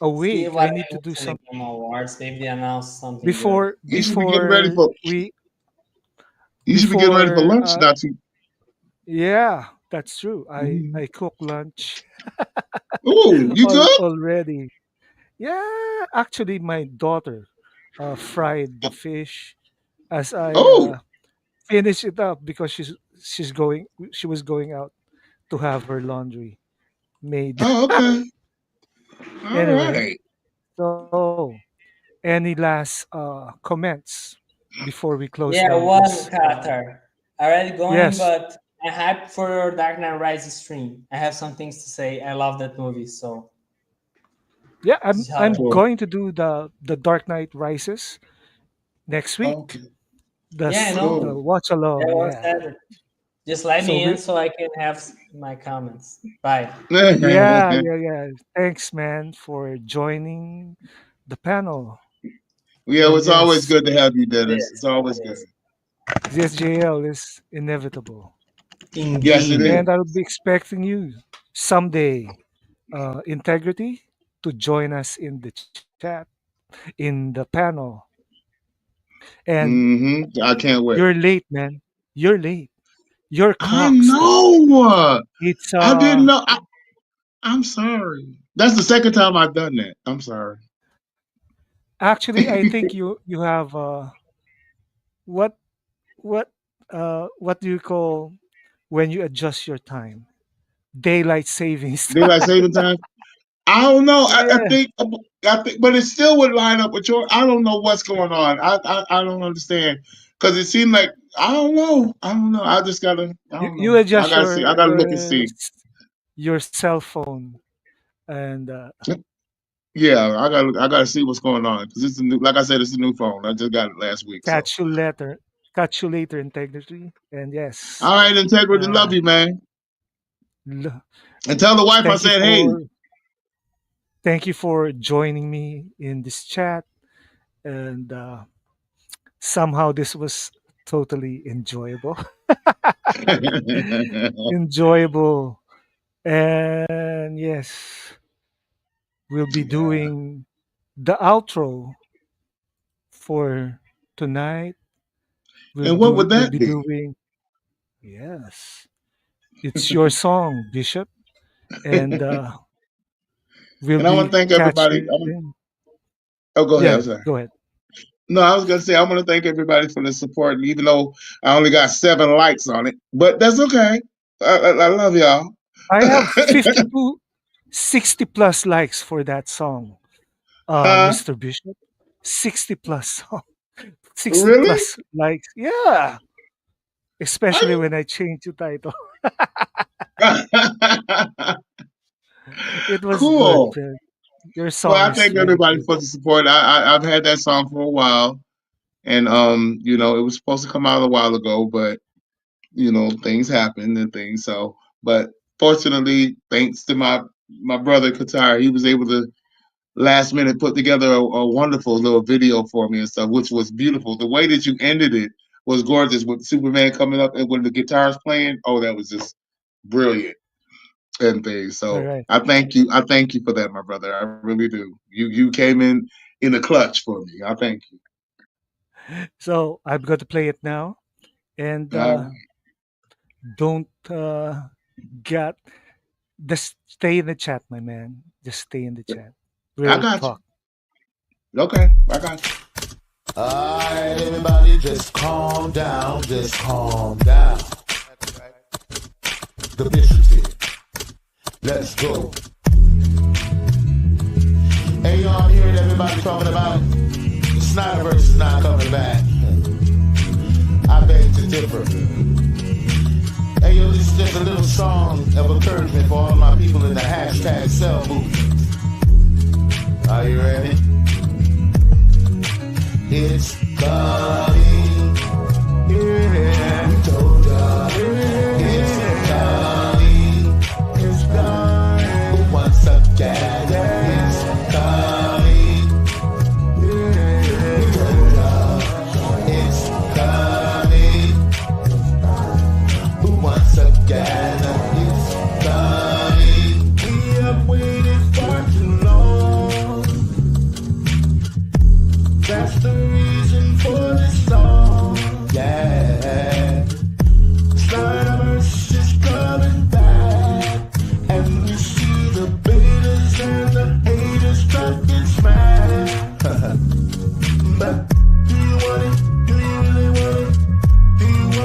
See awake. what I need to do happens in the some Game Awards. Maybe they announce something good. before You should be getting ready for. we You should be getting ready for before lunch, not too. yeah, that's true. Mm. I cook lunch Ooh, you good? already. Yeah, actually my daughter fried the fish as I Oh, finish it up because she was going out to have her laundry made. Oh, okay. All Anyway, right. so any last comments before we close Yeah, down one this? Qatar. Already going, Yes, but I hype for Dark Knight Rises stream. I have some things to say. I love that movie, so yeah, this is how I'm it Cool. going to do the Dark Knight Rises next week. Okay. Yeah, I The know. Cool. watch along, Everyone yeah. said it. Just let So me in we, so I can have my comments. Bye. yeah. Thanks, man, for joining the panel. Yeah, And it's always yes, good to have you, It Dennis. It's is. always It good. is. this JL is inevitable, Yes, it Indeed. is. and I'll be expecting you someday, Integrity, to join us in the chat, in the panel. And I can't wait. you're late, man. You're late. Your I clock stopped. know. It's I didn't know. I'm sorry. That's the second time I've done that. I'm sorry. actually I think you have what what do you call when you adjust your time? Daylight savings Daylight time. saving time. I don't know. Yeah. I think, but it still would line up with your. I don't know what's going on. I don't understand because it seemed like I don't know. I don't know. I just gotta. I don't You know. I adjust gotta see. I gotta look and see. your cell phone and Yeah, I gotta see what's going on because it's a new. Like I said, it's a new phone. I just got it last week. So, catch you later. Catch you later, Integrity. And yes, all right, integrity. uh, Love you, man. l- And tell the wife I thank you said, hey. for thank you for joining me in this chat. And somehow this was totally enjoyable. Enjoyable. And yes, we'll be Yeah. doing the outro for tonight. And what would We'll that be be? doing, yes, it's your song, Bishop, and And we'll I want be to thank everybody. catching. Oh, go ahead. I'm Yeah, sorry. go ahead. No, I was gonna say I want to thank everybody for the support, and even though I only got 7 likes on it, but that's okay. I love y'all. I have 52, 60 plus likes for that song, Huh? Mr. Bishop. 60 plus song, 60 Really? plus likes. Yeah, especially I- when I change the title. It was good, cool. man. Your Well, song I is thank really everybody good. for the support. I've had that song for a while, and it was supposed to come out a while ago, but things happen and things. So, but fortunately, thanks to my brother Katar, he was able to last minute put together a wonderful little video for me and stuff, which was beautiful. The way that you ended it was gorgeous with Superman coming up and when the guitar's playing. Oh, that was just brilliant and things. All So right. I thank you. I thank you for that, my brother. I really do. You came in the clutch for me. I thank So I'm going to play it now. And you. All right. don't get just stay in the chat, my man. Just stay in the chat. I We'll got you. talk. Okay, I got you. Alright, everybody just calm down, just calm down. The bishop's here. Let's go. Hey, y'all, I'm hearing everybody talking about the Snyderverse is not coming back. I beg to differ. Hey, yo, this is just a little song of encouragement for all my people in the hashtag cell movement. Are you ready? It's coming. Yeah, we told ya. It's coming. It's coming. Once again, it's coming. Yeah, we told ya. It's coming. Once again, it's coming. We have waited far too long. That's the reason for this song. Yeah. Snyderverse is coming back. And we see the haters and the haters talking smack. But do you want it? Do you really want it? Do you want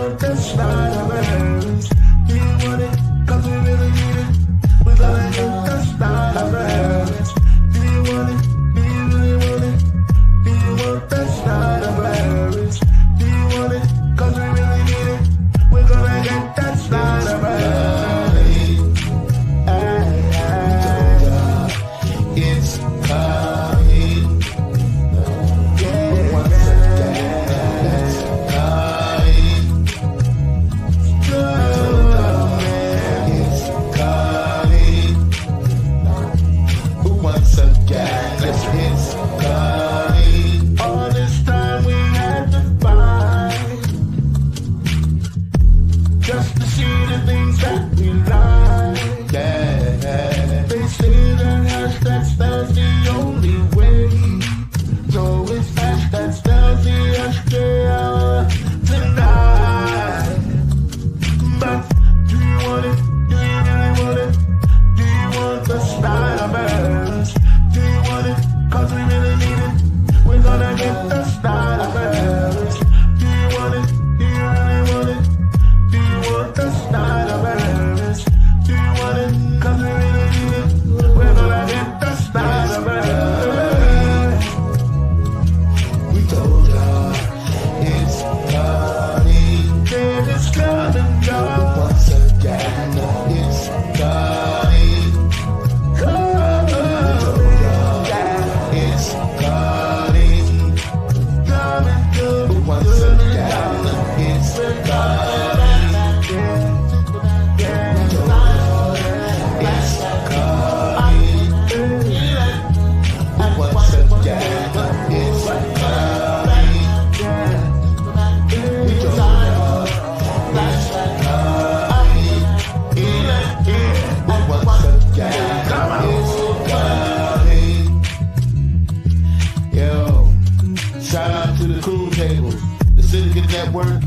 to the cool table, the syndicate network,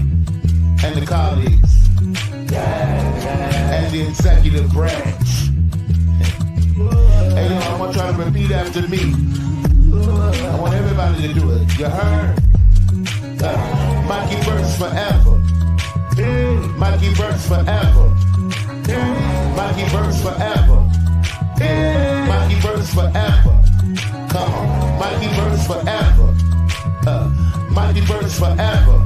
and the colleagues, and the executive branch. Hey, yo, I want y'all to repeat after me. I want everybody to do it. You heard? Mikey Burks forever. Mikey Burks forever. Mikey Burks forever. Mikey Burks forever. Come on. Mikey Burks forever. Mikey Burks forever.